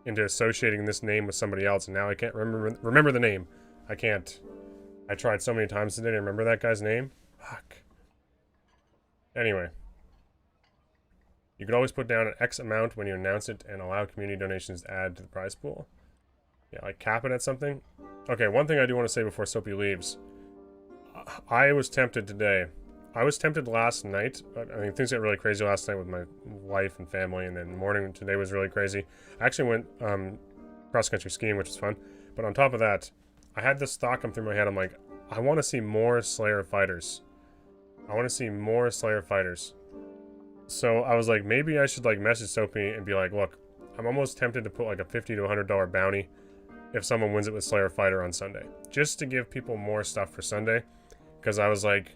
into associating this name with somebody else, and now I can't remember the name. I can't. I tried so many times today to remember that guy's name. Fuck. Anyway. You could always put down an X amount when you announce it and allow community donations to add to the prize pool. Yeah, like cap it at something. Okay, one thing I do want to say before Soapy leaves. I was tempted today. I was tempted last night. I mean, things got really crazy last night with my wife and family, and then the morning today was really crazy. I actually went cross-country skiing, which was fun. But on top of that, I had this thought come through my head. I'm like, I want to see more Slayer fighters. I want to see more Slayer fighters. So I was like, maybe I should like message Soapy and be like, look, I'm almost tempted to put like a $50 to $100 bounty if someone wins it with Slayer Fighter on Sunday, just to give people more stuff for Sunday. Because I was like,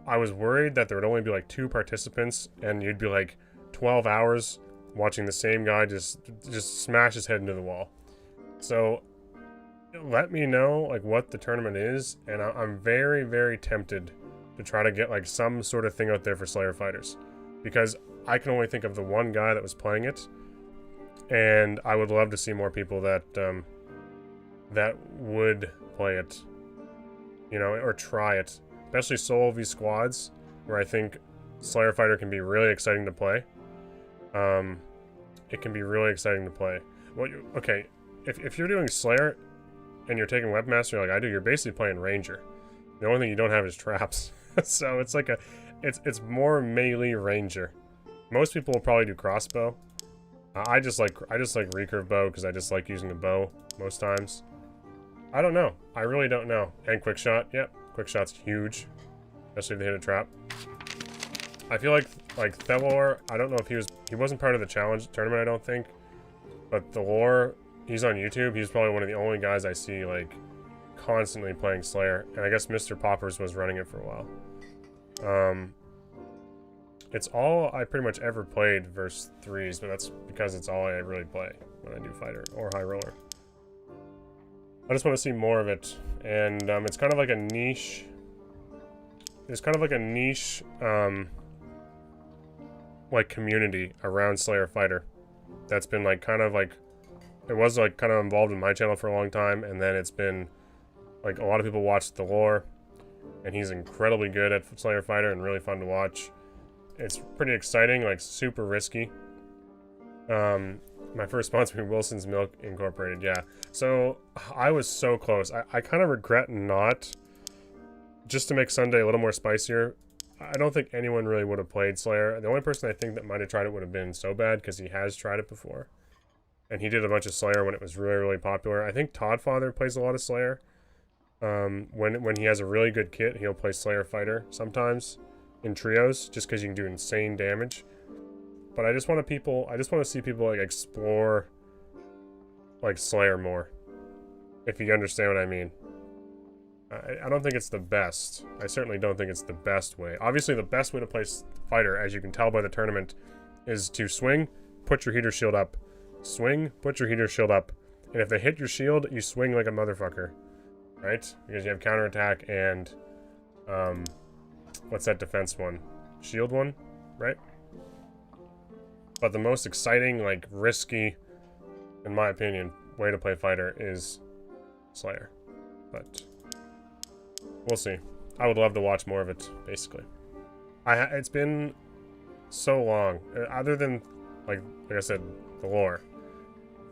I was worried that there would only be like 2 participants and you'd be like 12 hours watching the same guy just smash his head into the wall. So let me know like what the tournament is, and I'm very, very tempted to try to get like some sort of thing out there for Slayer Fighters, because I can only think of the one guy that was playing it, and I would love to see more people that that would play it, you know, or try it. Especially solo v squads, where I think Slayer Fighter can be really exciting to play. It can be really exciting to play. Well, okay, if you're doing Slayer and you're taking Webmaster like I do, you're basically playing Ranger. The only thing you don't have is traps. So it's like it's more melee Ranger. Most people will probably do crossbow. I just like recurve bow because I just like using the bow most times. I don't know. I really don't know. And quick shot. Yep. Quick shot's huge, especially if they hit a trap. I feel like Thelor, I don't know if he wasn't part of the challenge tournament, I don't think. But Thelor, he's on YouTube. He's probably one of the only guys I see like constantly playing Slayer. And I guess Mr. Poppers was running it for a while. It's all I pretty much ever played versus 3s, but that's because it's all I really play when I do fighter or high roller. I just want to see more of it, and it's kind of like a niche. There's kind of like a niche, like community around Slayer Fighter. That's been like kind of like, it was like kind of involved in my channel for a long time, and then it's been like a lot of people watch the lore, and he's incredibly good at Slayer Fighter and really fun to watch. It's pretty exciting, like super risky. My first sponsor, Wilson's Milk Incorporated, yeah. So I was so close. I kind of regret not, just to make Sunday a little more spicier. I don't think anyone really would have played Slayer. The only person I think that might have tried it would have been So Bad, because he has tried it before. And he did a bunch of Slayer when it was really, really popular. I think Toddfather plays a lot of Slayer. When he has a really good kit, he'll play Slayer Fighter sometimes in trios, just because you can do insane damage. But I just want to see people like explore like Slayer more, if you understand what I mean. I don't think it's the best. I certainly don't think it's the best way. Obviously, the best way to play fighter, as you can tell by the tournament, is to swing, put your heater shield up. Swing, put your heater shield up. And if they hit your shield, you swing like a motherfucker. Right? Because you have counterattack and, what's that defense one? Shield one? Right? But the most exciting, like, risky, in my opinion, way to play fighter is Slayer. But we'll see. I would love to watch more of it, basically. It's been so long. Other than, like I said, the lore.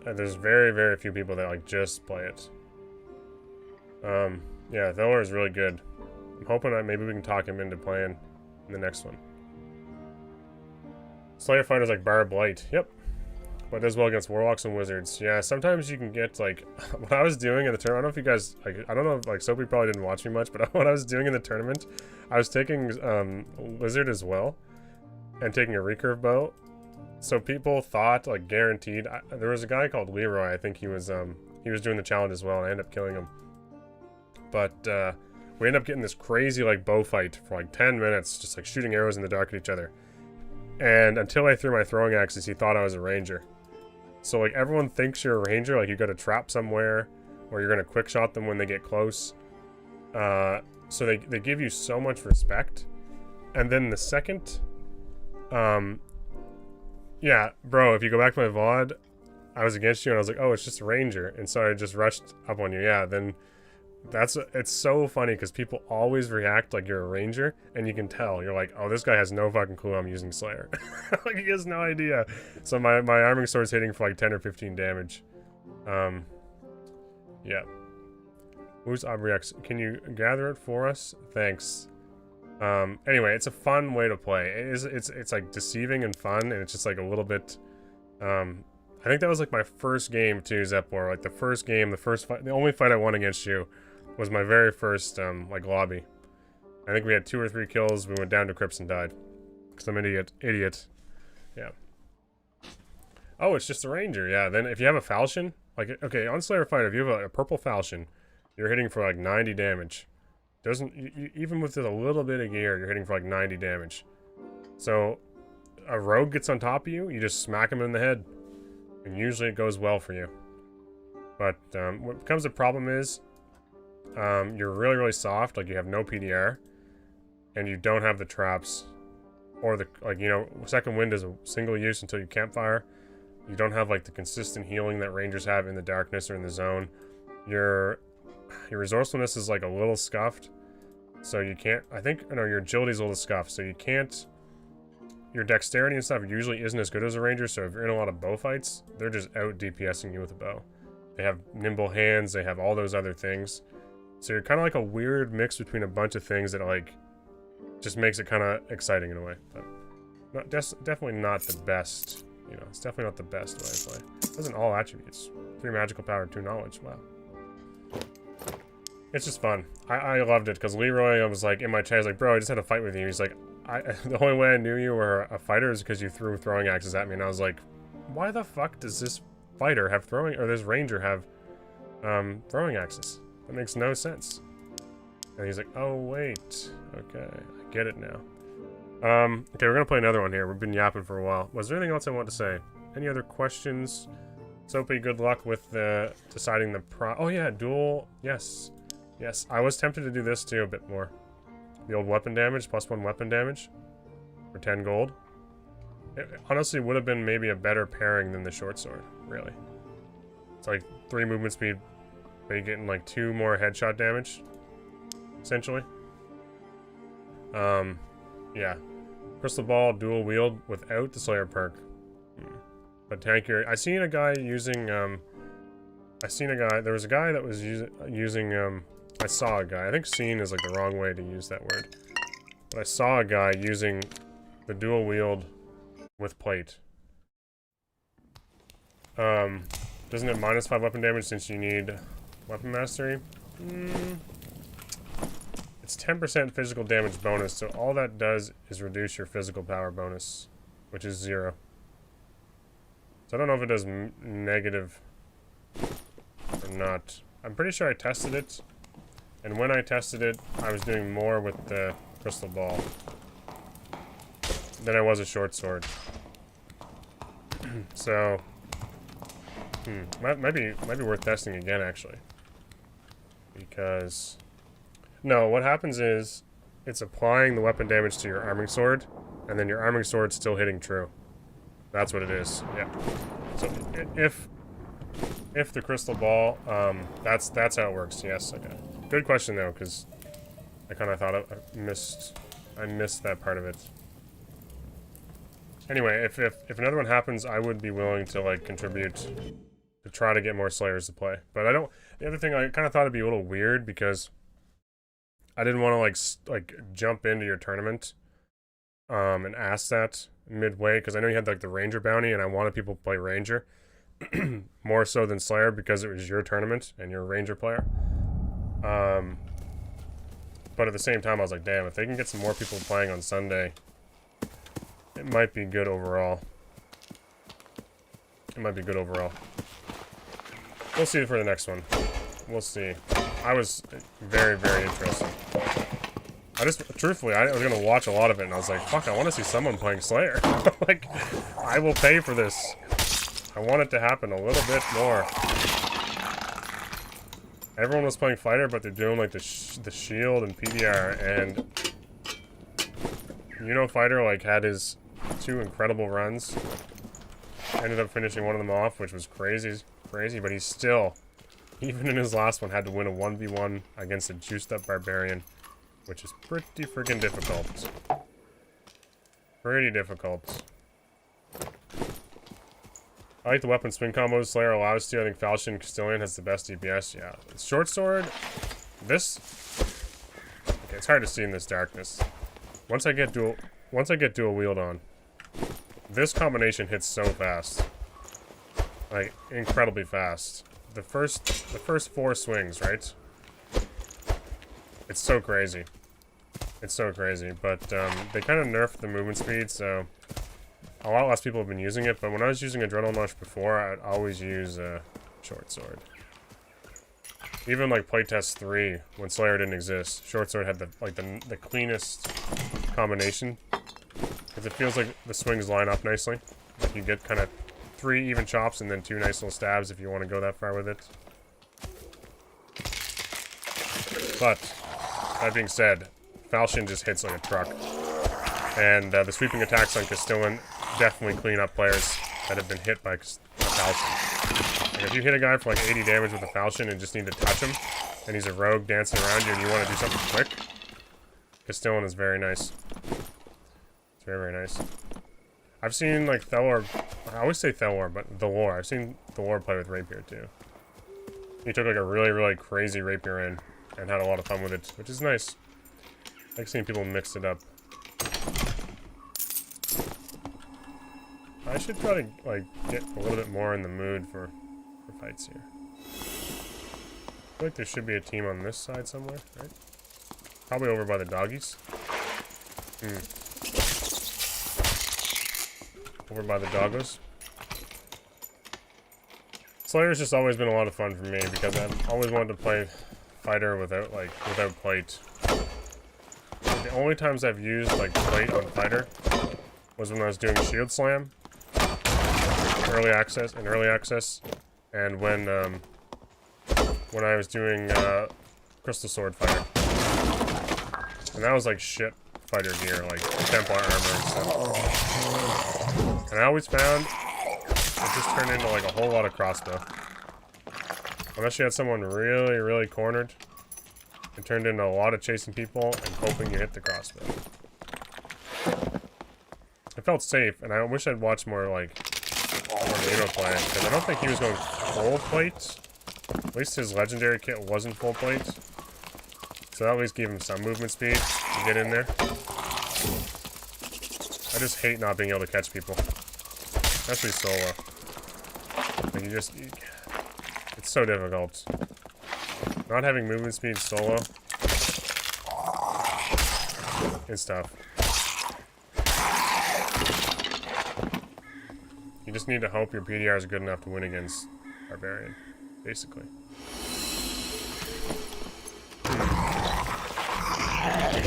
There's very, very few people that, like, just play it. Yeah, the lore is really good. I'm hoping that maybe we can talk him into playing in the next one. Slayer Fighter's like Barb Light. Yep. But does well against Warlocks and Wizards. Yeah, sometimes you can get, like, what I was doing in the tournament, I don't know if you guys, like, I don't know if, like, Soapy probably didn't watch me much, but what I was doing in the tournament, I was taking, Lizard as well, and taking a recurve bow. So people thought, like, guaranteed, there was a guy called Leroy, I think he was doing the challenge as well, and I ended up killing him. But, we ended up getting this crazy, like, bow fight for, like, 10 minutes, just, like, shooting arrows in the dark at each other. And until I threw my throwing axes, he thought I was a ranger. So, like, everyone thinks you're a ranger, like, you got a trap somewhere, or you're gonna quick shot them when they get close. So they give you so much respect. And then the second, yeah, bro, if you go back to my VOD, I was against you, and I was like, oh, it's just a ranger, and so I just rushed up on you. Yeah, then it's so funny, because people always react like you're a ranger, and you can tell. You're like, oh, this guy has no fucking clue I'm using Slayer. Like, he has no idea. So my arming sword's hitting for like 10 or 15 damage. Yeah. Who's Obrex? Can you gather it for us? Thanks. Anyway, it's a fun way to play. It's like deceiving and fun, and it's just like a little bit, I think that was like my first game too, Zepor. Like the first game, the first fight, the only fight I won against you was my very first, like, lobby. I think we had 2 or 3 kills. We went down to Crypts and died. Because I'm an idiot. Yeah. Oh, it's just a ranger. Yeah, then if you have a falchion, like, okay, on Slayer Fighter, if you have a purple falchion, you're hitting for like 90 damage. Doesn't, even with just a little bit of gear, you're hitting for like 90 damage. So, a rogue gets on top of you, you just smack him in the head. And usually it goes well for you. But, what becomes a problem is, you're really, really soft, like you have no PDR, and you don't have the traps, or the, like, you know, Second Wind is a single use until you campfire. You don't have, like, the consistent healing that rangers have in the darkness or in the zone. Your resourcefulness is, like, a little scuffed, so you can't, I think, no, your agility's a little scuffed, so you can't, your dexterity and stuff usually isn't as good as a ranger, so if you're in a lot of bow fights, they're just out DPSing you with a bow. They have nimble hands, they have all those other things. So you're kind of like a weird mix between a bunch of things that, like, just makes it kind of exciting in a way. But definitely not the best, you know, it's definitely not the best way to play. It doesn't all attributes. 3 magical power, 2 knowledge, wow. It's just fun. I loved it, because Leroy, I was like, in my chat, I was like, bro, I just had a fight with you. He's like, the only way I knew you were a fighter is because you threw throwing axes at me, and I was like, why the fuck does this fighter have throwing, or this ranger have, throwing axes? That makes no sense. And he's like, oh, wait. Okay, I get it now. Okay, we're gonna play another one here. We've been yapping for a while. Was there anything else I want to say? Any other questions? Soapy, good luck with the deciding the oh yeah, dual. Yes. Yes, I was tempted to do this too a bit more. The old weapon damage, +1 weapon damage for 10 gold. It honestly would have been maybe a better pairing than the short sword, really. It's like 3 movement speed, but you're getting like 2 more headshot damage, essentially. Yeah. Crystal Ball dual wield without the Slayer perk. But tankier. I seen a guy using, there was a guy that was using, I saw a guy. I think seen is like the wrong way to use that word. But I saw a guy using the dual wield with plate. Doesn't it -5 weapon damage since you need weapon mastery? It's 10% physical damage bonus, so all that does is reduce your physical power bonus, which is 0. So I don't know if it does negative or not. I'm pretty sure I tested it, and when I tested it, I was doing more with the crystal ball than I was a short sword. So, might be worth testing again, actually. Because, no, what happens is, it's applying the weapon damage to your arming sword, and then your arming sword's still hitting true. That's what it is, yeah. So, if the crystal ball, that's how it works, yes, okay. Good question, though, because I kind of thought I missed that part of it. Anyway, if another one happens, I would be willing to, like, contribute to try to get more Slayers to play. But I don't... The other thing, I kind of thought it'd be a little weird, because I didn't want to, like jump into your tournament and ask that midway, because I know you had, like, the Ranger bounty, and I wanted people to play Ranger more so than Slayer, because it was your tournament, and you're a Ranger player. But at the same time, I was like, damn, if they can get some more people playing on Sunday... It might be good overall. It might be good overall. We'll see for the next one. We'll see. I was very, very interested. Truthfully, I was going to watch a lot of it, and I was like, fuck, I want to see someone playing Slayer. Like, I will pay for this. I want it to happen a little bit more. Everyone was playing Fighter, but they're doing, like, the Shield and PDR, and... You know, Fighter, like, had his 2 incredible runs. Ended up finishing one of them off, which was crazy, but he's still, even in his last one, had to win a 1v1 against a juiced-up Barbarian, which is pretty freaking difficult. Pretty difficult. I like the weapon swing combos Slayer allows to. I think Falchion Castilian has the best DPS. Yeah. Short sword, this... Okay, it's hard to see in this darkness. Once I get dual wield on, this combination hits so fast, like incredibly fast. The first 4 swings, right? It's so crazy. It's so crazy. But they kind of nerfed the movement speed, so a lot less people have been using it. But when I was using Adrenaline Rush before, I'd always use a short sword. Even like playtest 3, when Slayer didn't exist, short sword had the cleanest combination, because it feels like the swings line up nicely. Like you get kind of 3 even chops and then 2 nice little stabs if you want to go that far with it. But that being said, Falchion just hits like a truck, and the sweeping attacks on Castilian definitely clean up players that have been hit by Falchion. Like if you hit a guy for like 80 damage with a Falchion and just need to touch him, and he's a rogue dancing around you and you want to do something quick, Castilian is very nice. It's very, very nice. I've seen, like, Thelor... I always say Thelor, but Thelor. I've seen Thelor play with Rapier, too. He took, like, a really, really crazy Rapier in and had a lot of fun with it, which is nice. I like seeing people mix it up. I should try to, like, get a little bit more in the mood for fights here. I feel like there should be a team on this side somewhere, right? Probably over by the doggies. Over by the doggos. Slayer's just always been a lot of fun for me because I've always wanted to play Fighter without plate. only times I've used like plate on fighter was when I was doing shield slam, early access, and when I was doing crystal sword fighter, and that was like shit fighter gear, like Templar armor and stuff. And I always found it just turned into like a whole lot of crossbow. Unless you had someone really, really cornered, it turned into a lot of chasing people and hoping you hit the crossbow. It felt safe, and I wish I'd watched more like Tornado play, because I don't think he was going full plates. At least his legendary kit wasn't full plates. So that at least gave him some movement speed to get in there. I just hate not being able to catch people. Especially solo. Like it's so difficult. Not having movement speed solo is tough. You just need to hope your PDR is good enough to win against Barbarian, basically.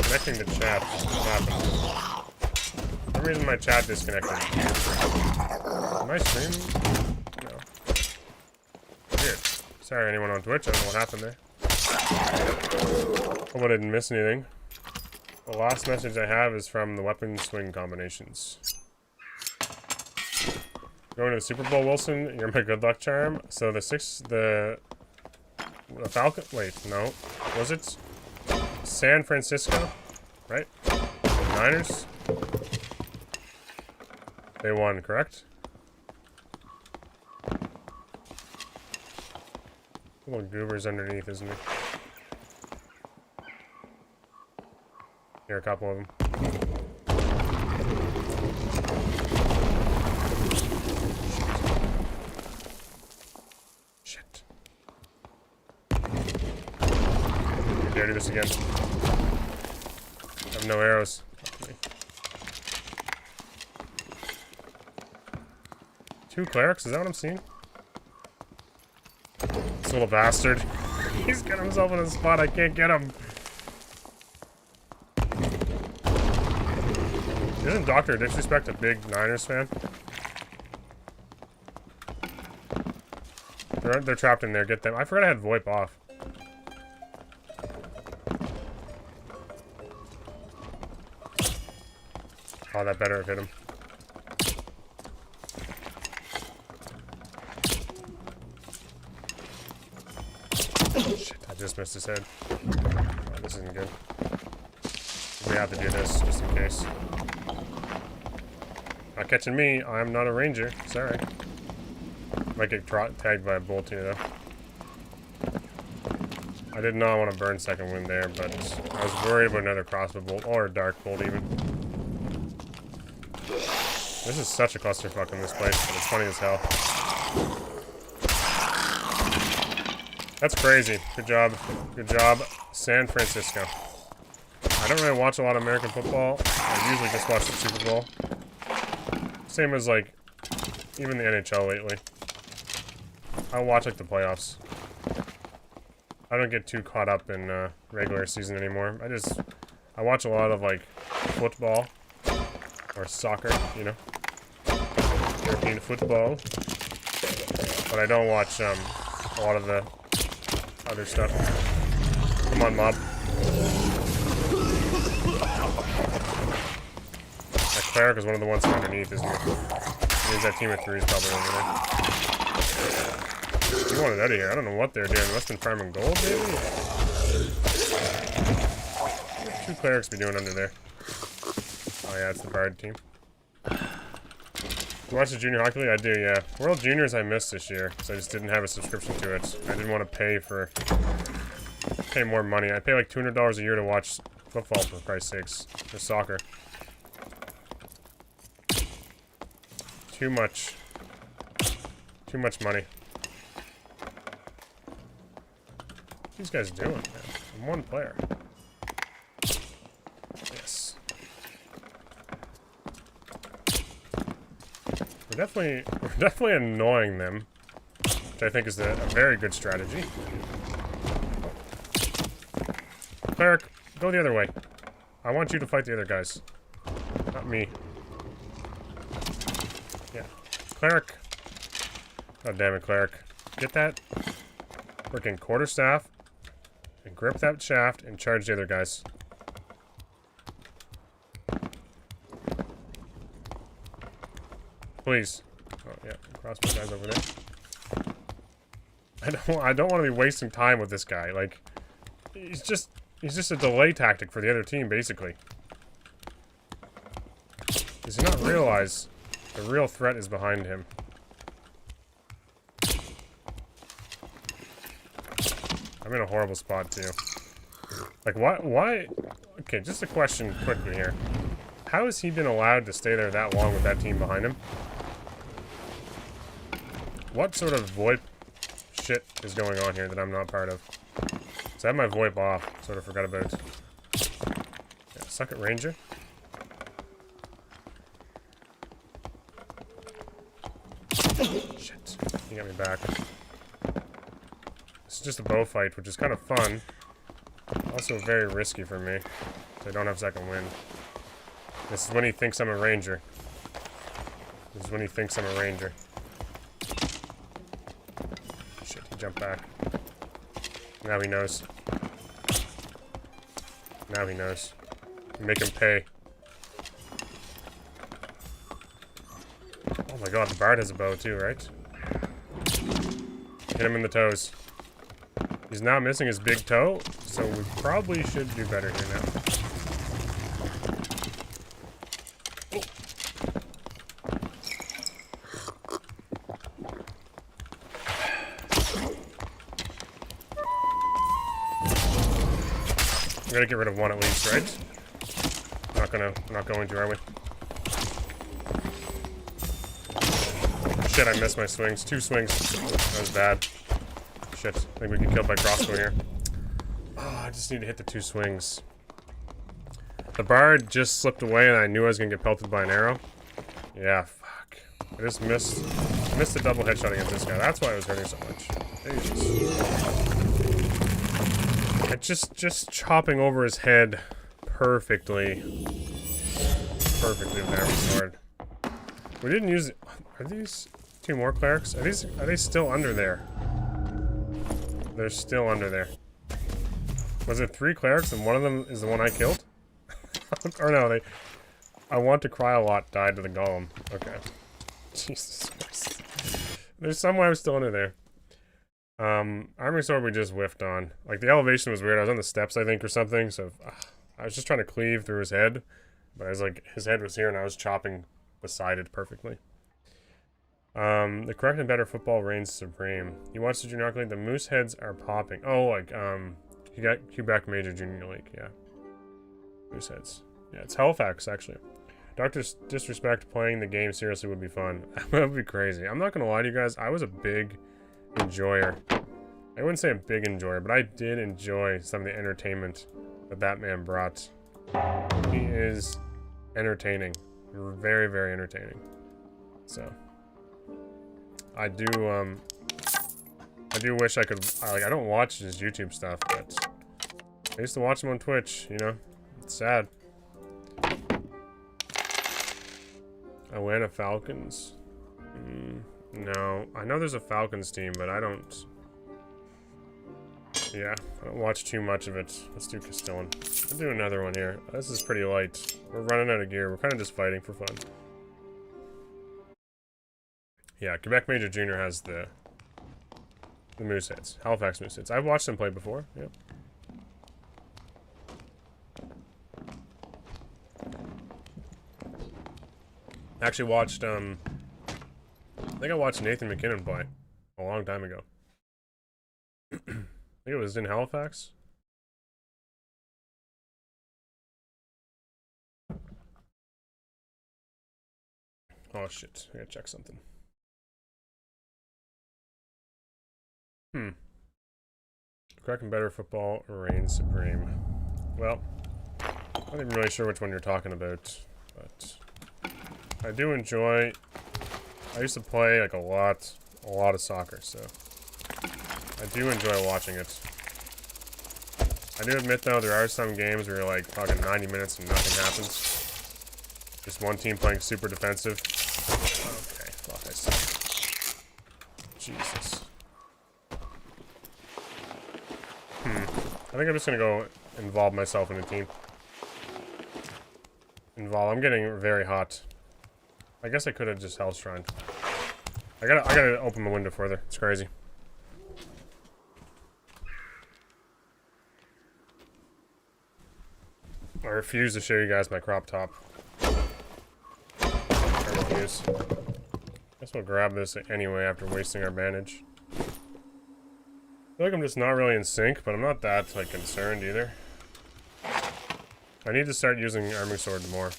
Connecting to chat. What happened? For some reason my chat disconnected. Am I streaming? No. Weird. Sorry anyone on Twitch, I don't know what happened there. Hope I didn't miss anything. The last message I have is from the weapon swing combinations. Going to the Super Bowl, Wilson, you're my good luck charm. So the Falcon, wait, no. Was it San Francisco? Right? The Niners? They won, correct? Little goobers underneath, isn't it? Here, a couple of them. Shit. Dare do this again. I have no arrows. Two clerics, is that what I'm seeing? This little bastard. He's got himself in a spot, I can't get him. Isn't Dr. Disrespect a big Niners fan? They're trapped in there, get them. I forgot I had VoIP off. Oh, that better have hit him. Shit, I just missed his head. Oh, this isn't good. We have to do this, just in case. Not catching me, I'm not a ranger. Sorry. Might get tagged by a bolt here, though. I did not want to burn second wind there, but I was worried about another crossbow bolt, or a dark bolt even. This is such a clusterfuck in this place, but it's funny as hell. That's crazy. Good job. Good job, San Francisco. I don't really watch a lot of American football. I usually just watch the Super Bowl. Same as, like, even the NHL lately. I watch, like, the playoffs. I don't get too caught up in regular season anymore. I watch a lot of, like, football. Or soccer, you know. European football. But I don't watch a lot of the other stuff. Come on, mob. That cleric is one of the ones underneath, isn't it? It means that team of three is probably over there. You wanted out of here. I don't know what they're doing. They must have been farming gold, maybe? What two clerics be doing under there? Oh yeah, it's the Bard team. You watch the Junior Hockey League? I do, yeah. World Juniors I missed this year, because I just didn't have a subscription to it. I didn't want to pay more money. I pay like $200 a year to watch football, for Christ's sakes. Or soccer. Too much. Too much money. What are these guys doing, man? I'm one player. Yes. We're definitely annoying them, which I think is a very good strategy. Cleric, go the other way. I want you to fight the other guys. Not me. Yeah. Cleric. Oh, damn it, Cleric. Get that freaking quarterstaff and grip that shaft and charge the other guys. Please. Oh, yeah. Cross my guys over there. I don't want to be wasting time with this guy. Like, he's just a delay tactic for the other team, basically. Does he not realize the real threat is behind him? I'm in a horrible spot, too. Like, why? Okay, just a question quickly here. How has he been allowed to stay there that long with that team behind him? What sort of VoIP shit is going on here that I'm not part of? So I have my VoIP off. Sort of forgot about it. Yeah, suck it, Ranger. Shit. You got me back. This is just a bow fight, which is kind of fun. Also very risky for me. So I don't have second wind. This is when he thinks I'm a Ranger. This is when he thinks I'm a Ranger. Shit, he jumped back. Now he knows. Now he knows. Make him pay. Oh my god, the Bard has a bow too, right? Hit him in the toes. He's now missing his big toe, so we probably should do better here now. We gotta get rid of one at least, right? We're not going to, are we? Shit, I missed my swings. 2 swings. That was bad. Shit, I think we get killed by crossbow here. Oh, I just need to hit the 2 swings. The Bard just slipped away and I knew I was gonna get pelted by an arrow. Yeah, fuck. I just missed a double headshot against this guy. That's why I was hurting so much. Jesus. Just chopping over his head perfectly. Perfectly with every sword. We didn't use... Are these 2 more clerics? Are they still under there? They're still under there. Was it 3 clerics and one of them is the one I killed? Or no, I want to cry a lot died to the golem. Okay. Jesus Christ. There's some way I'm still under there. Armory sword we just whiffed on. Like, the elevation was weird. I was on the steps, I think, or something, so... I was just trying to cleave through his head. But I was like, his head was here and I was chopping beside it perfectly. The correct and better football reigns supreme. He wants the Junior League. The Moose heads are popping. Oh, like, he got Quebec Major Junior League, yeah. Moose heads. Yeah, it's Halifax, actually. Doctor's disrespect playing the game seriously would be fun. That would be crazy. I'm not gonna lie to you guys, I was a big enjoyer. I wouldn't say a big enjoyer, but I did enjoy some of the entertainment that man brought. He is entertaining. Very, very entertaining. So... I do wish I could, I don't watch his YouTube stuff, but I used to watch him on Twitch, you know? It's sad. Atlanta Falcons? No. I know there's a Falcons team, but I don't... Yeah, I don't watch too much of it. Let's do Castellan. We'll do another one here. This is pretty light. We're running out of gear. We're kind of just fighting for fun. Yeah, Quebec Major Junior has the Mooseheads. Halifax Mooseheads. I've watched them play before, yep. Actually watched, I think I watched Nathan McKinnon play a long time ago. I think it was in Halifax. Oh shit, I gotta check something. Correct and better football reigns supreme. Well, I'm not even really sure which one you're talking about, but I do enjoy... I used to play like a lot of soccer, so I do enjoy watching it. I do admit, though, there are some games where you're like fucking 90 minutes and nothing happens. Just one team playing super defensive. Okay, fuck, I suck. Jesus. I think I'm just gonna go involve myself in a team. I'm getting very hot. I guess I could have just Hell's Shrine. I gotta open the window further. It's crazy. I refuse to show you guys my crop top. I refuse. Guess we'll grab this anyway after wasting our bandage. I feel like I'm just not really in sync, but I'm not that like concerned either. I need to start using Arming Sword more.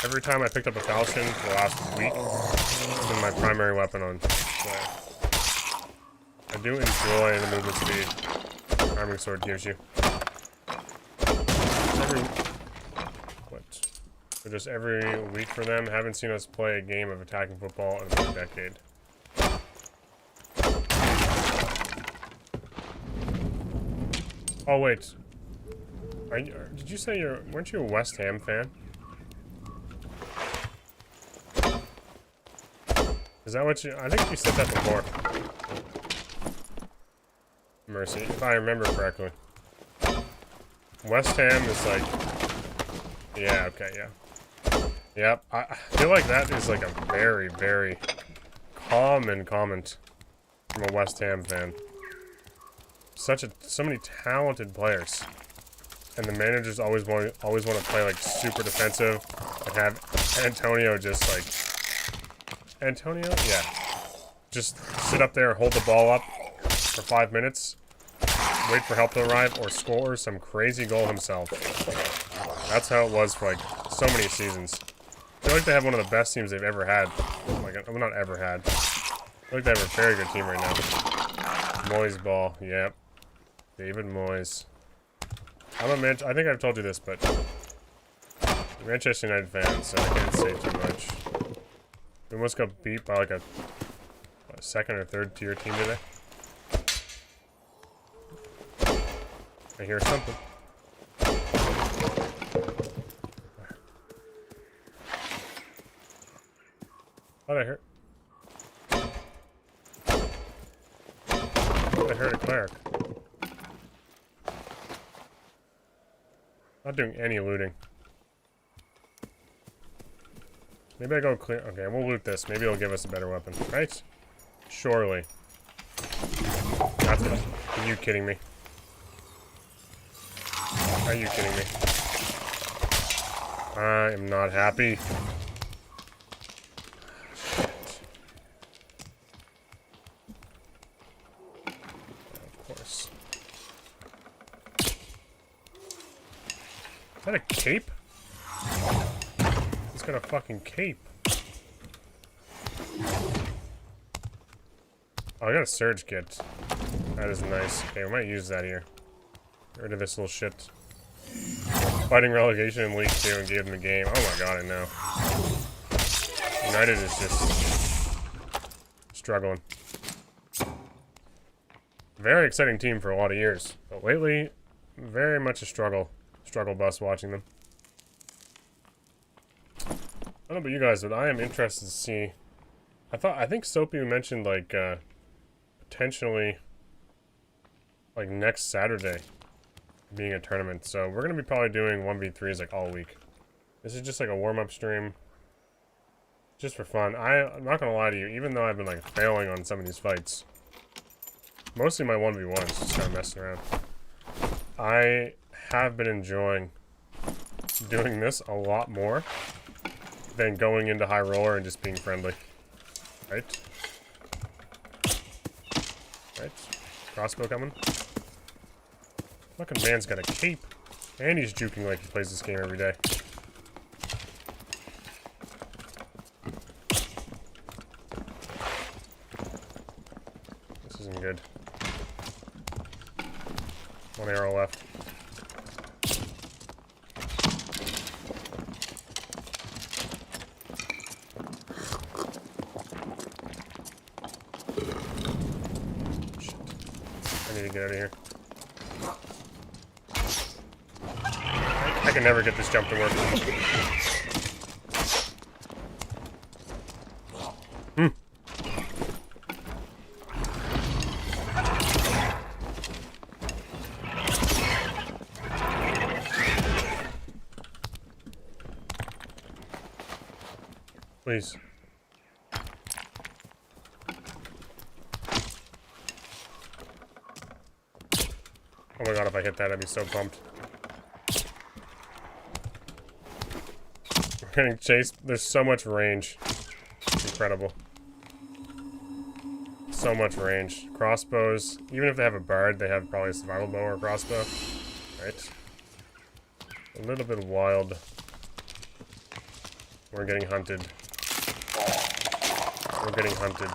Every time I picked up a Falchion for the last week, it's been my primary weapon on play. I do enjoy the movement speed Arming Sword gives you. So just every week for them. Haven't seen us play a game of attacking football in about a decade. Oh wait, did you say weren't you a West Ham fan? Is that what I think you said that before. Mercy, if I remember correctly. West Ham is like, yeah, okay, yeah. Yep, I feel like that is like a very, very common comment from a West Ham fan. So many talented players, and the managers always want to play like super defensive and have Antonio just like yeah, just sit up there, hold the ball up for 5 minutes, wait for help to arrive, or score some crazy goal himself. That's how it was for like so many seasons. I feel like they have one of the best teams they've ever had. Like, well, not ever had. I feel like they have a very good team right now. Moyes ball, yep. David Moyes. I think I've told you this, but Manchester United fan, so I can't say too much. We almost got beat by like a second or third tier team today. I hear something. What I heard? I heard a cleric. Not doing any looting. Maybe I go clear. Okay, we'll loot this. Maybe it'll give us a better weapon, right? Surely. Are you kidding me? Are you kidding me? I am not happy. Is that a cape? He's got a fucking cape. Oh, I got a surge kit. That is nice. Okay, we might use that here. Get rid of this little shit. Fighting relegation in League 2 and gave them the game. Oh my god, I know. United is just struggling. Very exciting team for a lot of years. But lately, very much a struggle bus watching them. I don't know about you guys, but I am interested to see. I think Soapy mentioned like potentially like next Saturday being a tournament. So we're gonna be probably doing 1v3s like all week. This is just like a warm-up stream, just for fun. I'm not gonna lie to you, even though I've been like failing on some of these fights, mostly my 1v1s, just kind of messing around. I have been enjoying doing this a lot more than going into high roller and just being friendly. Right? Right? Crossbow coming. Fucking man's got a cape. And he's juking like he plays this game every day. This isn't good. One arrow left. Shit. I need to get out of here. I can never get this jump to work. Please. Oh my god, if I hit that, I'd be so pumped. We're getting chased. There's so much range. It's incredible. So much range. Crossbows. Even if they have a bard, they have probably a survival bow or a crossbow. Right? A little bit wild. We're getting hunted. We're getting hunted.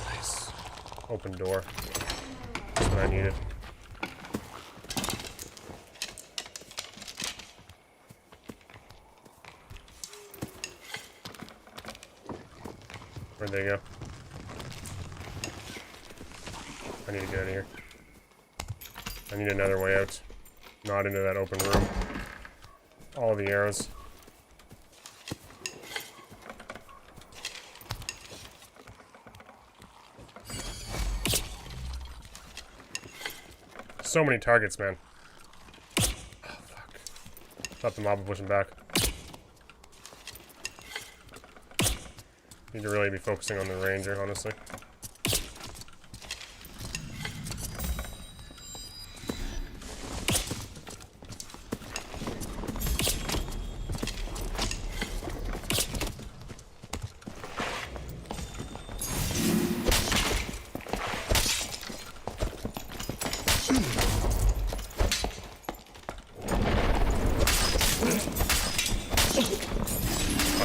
Nice. Open door. That's what I needed. Where'd they go? I need to get out of here. I need another way out. Not into that open room. All the arrows. So many targets, man. Oh, fuck. Thought the mob was pushing back. Need to really be focusing on the ranger, honestly.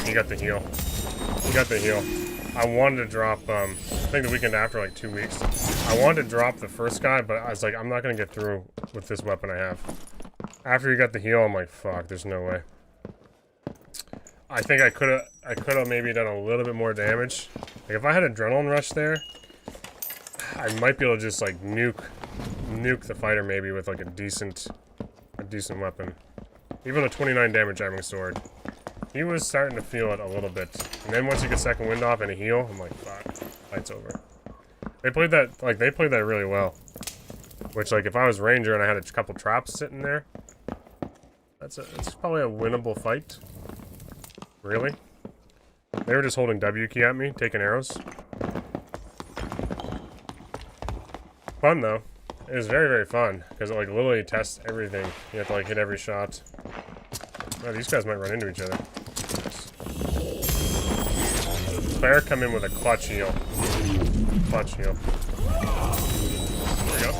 He got the heal. He got the heal. I wanted to drop, I think the weekend after, like 2 weeks. I wanted to drop the first guy, but I was like, I'm not going to get through with this weapon I have. After he got the heal, I'm like, fuck, there's no way. I think I could have maybe done a little bit more damage. Like, if I had adrenaline rush there, I might be able to just, like, nuke the fighter maybe with, like, a decent weapon. Even a 29 damage arming sword. He was starting to feel it a little bit. And then once you get second wind off and a heal, I'm like, fuck, fight's over. They played that really well. Which, like, if I was Ranger and I had a couple traps sitting there, it's probably a winnable fight. Really? They were just holding W key at me, taking arrows. Fun, though. It was very, very fun. Because it, like, literally tests everything. You have to, like, hit every shot. Oh, these guys might run into each other. Bear come in with a clutch heal. Clutch heal. There we go.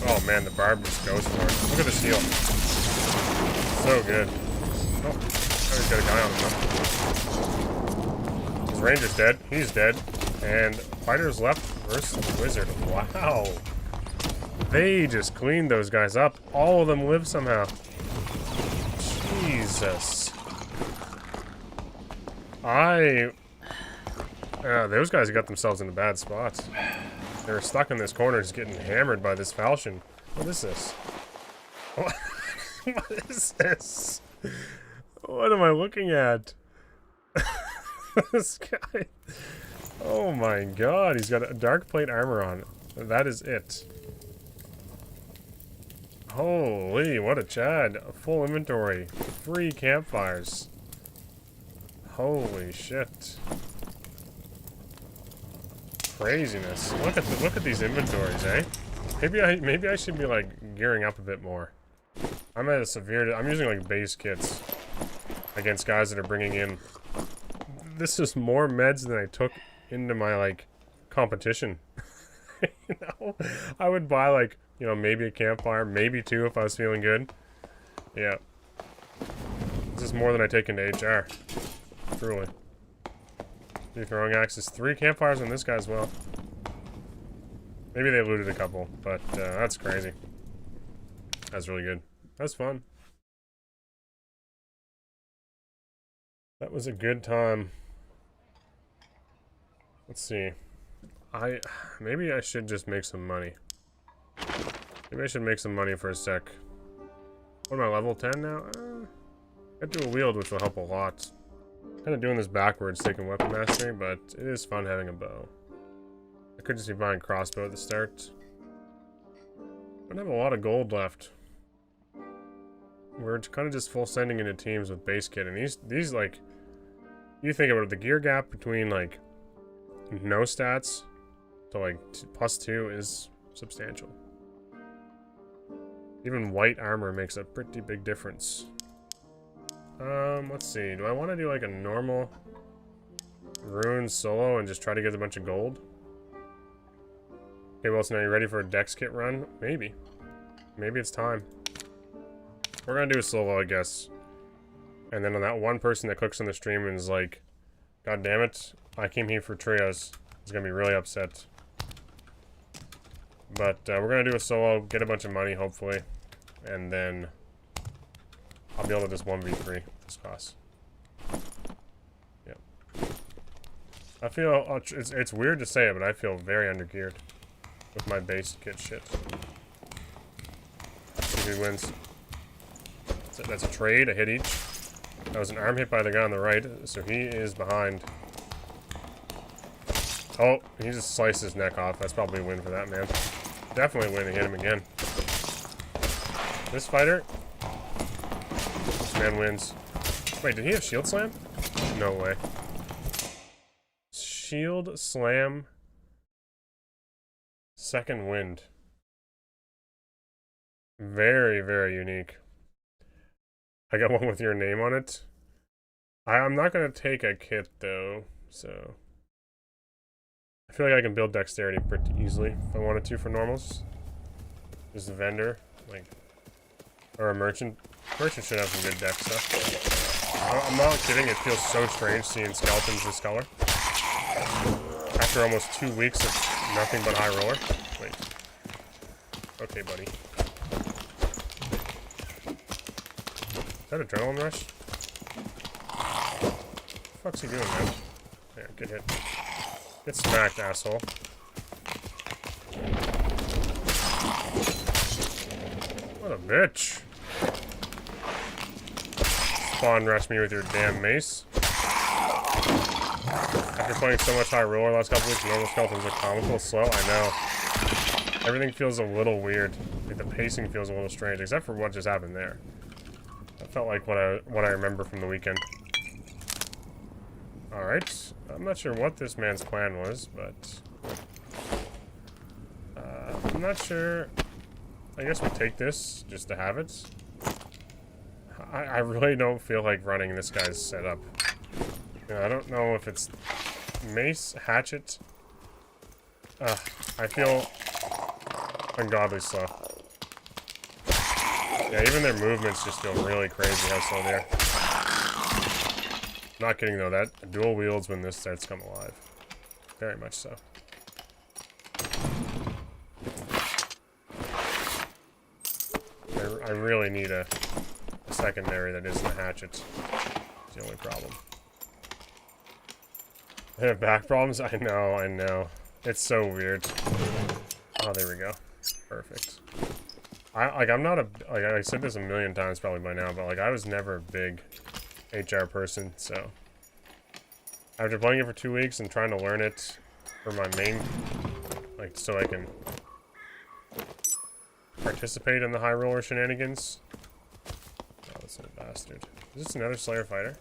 Oh man, the barb just goes for it. Look at this heal. So good. Oh, I just got a guy on him. His ranger's dead. He's dead. And fighters left versus the wizard. Wow. They just cleaned those guys up. All of them live somehow. Jesus. Those guys got themselves in a bad spot. They were stuck in this corner just getting hammered by this falchion. What is this? What is this? What am I looking at? This guy. Oh my god, he's got a dark plate armor on. That is it. Holy, what a Chad. A full inventory. 3 campfires. Holy shit. Craziness. Look at these inventories, eh? Maybe I should be like gearing up a bit more. I'm using like base kits against guys that are bringing in. This is more meds than I took into my like competition. You know, I would buy like, you know, maybe a campfire, maybe 2 if I was feeling good. Yeah. This is more than I take into HR. Truly. 3 throwing axes, 3 campfires on this guy as well. Maybe they looted a couple, but that's crazy. That's really good. That's fun. That was a good time. Let's see. Maybe I should just make some money. Maybe I should make some money for a sec. What am I, level 10 now? Got to do a wield, which will help a lot. Kind of doing this backwards, taking weapon mastery, but it is fun having a bow. I could just be buying crossbow at the start. I don't have a lot of gold left. We're kind of just full sending into teams with base kit, and these like, you think about it, the gear gap between like no stats to like +2 is substantial. Even white armor makes a pretty big difference. Let's see. Do I want to do like a normal rune solo and just try to get a bunch of gold? Okay, Wilson, are you ready for a dex kit run? Maybe. Maybe it's time. We're gonna do a solo, I guess. And then on that one person that clicks on the stream and is like, God damn it, I came here for trios, is gonna be really upset. But we're gonna do a solo, get a bunch of money, hopefully. And then I'll be able to just 1v3 this class. Yep. I feel, it's weird to say it, but I feel very undergeared with my base kit shit. See who wins. That's a trade, a hit each. That was an arm hit by the guy on the right, so he is behind. Oh, he just sliced his neck off. That's probably a win for that man. Definitely a win to hit him again. This fighter, this man wins. Wait, did he have shield slam? No way. Shield slam. Second wind. Very, very unique. I got one with your name on it. I'm not going to take a kit, though, so... I feel like I can build dexterity pretty easily if I wanted to for normals. Just a vendor, like... Or a merchant. Merchant should have some good dex stuff. I'm not kidding, it feels so strange seeing skeletons this color. After almost 2 weeks of nothing but high roller. Wait. Okay, buddy. Is that adrenaline rush? What the fuck's he doing, man? There, get hit. Get smacked, asshole. What a bitch. Spawn rush me with your damn mace. After playing so much high roller last couple weeks, normal skeletons are comical slow. I know. Everything feels a little weird. Like the pacing feels a little strange, except for what just happened there. That felt like what I remember from the weekend. Alright. I'm not sure what this man's plan was, but... I'm not sure... I guess we take this, just to have it. I really don't feel like running this guy's setup. You know, I don't know if it's... Mace, hatchet... I feel... ungodly slow. Yeah, even their movements just feel really crazy how slow they are. Not kidding though, that dual wields when this starts to come alive. Very much so. I really need a secondary that isn't a hatchet. It's the only problem. I have back problems? I know. It's so weird. Oh, there we go. Perfect. I'm not a, like I said this a million times probably by now, but like I was never a big HR person, so after playing it for 2 weeks and trying to learn it for my main, like so I can participate in the high roller shenanigans. Oh, that's a bastard. Is this another Slayer fighter?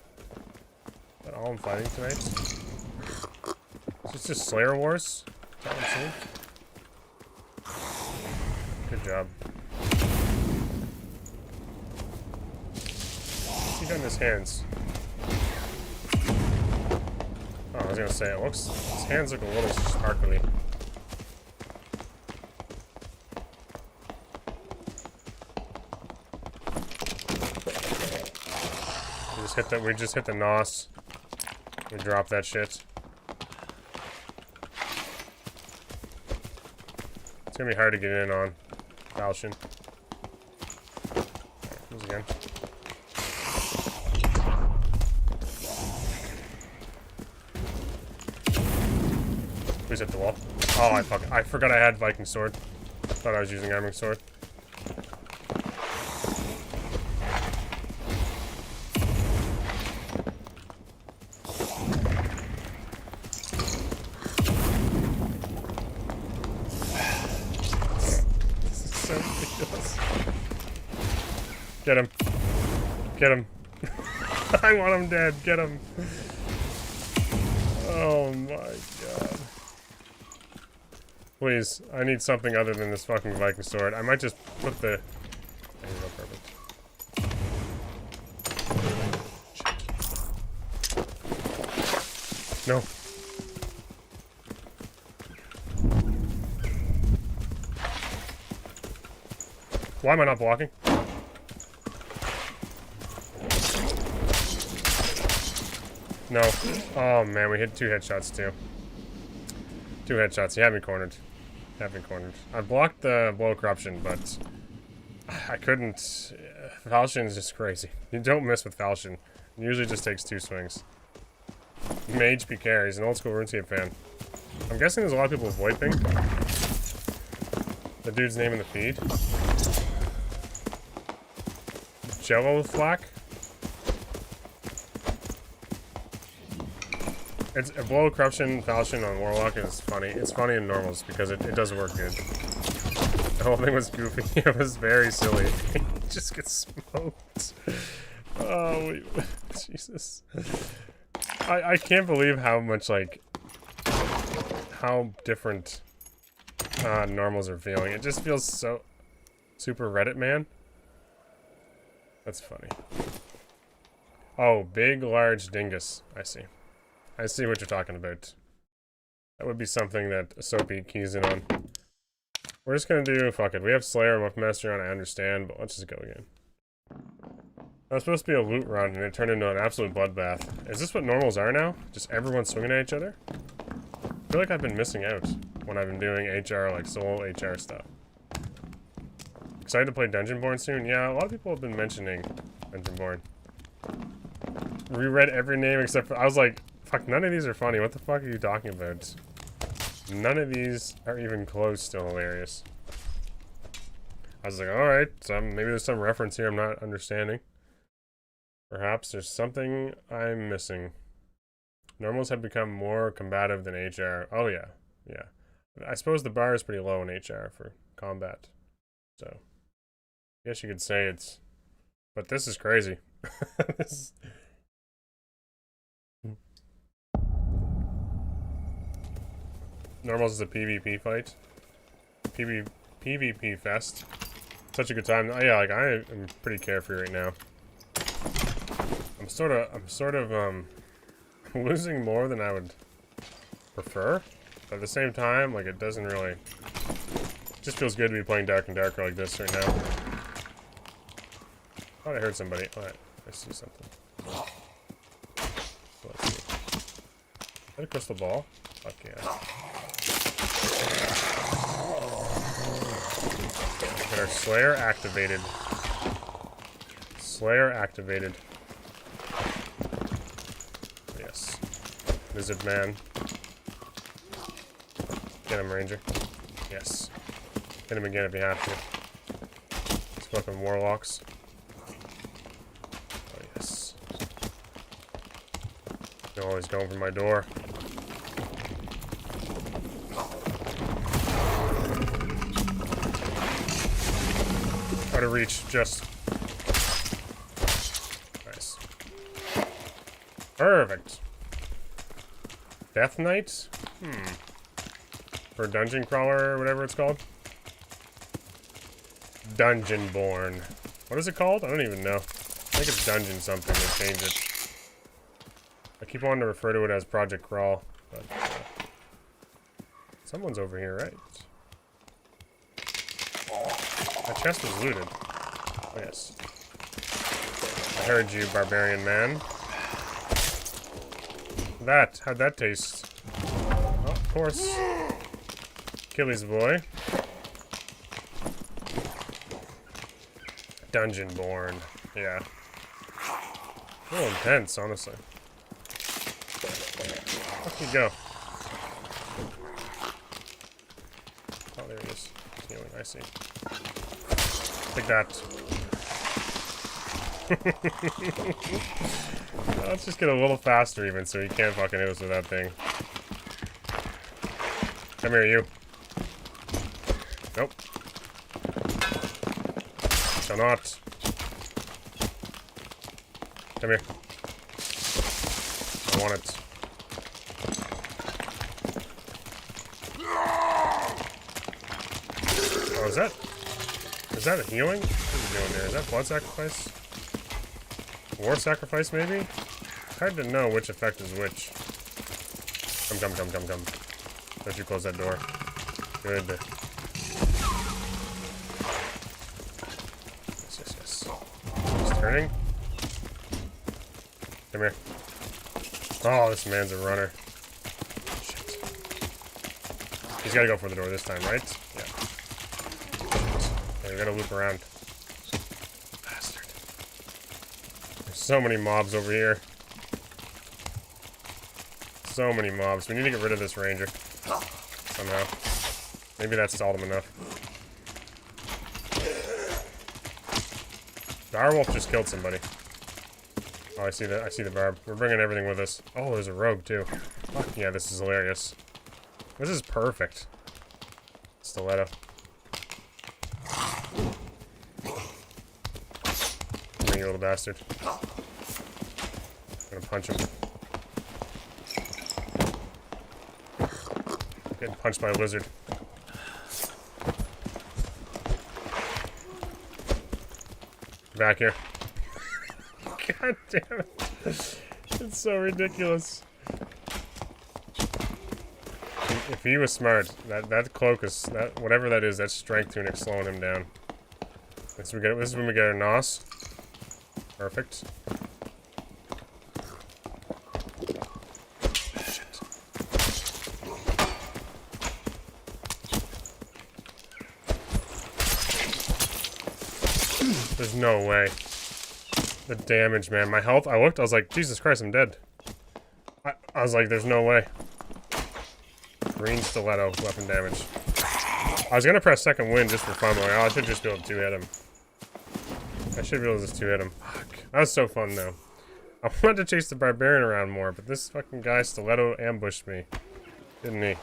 Is that all I'm fighting tonight? Is this just Slayer Wars? Is that what I'm seeing? Good job. What's he got in his hands? Oh, I was gonna say, it looks, his hands look a little sparkly. We just hit the NOS. We drop that shit. It's gonna be hard to get in on Falchion. Comes again. Please hit the wall. Oh, I forgot I had Viking Sword. Thought Thought I was using arming sword. This is so ridiculous. Get him. Get him. I want him dead. Get him. Oh my god. Please, I need something other than this fucking Viking sword. I might just put the... There you go, perfect. Shit. No. Why am I not blocking? No. Oh man, we hit 2 headshots too. 2 headshots. He had me cornered. Had me cornered. I blocked the blow corruption, but I couldn't. Falchion is just crazy. You don't miss with Falchion. It usually just takes 2 swings. Mage PK. He's an old school RuneScape fan. I'm guessing there's a lot of people with Void Ping. The dude's name in the feed. Jello Flak. It's a blow corruption Falchion on Warlock is funny. It's funny in normals because it does work good. The whole thing was goofy. It was very silly. It just gets smoked. Oh, Jesus. I can't believe how much, like, how different normals are feeling. It just feels so super Reddit man. That's funny. Oh, big, large dingus. I see. I see what you're talking about. That would be something that Soapy keys in on. We're just gonna do, fuck it. We have Slayer and Muffmaster on, I understand, but let's just go again. That was supposed to be a loot run, and it turned into an absolute bloodbath. Is this what normals are now? Just everyone swinging at each other? I feel like I've been missing out when I've been doing HR, like solo HR stuff. Excited to play Dungeonborn soon? Yeah, a lot of people have been mentioning Dungeonborn. Reread every name except for, I was like, fuck, none of these are funny. What the fuck are you talking about? None of these are even close to hilarious. I was like, alright, maybe there's some reference here I'm not understanding. Perhaps there's something I'm missing. Normals have become more combative than HR. Oh yeah, yeah. I suppose the bar is pretty low in HR for combat. So, I guess you could say it's... But this is crazy. This... Normals is a PvP fight. PvP fest. Such a good time. Oh, yeah, like I am pretty carefree right now. I'm sort of losing more than I would prefer. But at the same time, like it doesn't really. It just feels good to be playing Dark and Darker like this right now. Thought I heard somebody. Alright, I see something. Let's see. Is that a crystal ball? Fuck yeah. Get our Slayer activated. Slayer activated. Yes. Lizard man. Get him, Ranger. Yes. Hit him again if you have to. These fucking warlocks. Oh, yes. They're always going for my door. Try to reach just. Nice. Perfect. Death Knight? For Dungeon Crawler or whatever it's called. Dungeonborn. What is it called? I don't even know. I think it's Dungeon something. They changed it. I keep wanting to refer to it as Project Crawl, but someone's over here, right? My chest was looted. Oh, yes. I heard you, barbarian man. How'd that taste? Oh, of course. Achilles boy. Dungeonborn. Yeah. A little intense, honestly. Where'd he go? Oh, there he is. healing, I see. Take that. Let's just get a little faster even so he can't fucking hit us with that thing. Come here, you. Nope. Shall not. Come here. I want it. Oh, is that a healing? What are you doing there? Is that blood sacrifice? War sacrifice, maybe? Hard to know which effect is which. Come. Don't you close that door. Good. Yes. He's turning. Come here. Oh, this man's a runner. Shit. He's gotta go for the door this time, right? Yeah. Okay, we gotta loop around. Bastard. There's so many mobs over here. So many mobs. We need to get rid of this ranger. Somehow. Maybe that stalled him enough. Direwolf just killed somebody. Oh, I see the barb. We're bringing everything with us. Oh, there's a rogue too. Fuck yeah, this is hilarious. This is perfect. Stiletto. Bring you little bastard. I'm gonna punch him. Getting punched by a lizard. Back here. God damn it. It's so ridiculous. If he was smart, that cloak is that whatever that is, that's strength tunic slowing him down. This is when we get our nos. Perfect. Shit. There's no way. The damage, man. My health, I looked, I was like, Jesus Christ, I'm dead. I was like, there's no way. Green stiletto, weapon damage. I was gonna press second wind just for fun, but like, oh, I should just be able to two-hit him. I should be able to just two-hit him. Fuck. That was so fun, though. I wanted to chase the barbarian around more, but this fucking guy stiletto ambushed me. Didn't he?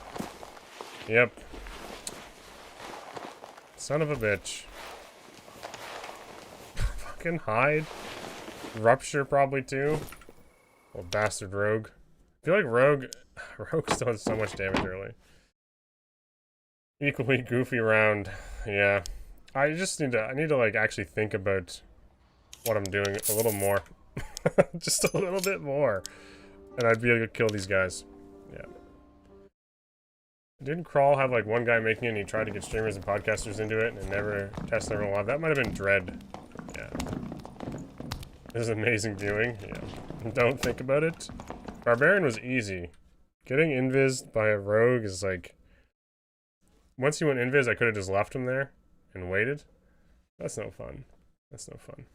Yep. Son of a bitch. Fucking hide. Rupture probably too. Little bastard rogue. I feel like rogue still does so much damage early. Equally goofy round. Yeah. I need to like actually think about what I'm doing a little more. Just a little bit more. And I'd be able to kill these guys. Yeah. Didn't Crawl have like one guy making it and he tried to get streamers and podcasters into it and it never tested everyone live? That might have been Dread. Yeah. This is amazing viewing. Yeah. Don't think about it. Barbarian was easy. Getting invised by a rogue is like... Once he went invis, I could have just left him there and waited. That's no fun. That's no fun.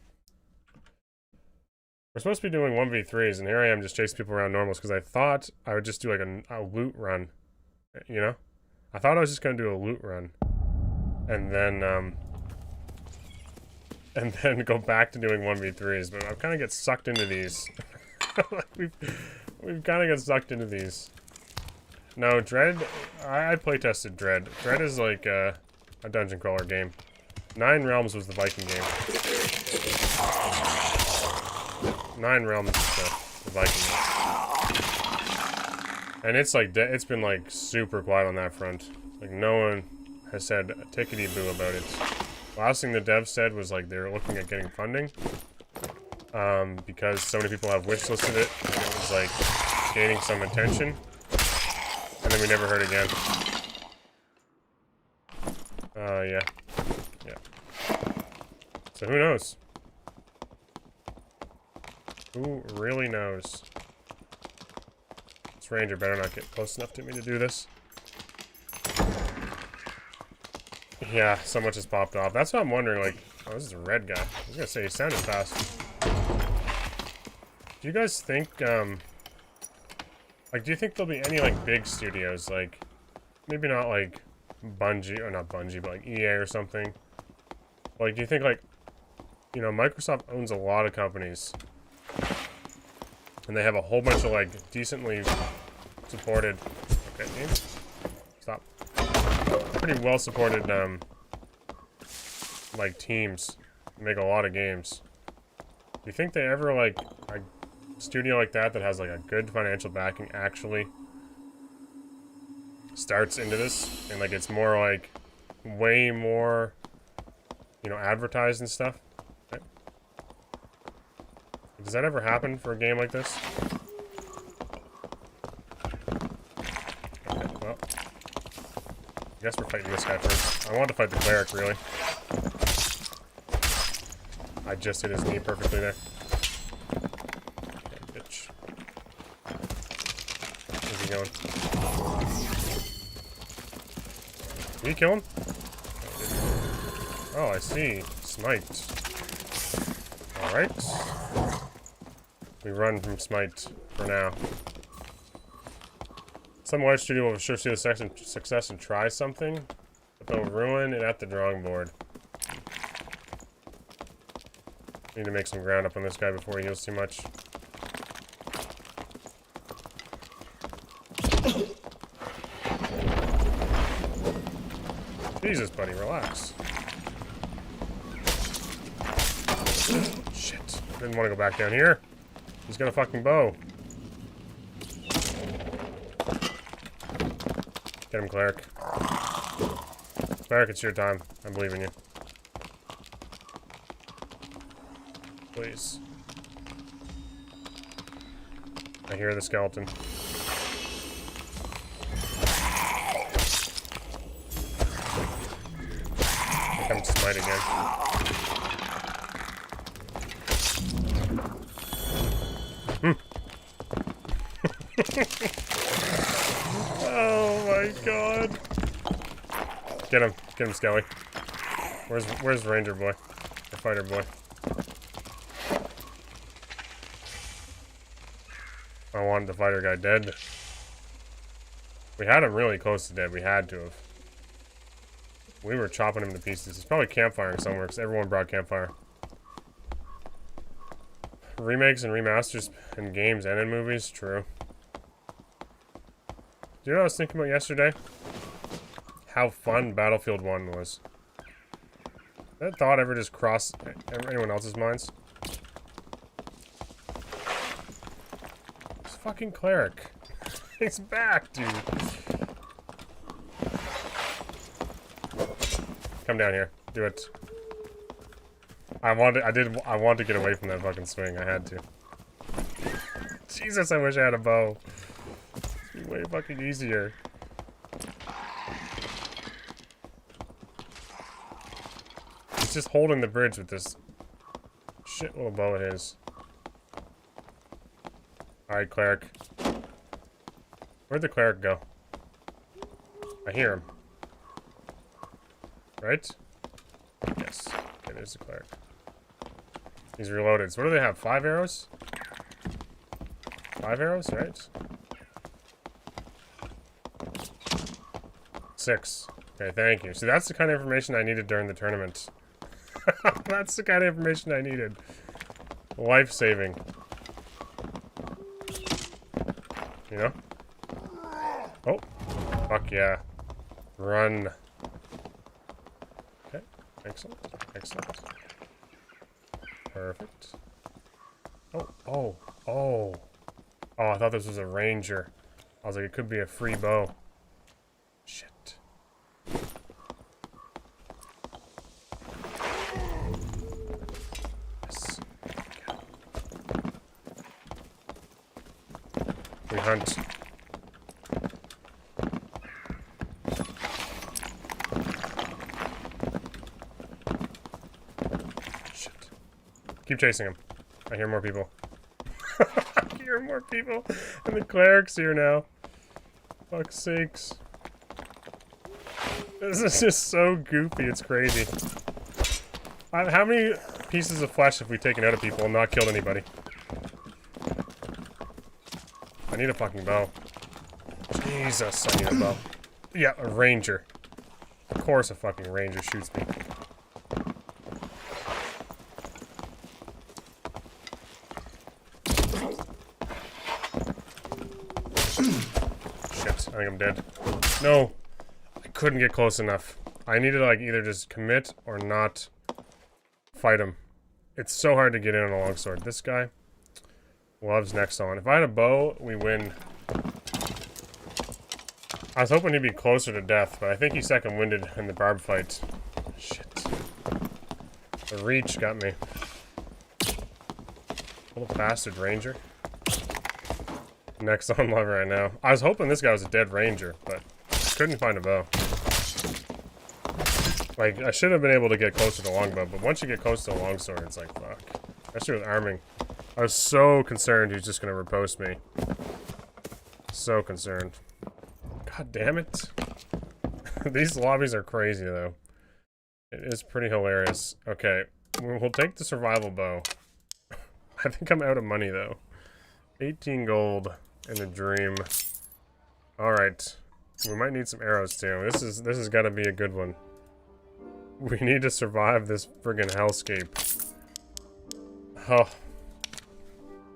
We're supposed to be doing 1v3s, and here I am just chasing people around normals because I thought I would just do like a loot run. You know? I thought I was just going to do a loot run. And then go back to doing 1v3s, but I kind of get sucked into these. we've kind of got sucked into these. No, Dread, I playtested Dread. Dread is like a dungeon crawler game. 9 Realms was the Viking game. 9 Realms is the Viking game. And it's like, it's been like super quiet on that front. Like no one has said tickety-boo about it. Last thing the devs said was like they're looking at getting funding. Because so many people have wishlisted it. And it was like gaining some attention. And then we never heard again. Yeah. Yeah. So who knows? Who really knows? This ranger better not get close enough to me to do this. Yeah, so much has popped off. That's what I'm wondering, like... Oh, this is a red guy. I was gonna say, he sounded fast. Do you guys think, like, do you think there'll be any, like, big studios, like... Maybe not, like... Bungie, or not Bungie, but like EA or something. Like, do you think, like, you know, Microsoft owns a lot of companies. And they have a whole bunch of, like, decently supported... Okay, game. Stop. Pretty well supported, like, teams. Make a lot of games. Do you think they ever, like, a studio like that that has, like, a good financial backing actually starts into this? And, like, it's more, like, way more, you know, advertised and stuff? Okay. Does that ever happen for a game like this? Okay, well. I guess we're fighting this guy first. I wanted to fight the cleric, really. I just hit his knee perfectly there. Okay, bitch. Where's he going? Did he kill him? Oh, I see. Smite. Alright. We run from Smite for now. Some large studio will sure see the success and try something, but they'll ruin it at the drawing board. Need to make some ground up on this guy before he heals too much. Jesus, buddy, relax. Shit. Didn't want to go back down here. He's got a fucking bow. Get him, Cleric. Cleric, it's your time. I believe in you. Please. I hear the skeleton. Here comes Smite again. Oh my god. Get him, Skelly. Where's Ranger boy? Or Fighter boy? I wanted the fighter guy dead. We had him really close to dead. We had to have. We were chopping him to pieces. He's probably campfiring somewhere because everyone brought campfire. Remakes and remasters in games and in movies? True. Do you know what I was thinking about yesterday? How fun Battlefield 1 was. Did that thought ever just cross anyone else's minds? It's fucking Cleric. He's back, dude. Come down here. Do it. I wanted to get away from that fucking swing. I had to. Jesus, I wish I had a bow. It'd be way fucking easier. He's just holding the bridge with this shit little bow of his. Alright, Cleric. Where'd the Cleric go? I hear him. Right? Yes. Okay, there's the Cleric. He's reloaded. So what do they have? 5 arrows? 5 arrows, right? 6. Okay, thank you. See, that's the kind of information I needed during the tournament. That's the kind of information I needed. Life-saving. You know? Oh. Fuck yeah. Run. Okay. Excellent. Excellent. Perfect. Oh. Oh. Oh. Oh, I thought this was a ranger. I was like, it could be a free bow. Shit. Yes. We hunt. Shit. Keep chasing him. I hear more people. I hear more people. And the Cleric's here now. Fuck's sakes. This is just so goofy, it's crazy. How many pieces of flesh have we taken out of people and not killed anybody? I need a fucking bow. Jesus, I need a bow. Yeah, a ranger. course a fucking ranger shoots me. Shit, I think I'm dead. No! I couldn't get close enough. I need to, like, either just commit or not fight him. It's so hard to get in on a longsword. This guy loves next on. If I had a bow, we win. I was hoping he'd be closer to death, but I think he's second-winded in the barb fight. Shit. The reach got me. Little bastard ranger. Next on love right now. I was hoping this guy was a dead ranger, but couldn't find a bow. Like, I should have been able to get closer to the longbow, but once you get close to the longsword, it's like, fuck. Especially with arming. I was so concerned he was just gonna riposte me. So concerned. God damn it. These lobbies are crazy, though. It is pretty hilarious. Okay, we'll take the survival bow. I think I'm out of money, though. 18 gold and a dream. Alright. We might need some arrows, too. This has got to be a good one. We need to survive this friggin' hellscape. Oh.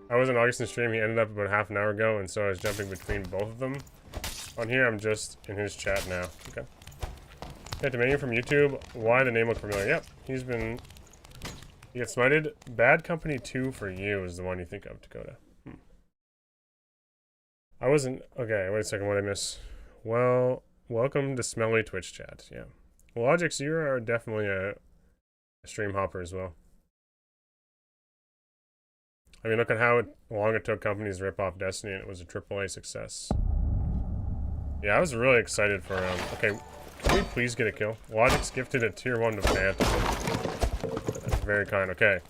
I was in Augustin's stream. He ended up about half an hour ago, and so I was jumping between both of them. On here, I'm just in his chat now. Okay. Get the menu from YouTube. Why the name look familiar? Yep. He gets smited. Bad Company 2 for you is the one you think of, Dakota. I wasn't... Okay, wait a second. What did I miss? Well, welcome to Smelly Twitch chat. Yeah. Logix, you are definitely a stream hopper as well. I mean, look at how long it took companies to rip off Destiny, and it was a AAA success. Yeah, I was really excited for okay, can we please get a kill? Logix gifted a tier 1 to Phantom. That's very kind. Okay.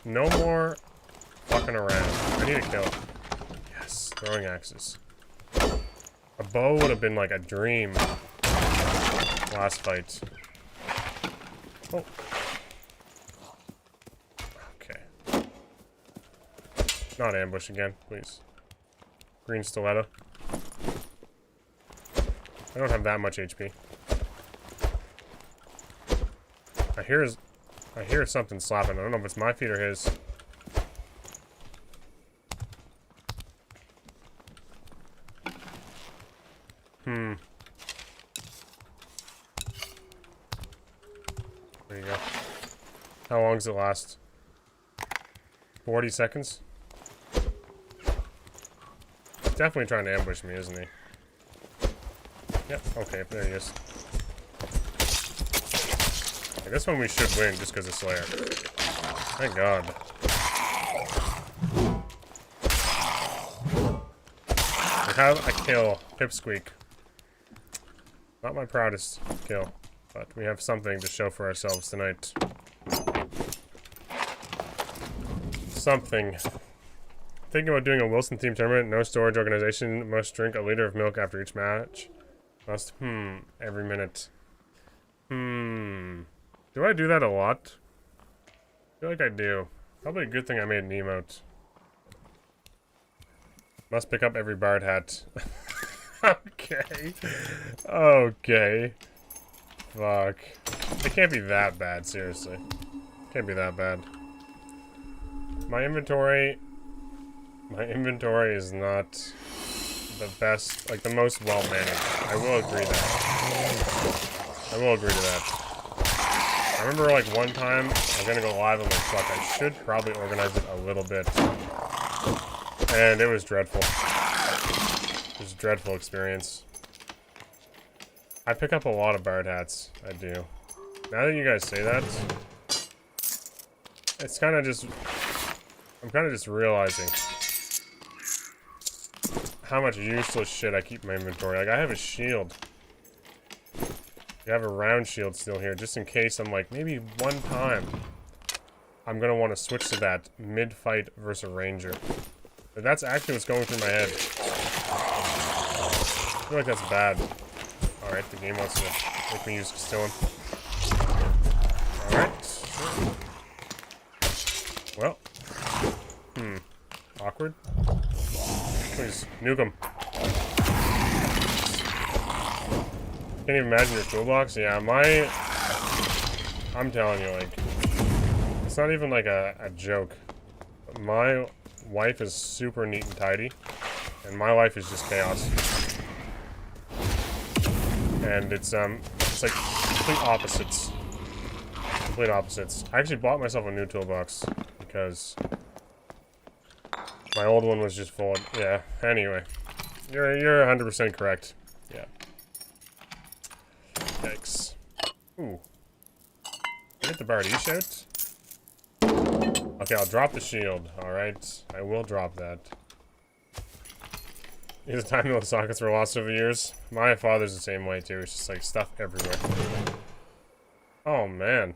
No more fucking around. I need a kill. Yes, throwing axes. A bow would have been like a dream. Last fight. Oh. Okay. Not ambush again, please. Green stiletto. I don't have that much HP. I hear something slapping. I don't know if it's my feet or his. There you go. How long does it last? 40 seconds? He's definitely trying to ambush me, isn't he? Yep, okay, there he is. Okay, this one we should win just because of Slayer. Thank God. We have a kill. Pipsqueak. Not my proudest kill, but we have something to show for ourselves tonight. Something. Thinking about doing a Wilson themed tournament. No storage organization. Must drink a liter of milk after each match. Must, every minute. Do I do that a lot? I feel like I do. Probably a good thing I made an emote. Must pick up every bard hat. Okay. Okay. Fuck. It can't be that bad, seriously. Can't be that bad. My inventory is not the best, like the most well managed. I will agree that. I will agree to that. I remember like one time I was gonna go live and like, fuck, I should probably organize it a little bit. And it was dreadful. It was a dreadful experience. I pick up a lot of bard hats. I do. Now that you guys say that, it's kind of just... I'm kind of just realizing how much useless shit I keep in my inventory. Like, I have a shield. I have a round shield still here, just in case I'm like, maybe one time I'm gonna want to switch to that mid-fight versus a ranger. But that's actually what's going through my head. I feel like that's bad. Alright, the game wants to make me use Castillon. Alright. Well. Awkward. Please, nuke him. Can't even imagine your toolbox. Yeah, I'm telling you, like, it's not even like a joke. My wife is super neat and tidy, and my life is just chaos. And it's like complete opposites. Complete opposites. I actually bought myself a new toolbox because my old one was just full of, yeah, anyway. You're 100% correct. Yeah. Yikes. Ooh. Get the Bardiche out. Okay, I'll drop the shield. Alright. I will drop that. These time mill sockets were lost over the years. My father's the same way too. It's just like stuff everywhere. Oh man.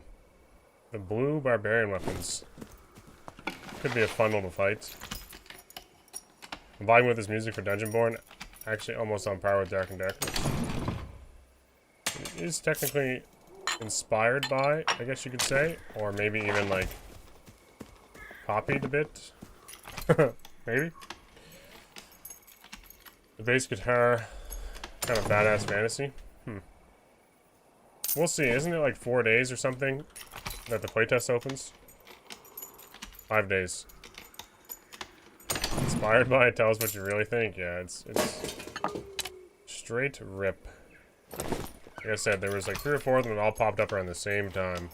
The blue barbarian weapons. Could be a fun little fight. I'm vibing with this music for Dungeonborn. Actually almost on par with Dark and Darker. It is technically inspired by, I guess you could say. Or maybe even like copied a bit. Maybe. The bass guitar, kind of badass fantasy. We'll see. Isn't it like 4 days or something that the playtest opens? 5 days. Inspired by it, tell us what you really think. Yeah, it's straight rip. Like I said, there was like 3 or 4 of them that all popped up around the same time.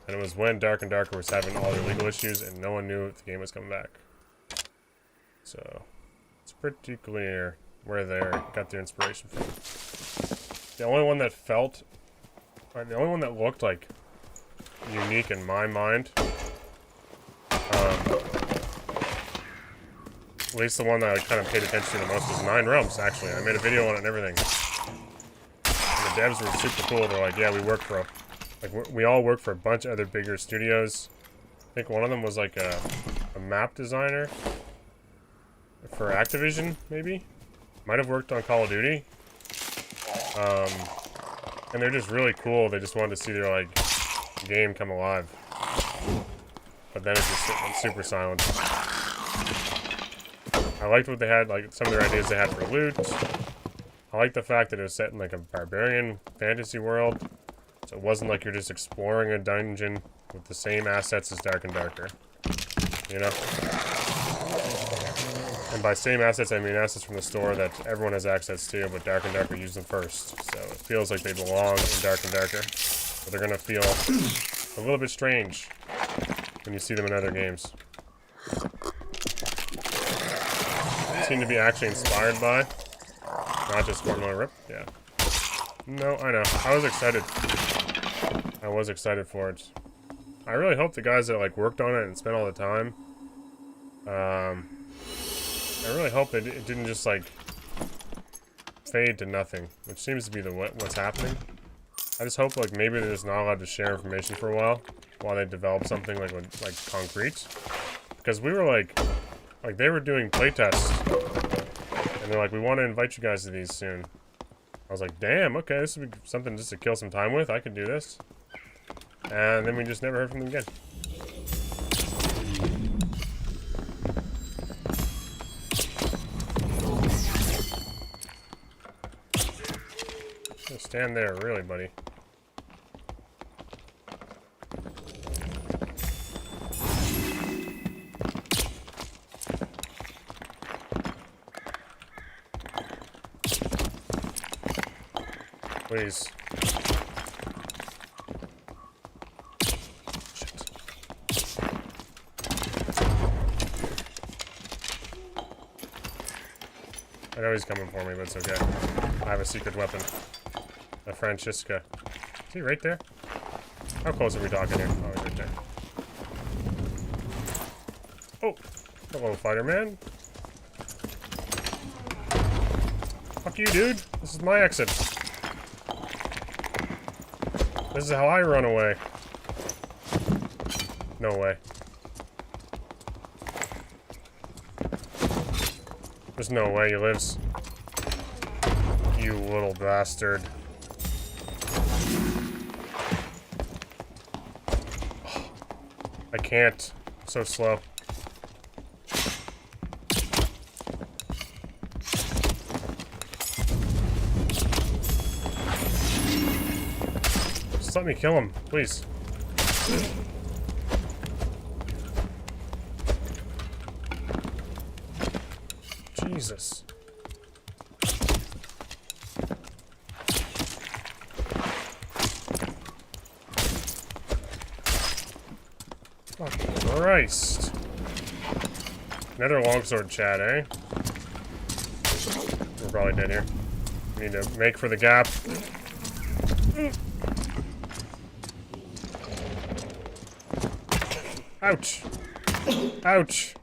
And it was when Dark and Darker was having all their legal issues and no one knew if the game was coming back. So it's pretty clear where they got their inspiration from. The only one that felt, or the only one that looked like unique in my mind, at least the one that I kind of paid attention to the most was Nine Realms, actually. I made a video on it and everything. And the devs were super cool. They're like, yeah, we work for we all work for a bunch of other bigger studios. I think one of them was like a map designer for Activision, maybe? Might have worked on Call of Duty. And they're just really cool. They just wanted to see their, like, game come alive. But then it just went super silent. I liked what they had, like, some of their ideas they had for loot. I liked the fact that it was set in, like, a barbarian fantasy world. So it wasn't like you're just exploring a dungeon with the same assets as Dark and Darker. You know? And by same assets, I mean assets from the store that everyone has access to, but Dark and Darker use them first. So it feels like they belong in Dark and Darker. But they're gonna feel a little bit strange when you see them in other games. Seem to be actually inspired by, not just Formula Rip. Yeah. No, I know. I was excited. I was excited for it. I really hope the guys that like worked on it and spent all the time. I really hope it didn't just like fade to nothing, which seems to be what's happening. I just hope like maybe they're just not allowed to share information for a while they develop something like concrete. Because we were like they were doing playtests, and they're like, we want to invite you guys to these soon. I was like, damn, okay, this would be something just to kill some time with. I could do this. And then we just never heard from them again. Just stand there, really, buddy. Please. Shit. I know he's coming for me, but it's okay. I have a secret weapon. A Francisca. Is he right there? How close are we talking here? Oh, he's right there. Oh! Hello, fighter man. Fuck you, dude. This is my exit. This is how I run away. No way. There's no way he lives. You little bastard. I can't. I'm so slow. let me kill him, please. Jesus. Fucking Christ. Another longsword chat, eh? We're probably dead here. We need to make for the gap. Ouch. Ouch.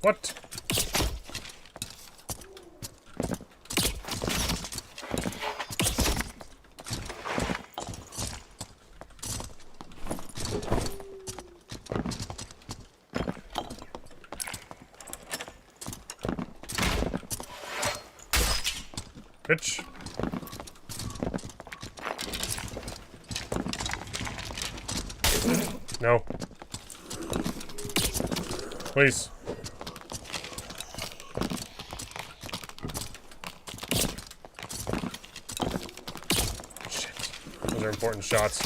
What? Bitch. No. Please. Shit. Those are important shots.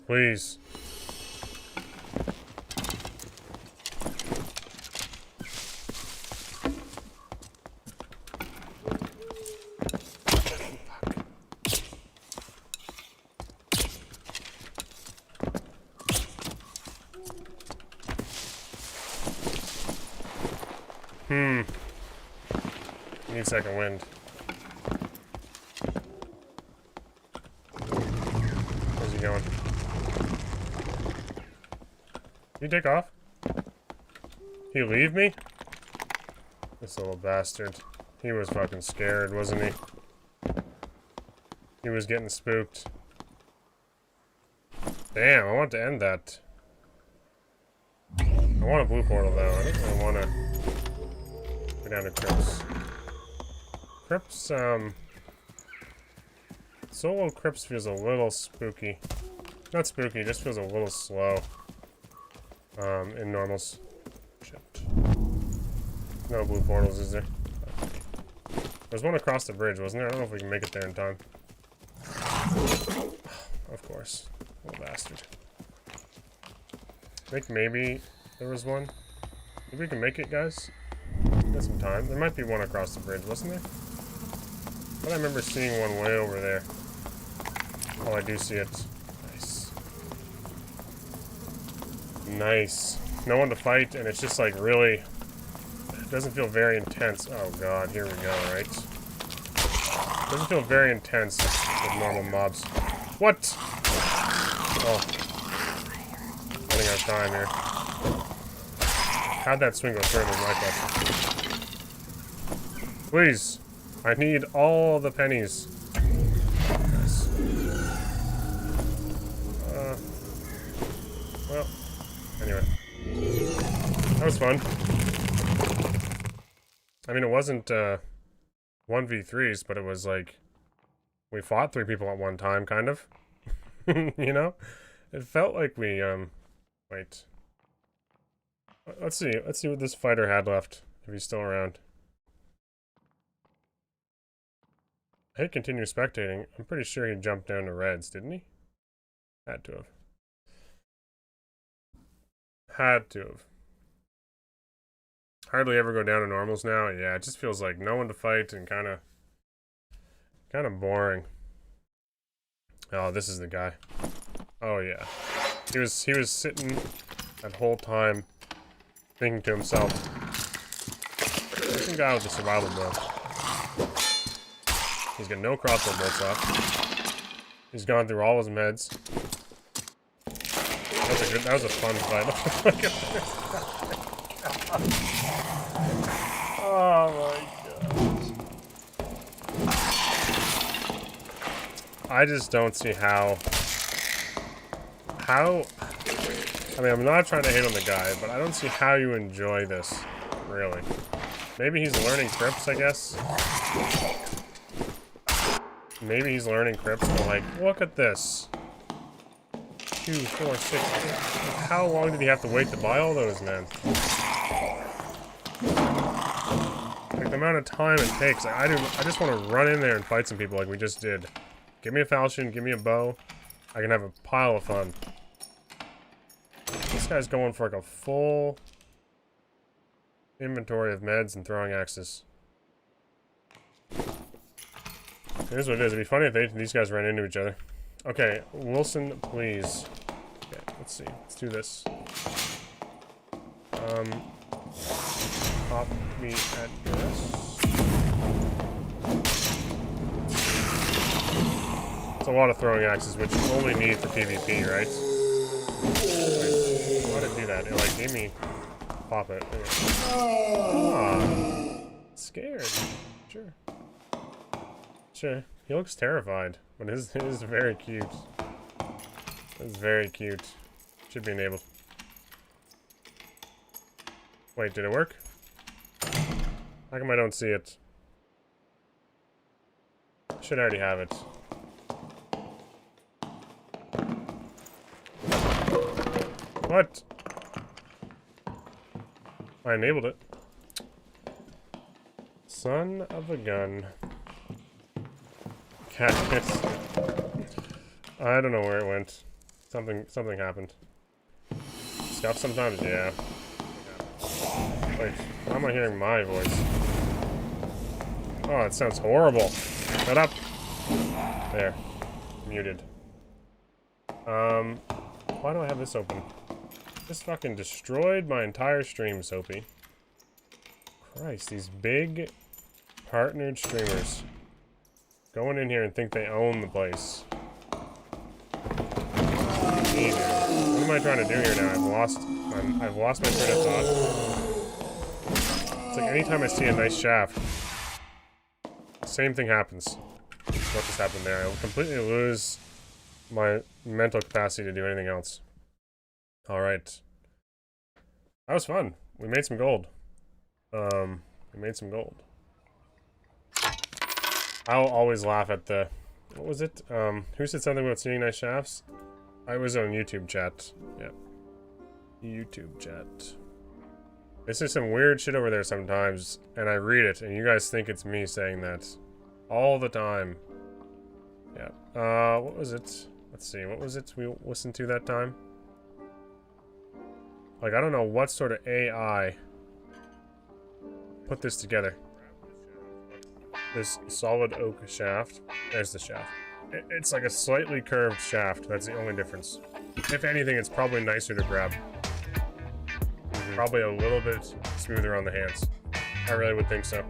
Please. Need second wind. Where's he going? Did he take off? He leave me? This little bastard. He was fucking scared, wasn't he? He was getting spooked. Damn, I want to end that. I want a blue portal though. I don't really want to go down to Crypts. Crypts, solo Crypts feels a little spooky. Not spooky, just feels a little slow. In normals. Shit. No blue portals, is there? There's one across the bridge, wasn't there? I don't know if we can make it there in time. Of course. Little bastard. I think maybe there was one. Maybe we can make it, guys? Got some time. There might be one across the bridge, wasn't there? But I remember seeing one way over there. Oh, I do see it. Nice. Nice. No one to fight, and it's just like really... It doesn't feel very intense. Oh god, here we go, right? It doesn't feel very intense with normal mobs. What? Oh. Running out of time here. How'd that swing go through is my question. Please. I need all the pennies. Yes. Well, anyway. That was fun. I mean, it wasn't 1v3s, but it was like we fought 3 people at one time, kind of. You know? It felt like we wait. Let's see what this fighter had left, if he's still around. I hit continue spectating. I'm pretty sure he jumped down to reds, didn't he? Had to have. Had to have. Hardly ever go down to normals now. Yeah, it just feels like no one to fight and kind of boring. Oh, this is the guy. Oh yeah. He was sitting that whole time thinking to himself. This is the guy with the survival build. He's got no crossbow bolts off. He's gone through all his meds. That was a fun fight. Oh my god. I just don't see how... I mean, I'm not trying to hate on the guy, but I don't see how you enjoy this, really. Maybe he's learning Crips, I guess. Maybe he's learning Crips, but like, look at this. 2, 4, 6. How long did he have to wait to buy all those, man? Like, the amount of time it takes. Like, I just want to run in there and fight some people like we just did. Give me a falchion, give me a bow. I can have a pile of fun. This guy's going for like a full inventory of meds and throwing axes. Here's what it is. It'd be funny if these guys ran into each other. Okay, Wilson, please. Okay, let's see. Let's do this. Pop me at this. It's a lot of throwing axes, which you only need for PvP, right? Wait, why did it do that? It like gave me pop it. Ah, scared. Sure. Sure. He looks terrified, but his is very cute. It's very cute. Should be enabled. Wait, did it work? How come I don't see it? Should already have it. What? I enabled it. Son of a gun. Cactus. I don't know where it went. Something happened. Stuff sometimes, yeah. Wait, how am I hearing my voice? Oh, it sounds horrible. Shut up. There. Muted. Why do I have this open? This fucking destroyed my entire stream, Soapy. Christ, these big partnered streamers. Going in here and think they own the place. What am I trying to do here now? I've lost my train of thought. It's like anytime I see a nice shaft, same thing happens. What just happened there? I will completely lose my mental capacity to do anything else. Alright. That was fun. We made some gold. We made some gold. I'll always laugh at the... What was it? Who said something about seeing nice shafts? I was on YouTube chat. Yeah. YouTube chat. This is some weird shit over there sometimes, and I read it, and you guys think it's me saying that. All the time. Yeah. What was it? Let's see, what was it we listened to that time? Like, I don't know what sort of AI put this together. This solid oak shaft. There's the shaft. It's like a slightly curved shaft. That's the only difference. If anything, it's probably nicer to grab. Probably a little bit smoother on the hands. I really would think so.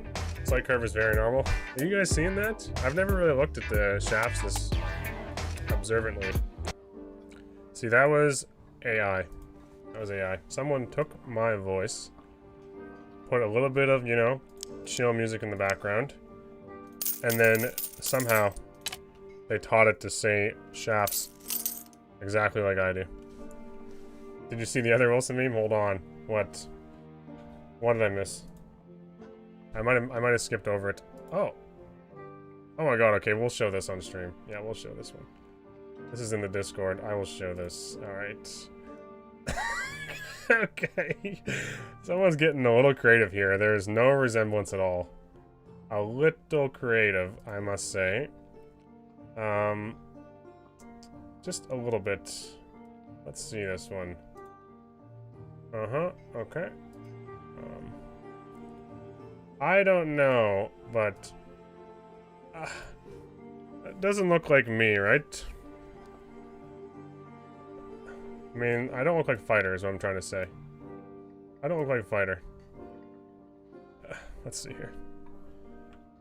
Slight curve is very normal. Are you guys seeing that? I've never really looked at the shafts this observantly. See, that was AI. That was AI. Someone took my voice, put a little bit of, you know, chill music in the background, and then somehow they taught it to say shafts exactly like I do. Did you see the other Wilson meme? Hold on. What? What did I miss? I might have skipped over it. Oh. Oh my god, okay, we'll show this on stream. Yeah, we'll show this one. This is in the Discord. I will show this. Alright. Okay. Someone's getting a little creative here. There is no resemblance at all. A little creative, I must say. Just a little bit. Let's see this one. Okay. I don't know, but it doesn't look like me, right? I mean, I don't look like Fighter is what I'm trying to say. I don't look like Fighter. Let's see here.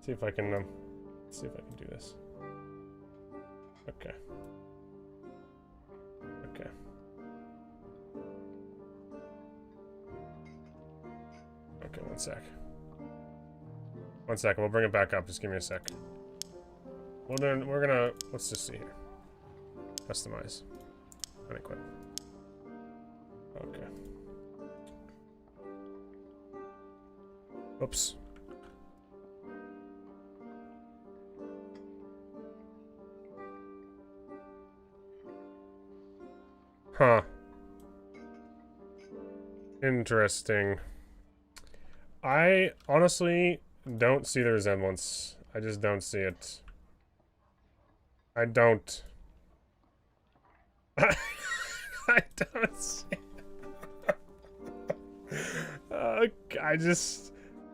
See if I can do this. Okay. Okay. Okay, 1 sec. 1 second, we'll bring it back up. Just give me a sec. We're gonna, let's just see here. Customize. Unequip. Okay. Oops. Huh. Interesting. I honestly don't see the resemblance. I just don't see it. I don't. I don't see it.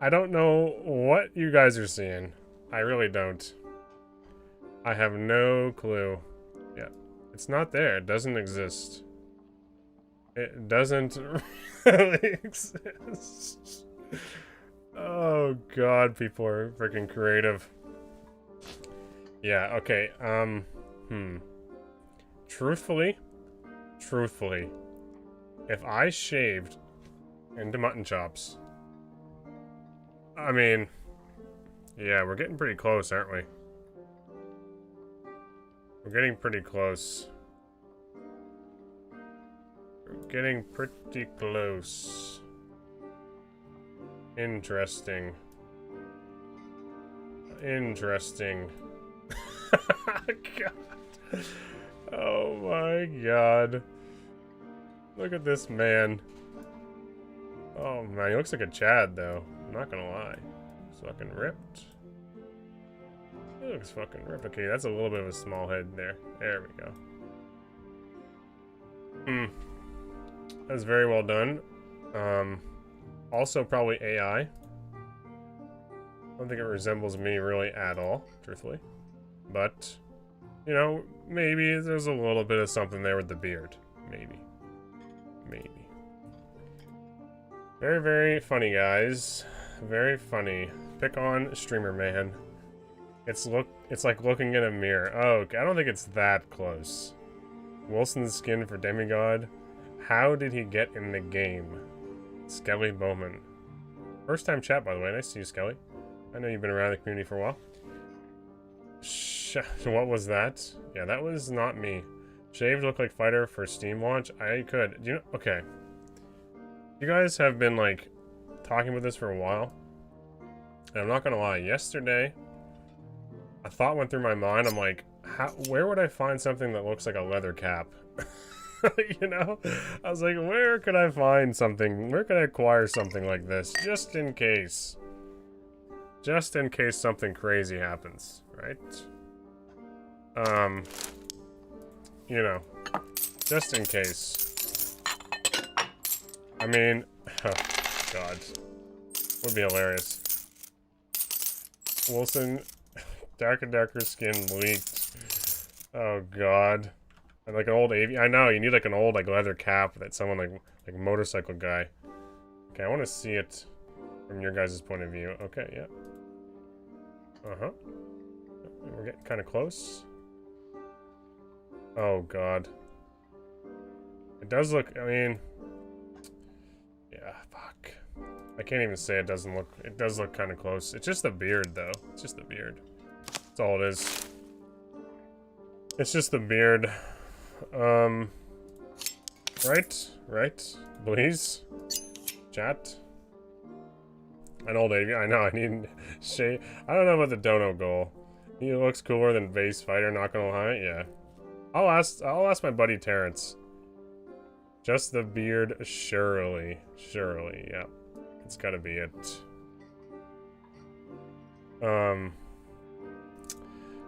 I don't know what you guys are seeing. I really don't. I have no clue. Yeah. It's not there. It doesn't exist. It doesn't really exist. Oh god, people are freaking creative. Yeah, okay, Truthfully, if I shaved into mutton chops, I mean, yeah, we're getting pretty close, aren't we? We're getting pretty close. We're getting pretty close. Interesting. Interesting. God. Oh my god. Look at this man. Oh man, he looks like a Chad though. I'm not gonna lie. He's fucking ripped. He looks fucking ripped. Okay, that's a little bit of a small head there. There we go. That's very well done. Also probably AI. I don't think it resembles me really at all, truthfully. But, you know, maybe there's a little bit of something there with the beard. Maybe. Maybe. Very, very funny, guys. Very funny. Pick on Streamer Man. It's like looking in a mirror. Oh, okay. I don't think it's that close. Wilson's skin for Demigod. How did he get in the game? Skelly Bowman. First time chat, by the way. Nice to see you, Skelly. I know you've been around the community for a while. What was that? Yeah, that was not me. Shaved look like fighter for Steam launch. I could. Do you know? Okay. You guys have been like talking about this for a while. And I'm not gonna lie. Yesterday, a thought went through my mind. I'm like, where would I find something that looks like a leather cap? You know? I was like, where could I find something? Where could I acquire something like this? Just in case. Just in case something crazy happens, right? You know, just in case. I mean, oh, God. Would be hilarious. Wilson, darker skin leaked. Oh, God. And like an old I know, you need like an old like leather cap that someone like motorcycle guy. Okay, I want to see it from your guys' point of view. Okay, yeah. Uh-huh. We're getting kind of close. Oh, God. It does look, I mean... Yeah, fuck. I can't even say it doesn't look... It does look kind of close. It's just the beard, though. It's just the beard. That's all it is. It's just the beard. Right? Please? Chat? An old AV. I know, I need shade. I don't know about the Dono goal. He looks cooler than base fighter, not gonna lie. Yeah. I'll ask my buddy Terrence. Just the beard, surely. Surely, yeah. It's gotta be it.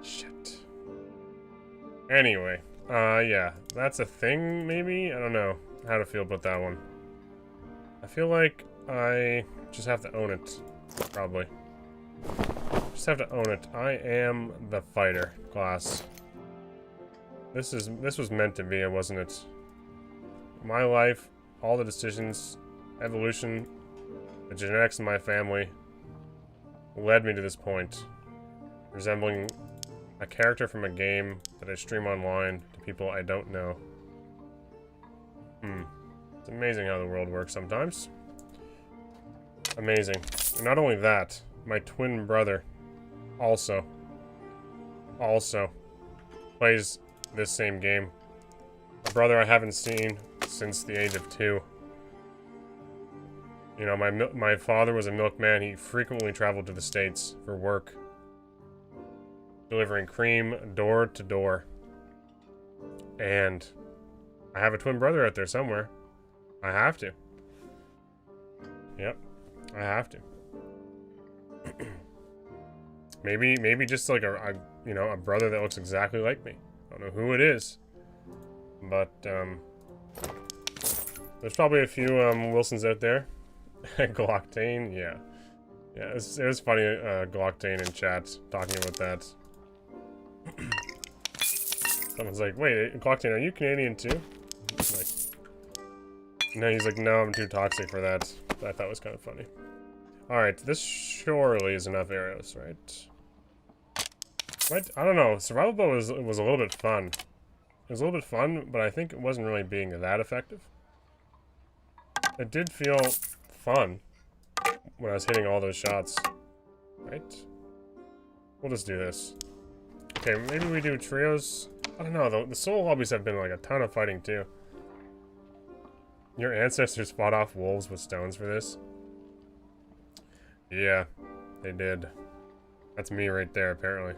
Shit. Anyway, yeah. That's a thing, maybe? I don't know how to feel about that one. I feel like I just have to own it, probably. Just have to own it. I am the fighter class. This was meant to be, wasn't it? My life, all the decisions, evolution, the genetics of my family led me to this point. Resembling a character from a game that I stream online to people I don't know. It's amazing how the world works sometimes. Amazing. And not only that, my twin brother also plays this same game. A brother I haven't seen since the age of 2. You know, my father was a milkman. He frequently traveled to the States for work, delivering cream door to door. And I have a twin brother out there somewhere. I have to. Yep, I have to. maybe just like a you know, a brother that looks exactly like me. I don't know who it is, but there's probably a few Wilsons out there. Glocktain, yeah. Yeah, it was funny, Glocktain in chat talking about that. Someone's like, wait, Glocktain, are you Canadian too? Like, no, he's like, no, I'm too toxic for that. I thought it was kind of funny. Alright, this surely is enough arrows, right? I don't know, Survival Boat was a little bit fun. It was a little bit fun, but I think it wasn't really being that effective. It did feel fun when I was hitting all those shots, right? We'll just do this. Okay, maybe we do trios. I don't know, the soul lobbies have been like a ton of fighting too. Your ancestors fought off wolves with stones for this? Yeah, they did. That's me right there, apparently.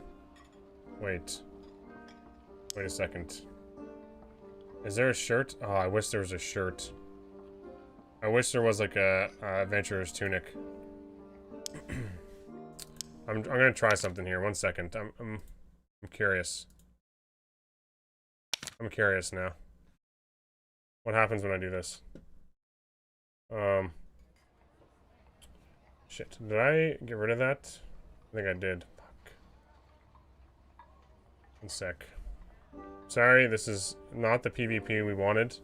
Wait a second. Is there a shirt? Oh, I wish there was a shirt. I wish there was like a adventurer's tunic. I'm gonna try something here. 1 second. I'm curious. I'm curious now. What happens when I do this? Shit. Did I get rid of that? I think I did. Fuck. 1 sec. Sorry, this is not the PvP we wanted.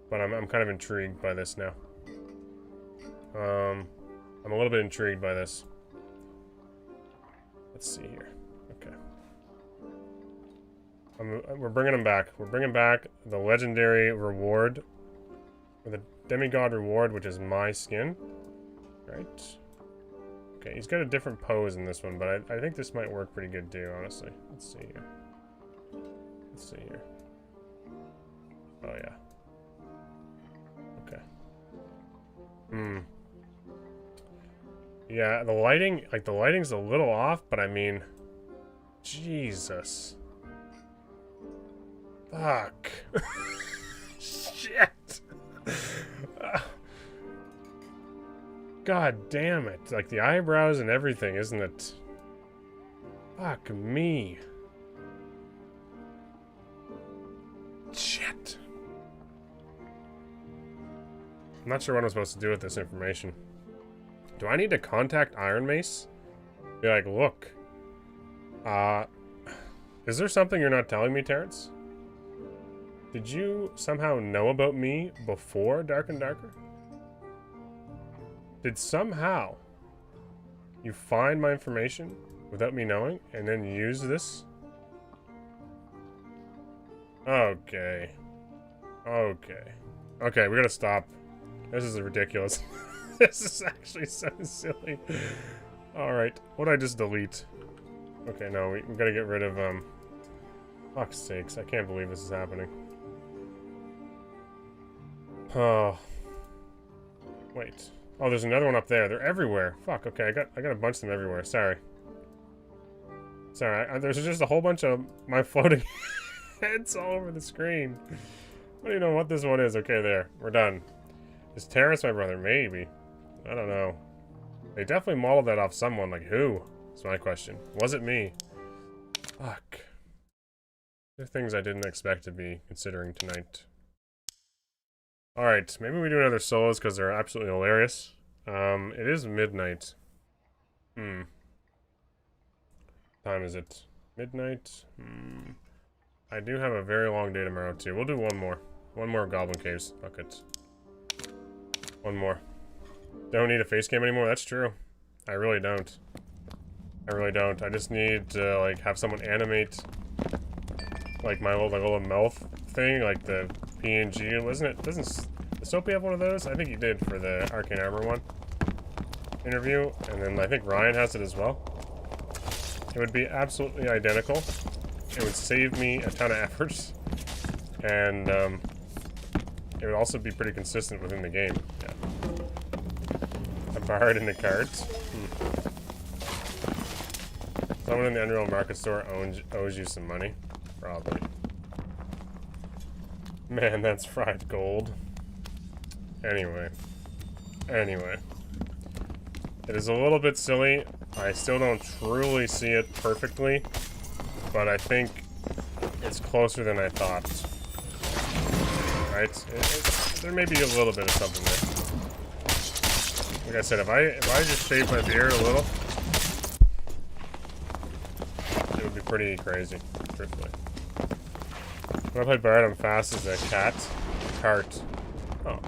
But I'm kind of intrigued by this now. I'm a little bit intrigued by this. Let's see here. Okay. We're bringing them back. We're bringing back the legendary reward. Or the demigod reward, which is my skin. Right. Okay, he's got a different pose in this one, but I think this might work pretty good too, honestly. Let's see here. Let's see here. Oh, yeah. Okay. Yeah, the lighting's a little off, but I mean, Jesus. Fuck. Shit. God damn it. Like the eyebrows and everything, isn't it? Fuck me. Shit. I'm not sure what I'm supposed to do with this information. Do I need to contact Iron Mace? Be like, look. Is there something you're not telling me, Terrence? Did you somehow know about me before Dark and Darker? Did somehow you find my information without me knowing and then use this? Okay. Okay. Okay, we gotta stop. This is ridiculous. This is actually so silly. Alright, what'd I just delete? Okay, no, we gotta get rid of, fuck's sakes, I can't believe this is happening. Oh. Wait. Oh, there's another one up there. They're everywhere. Fuck, okay, I got a bunch of them everywhere. Sorry. Sorry, there's just a whole bunch of my floating heads all over the screen. I don't even know what this one is. Okay, there. We're done. Is Terrence my brother? Maybe. I don't know. They definitely modeled that off someone. Like, who? That's my question. Was it me? Fuck. There are things I didn't expect to be considering tonight. Alright, maybe we do another solos because they're absolutely hilarious. It is midnight. Time is it? Midnight? I do have a very long day tomorrow too. We'll do one more. One more Goblin Caves. Fuck it. One more. Don't need a face cam anymore? That's true. I really don't. I really don't. I just need to, like, have someone animate, like, my little mouth thing, like the PNG, wasn't it? Does Soapy have one of those? I think he did for the Arcane Armor one interview, and then I think Ryan has it as well. It would be absolutely identical. It would save me a ton of efforts, and it would also be pretty consistent within the game. Yeah. A bard in the cards. Someone in the Unreal Market store owes you some money. Probably. Man, that's fried gold. Anyway. It is a little bit silly. I still don't truly see it perfectly, but I think it's closer than I thought. Right? There may be a little bit of something there. Like I said, if I just shave my beard a little, it would be pretty crazy, truthfully. When I play Bard, I'm fast as a cart. Oh.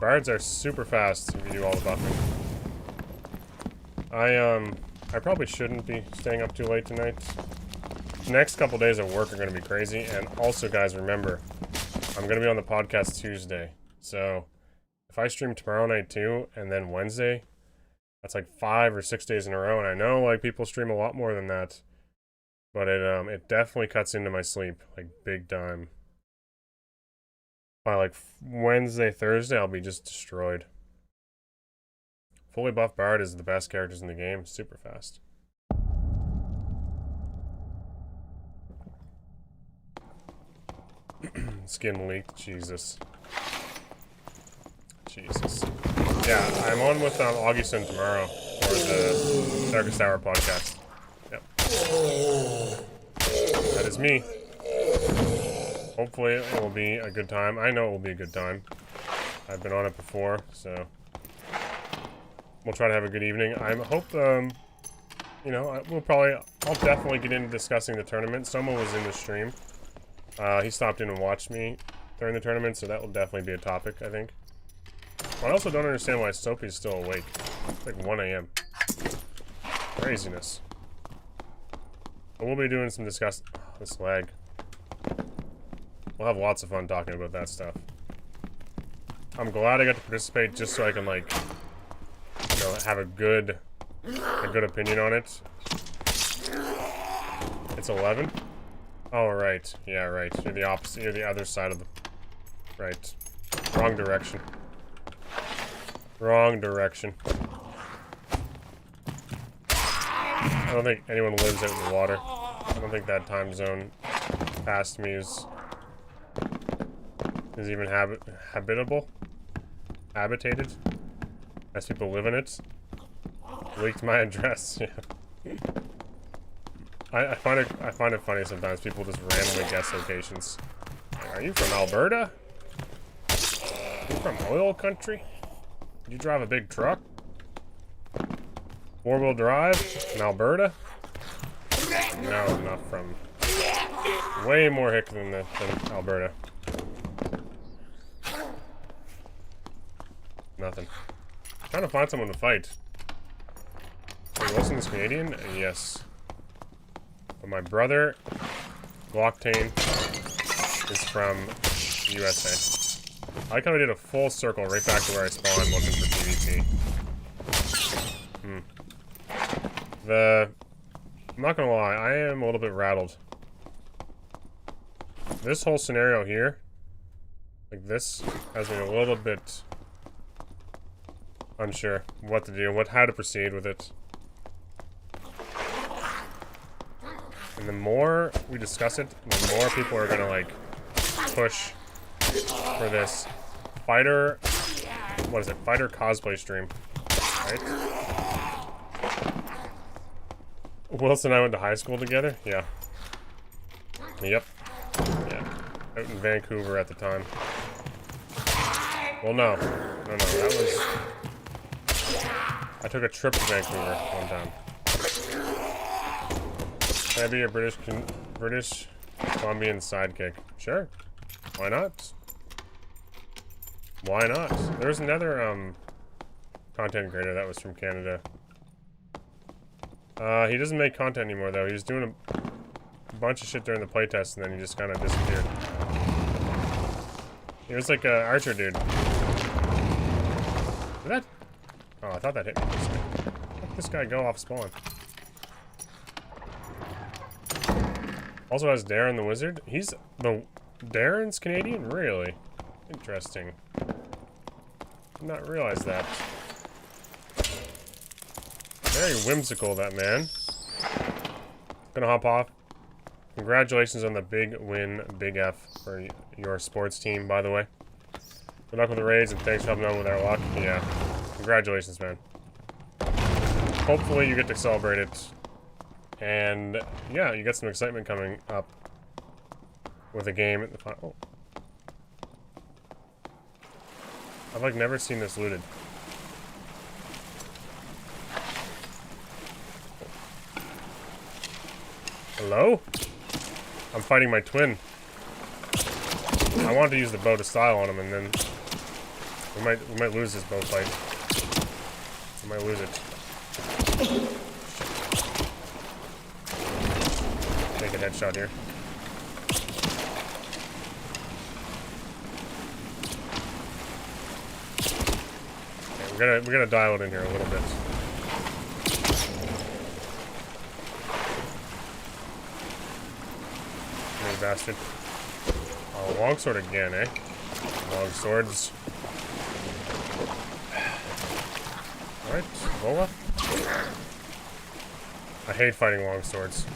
Bards are super fast if you do all the buffing. I probably shouldn't be staying up too late tonight. The next couple days of work are going to be crazy, and also, guys, remember, I'm going to be on the podcast Tuesday, so if I stream tomorrow night too, and then Wednesday, that's like 5 or 6 days in a row, and I know, like, people stream a lot more than that, but it definitely cuts into my sleep, like, big time. By, like, Wednesday, Thursday, I'll be just destroyed. Fully buff Bard is the best characters in the game. Super fast. Skin leaked. Jesus. Yeah, I'm on with Augustin tomorrow for the Darkest Hour podcast. Yep. That is me. Hopefully it will be a good time. I know it will be a good time. I've been on it before, so we'll try to have a good evening. I hope, you know, I'll definitely get into discussing the tournament. Soma was in the stream. He stopped in and watched me during the tournament, so that will definitely be a topic, I think. But I also don't understand why Sophie's still awake. It's like 1 a.m. Craziness. But we'll be doing some this lag. We'll have lots of fun talking about that stuff. I'm glad I got to participate just so I can, like, you know, have a good opinion on it. It's 11? Oh, right. Yeah, right. You're the opposite. You're the other side of the... Right. Wrong direction. Wrong direction. I don't think anyone lives out in the water. I don't think that time zone past me is even habitable? Habitated? As people live in it? Leaked my address, yeah. I find it funny sometimes people just randomly guess locations. Are you from Alberta? Are you from oil country? Did you drive a big truck? 4-wheel drive in Alberta? No, not from... Way more hick than Alberta. Nothing. I'm trying to find someone to fight. Wait, Wilson is Canadian? Yes. But my brother, Glocktain, is from USA. I like how I did a full circle right back to where I spawned looking for PvP. I'm not gonna lie, I am a little bit rattled. This whole scenario here, like this, has me a little bit unsure what to do, how to proceed with it. And the more we discuss it, the more people are gonna, like, push for this fighter, what is it, fighter cosplay stream, right? Wilson and I went to high school together? Yeah. Yep. Yeah. Out in Vancouver at the time. Well, no. No, that was... I took a trip to Vancouver one time. Can I be a British Colombian sidekick? Sure. Why not? Why not? There was another, content creator that was from Canada. He doesn't make content anymore, though. He was doing a bunch of shit during the playtest, and then he just kind of disappeared. He was like a archer dude. Did that... Oh, I thought that hit me. Let this guy go off spawn. Also has Darren the Wizard. He's the... Darren's Canadian? Really? Interesting. Did not realize that. Very whimsical, that man. Gonna hop off. Congratulations on the big win, Big F, for your sports team, by the way. Good luck with the raids, and thanks for helping out with our luck. Yeah. Congratulations, man. Hopefully you get to celebrate it. And, yeah, you get some excitement coming up with a game at the final. Oh. I've, like, never seen this looted. Hello? I'm fighting my twin. I wanted to use the bow to style on him, and then we might lose this bow fight. We might lose it. Take a headshot here. Okay, we gotta dial it in here a little bit. Bastard. Oh, longsword again, eh? Long swords. Alright, Vola. I hate fighting long swords.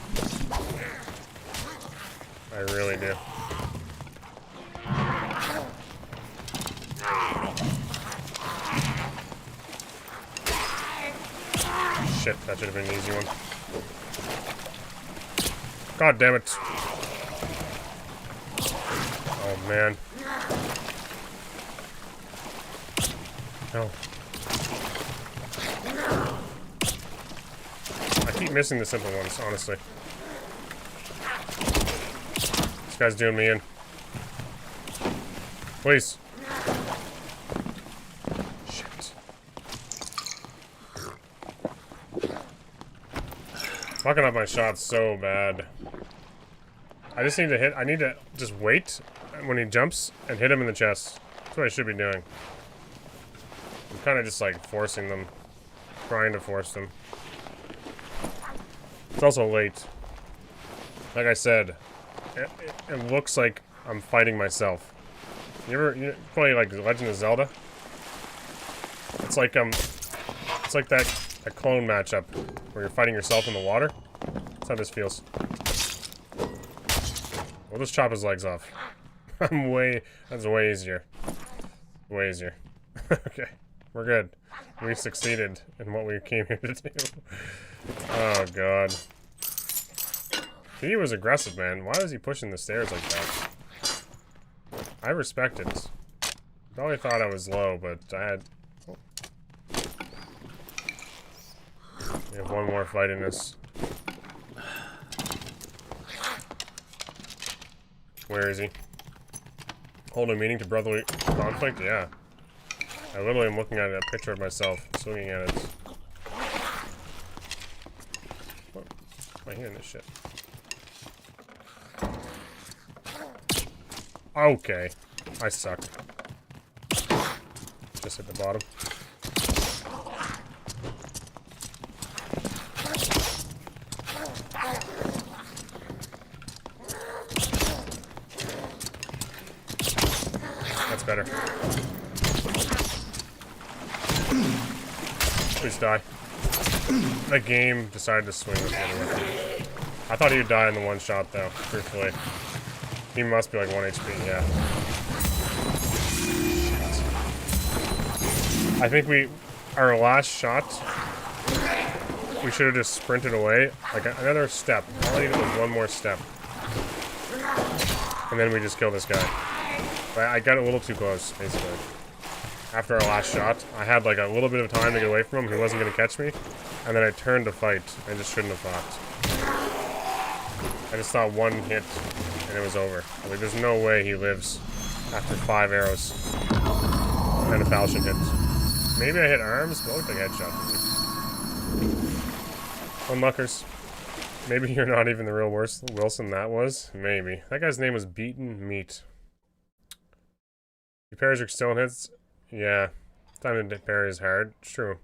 I really do. Shit, that should have been an easy one. God damn it. Oh, man. No. I keep missing the simple ones, honestly. This guy's doing me in. Please. Shit. Fucking up my shots so bad. I just need to hit. I need to just wait when he jumps and hit him in the chest. That's what I should be doing. I'm kind of just like forcing them. Trying to force them. It's also late. Like I said, it looks like I'm fighting myself. You play like Legend of Zelda? It's like that clone matchup where you're fighting yourself in the water. That's how this feels. We'll just chop his legs off. That's way easier. Way easier. Okay, we're good. We succeeded in what we came here to do. Oh, God. He was aggressive, man. Why was he pushing the stairs like that? I respect it. Probably thought I was low, but I had... Oh. We have one more fight in this. Where is he? Hold a meeting to brotherly conflict? Yeah. I literally am looking at a picture of myself, swinging at it. What? Am I hearing this shit? Okay. I suck. Just hit the bottom. That's better. Please die. The game decided to swing with the other way. I thought he'd die in the one shot, though, truthfully. He must be like 1 HP, yeah. I think our last shot, we should have just sprinted away. Like another step. All I needed was one more step. And then we just kill this guy. But I got a little too close, basically. After our last shot, I had like a little bit of time to get away from him. He wasn't going to catch me. And then I turned to fight. I just shouldn't have fought. I just saw one hit, and it was over. Like, there's no way he lives after 5 arrows and a falchion hit. Maybe I hit arms, but it looked like a headshot to me. Unluckers. Maybe you're not even the real Wilson that was. Maybe. That guy's name was Beaten Meat. You parries your Castellan hits? Yeah. Time to parry is hard. It's true.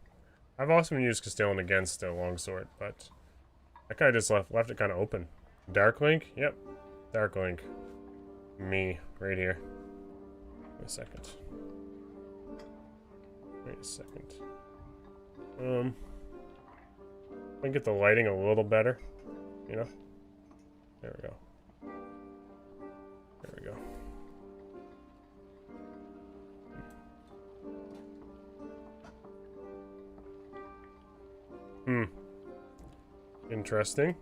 I've also used Castellan against a longsword, but that guy just left it kind of open. Dark Link? Yep. Dark Link. Me. Right here. Wait a second. Wait a second. I can get the lighting a little better. You know? There we go. There we go. Interesting.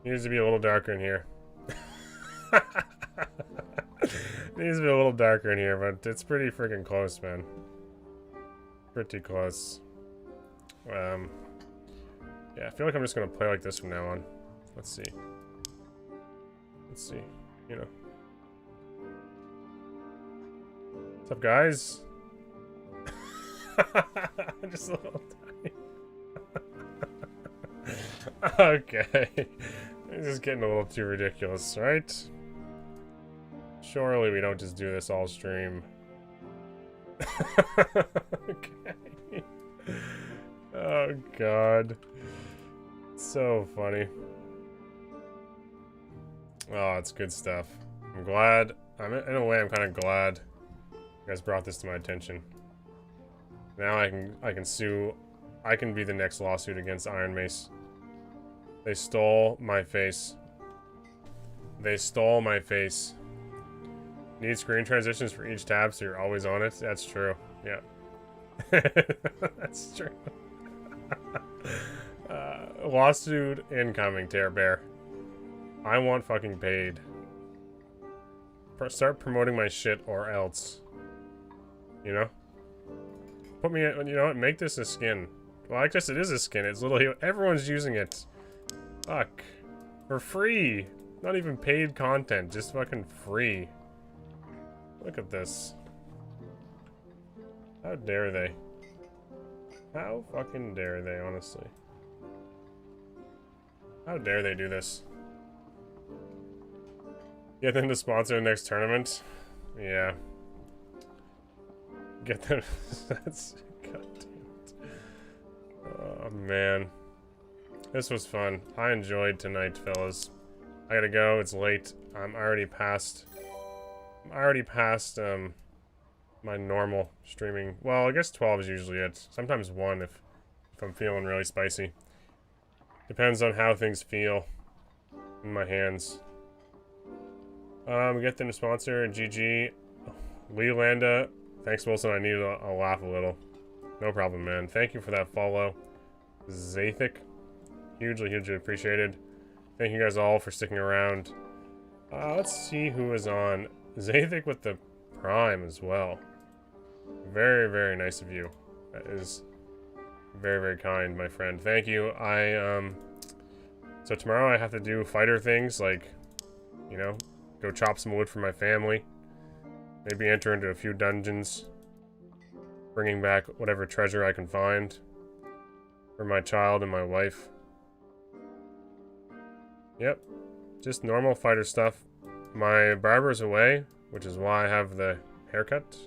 Needs to be a little darker in here. Needs to be a little darker in here, but it's pretty freaking close, man. Pretty close. Yeah, I feel like I'm just gonna play like this from now on. Let's see. Let's see. You know. What's up, guys? Just a little tiny. Okay. This is getting a little too ridiculous, right? Surely we don't just do this all stream. Okay. Oh god. So funny. Oh, it's good stuff. I'm glad. In a way, I'm kind of glad you guys brought this to my attention. Now I can sue. I can be the next lawsuit against Iron Mace. They stole my face. They stole my face. Need screen transitions for each tab so you're always on it? That's true. Yeah. That's true. Lawsuit incoming, Terror Bear. I want fucking paid. Start promoting my shit or else. You know? Put me in, you know what? Make this a skin. Well, I guess it is a skin. It's literally, everyone's using it. Fuck. For free. Not even paid content. Just fucking free. Look at this. How dare they? How fucking dare they, honestly? How dare they do this? Get them to sponsor the next tournament? Yeah. Get them. That's. God damn it. Oh, man. This was fun. I enjoyed tonight, fellas. I gotta go. It's late. I'm already past my normal streaming. Well, I guess 12 is usually it. Sometimes 1 if I'm feeling really spicy. Depends on how things feel in my hands. Get them to sponsor. GG. Leolanda. Thanks, Wilson. I needed a laugh a little. No problem, man. Thank you for that follow. Zathic. Hugely, hugely appreciated. Thank you guys all for sticking around. Let's see who is on. Zathic with the Prime as well. Very, very nice of you. That is very, very kind, my friend. Thank you. So tomorrow I have to do fighter things, like, you know, go chop some wood for my family. Maybe enter into a few dungeons. Bringing back whatever treasure I can find. For my child and my wife. Yep. Just normal fighter stuff. My barber's away, which is why I have the haircut.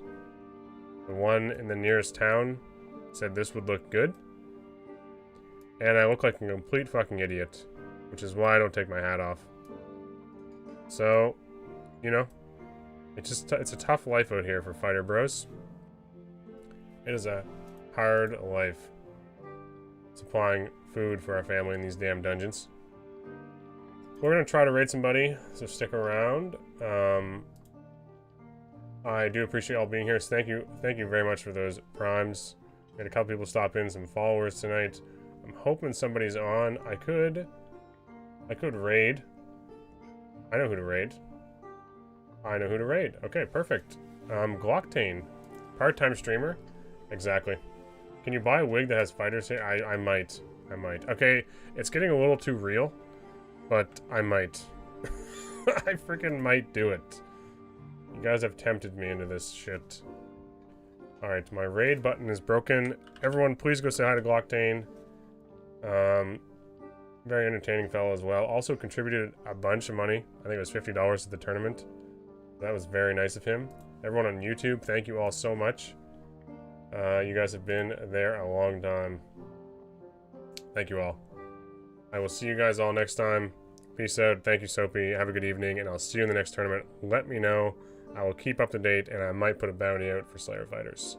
The one in the nearest town said this would look good. And I look like a complete fucking idiot, which is why I don't take my hat off. So, you know, it's a tough life out here for fighter bros. It is a hard life supplying food for our family in these damn dungeons. We're gonna try to raid somebody, so stick around. I do appreciate y'all being here. So thank you very much for those primes. We had a couple people stop in, some followers tonight. I'm hoping somebody's on. I could raid. I know who to raid. Okay, perfect. Glocktain, part-time streamer. Exactly. Can you buy a wig that has fighters here? I might. Okay, it's getting a little too real. But I might. I freaking might do it. You guys have tempted me into this shit. Alright, my raid button is broken. Everyone, please go say hi to Glocktain. Very entertaining fellow as well. Also contributed a bunch of money. I think it was $50 to the tournament. That was very nice of him. Everyone on YouTube, thank you all so much. You guys have been there a long time. Thank you all. I will see you guys all next time. Peace out. Thank you, Soapy. Have a good evening, and I'll see you in the next tournament. Let me know. I will keep up to date, and I might put a bounty out for Slayer Fighters.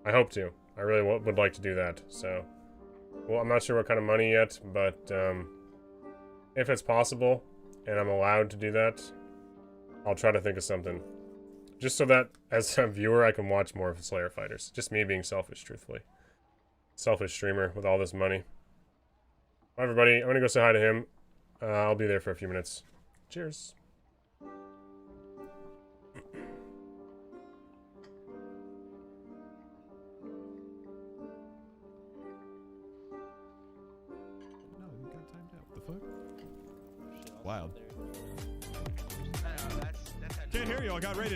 I hope to. I really would like to do that, so... Well, I'm not sure what kind of money yet, but if it's possible, and I'm allowed to do that, I'll try to think of something. Just so that, as a viewer, I can watch more of Slayer Fighters. Just me being selfish, truthfully. Selfish streamer with all this money. Bye, everybody. I'm gonna go say hi to him. I'll be there for a few minutes. Cheers. No, you got timed out. The fuck? Wild. Can't hear you. I got rated.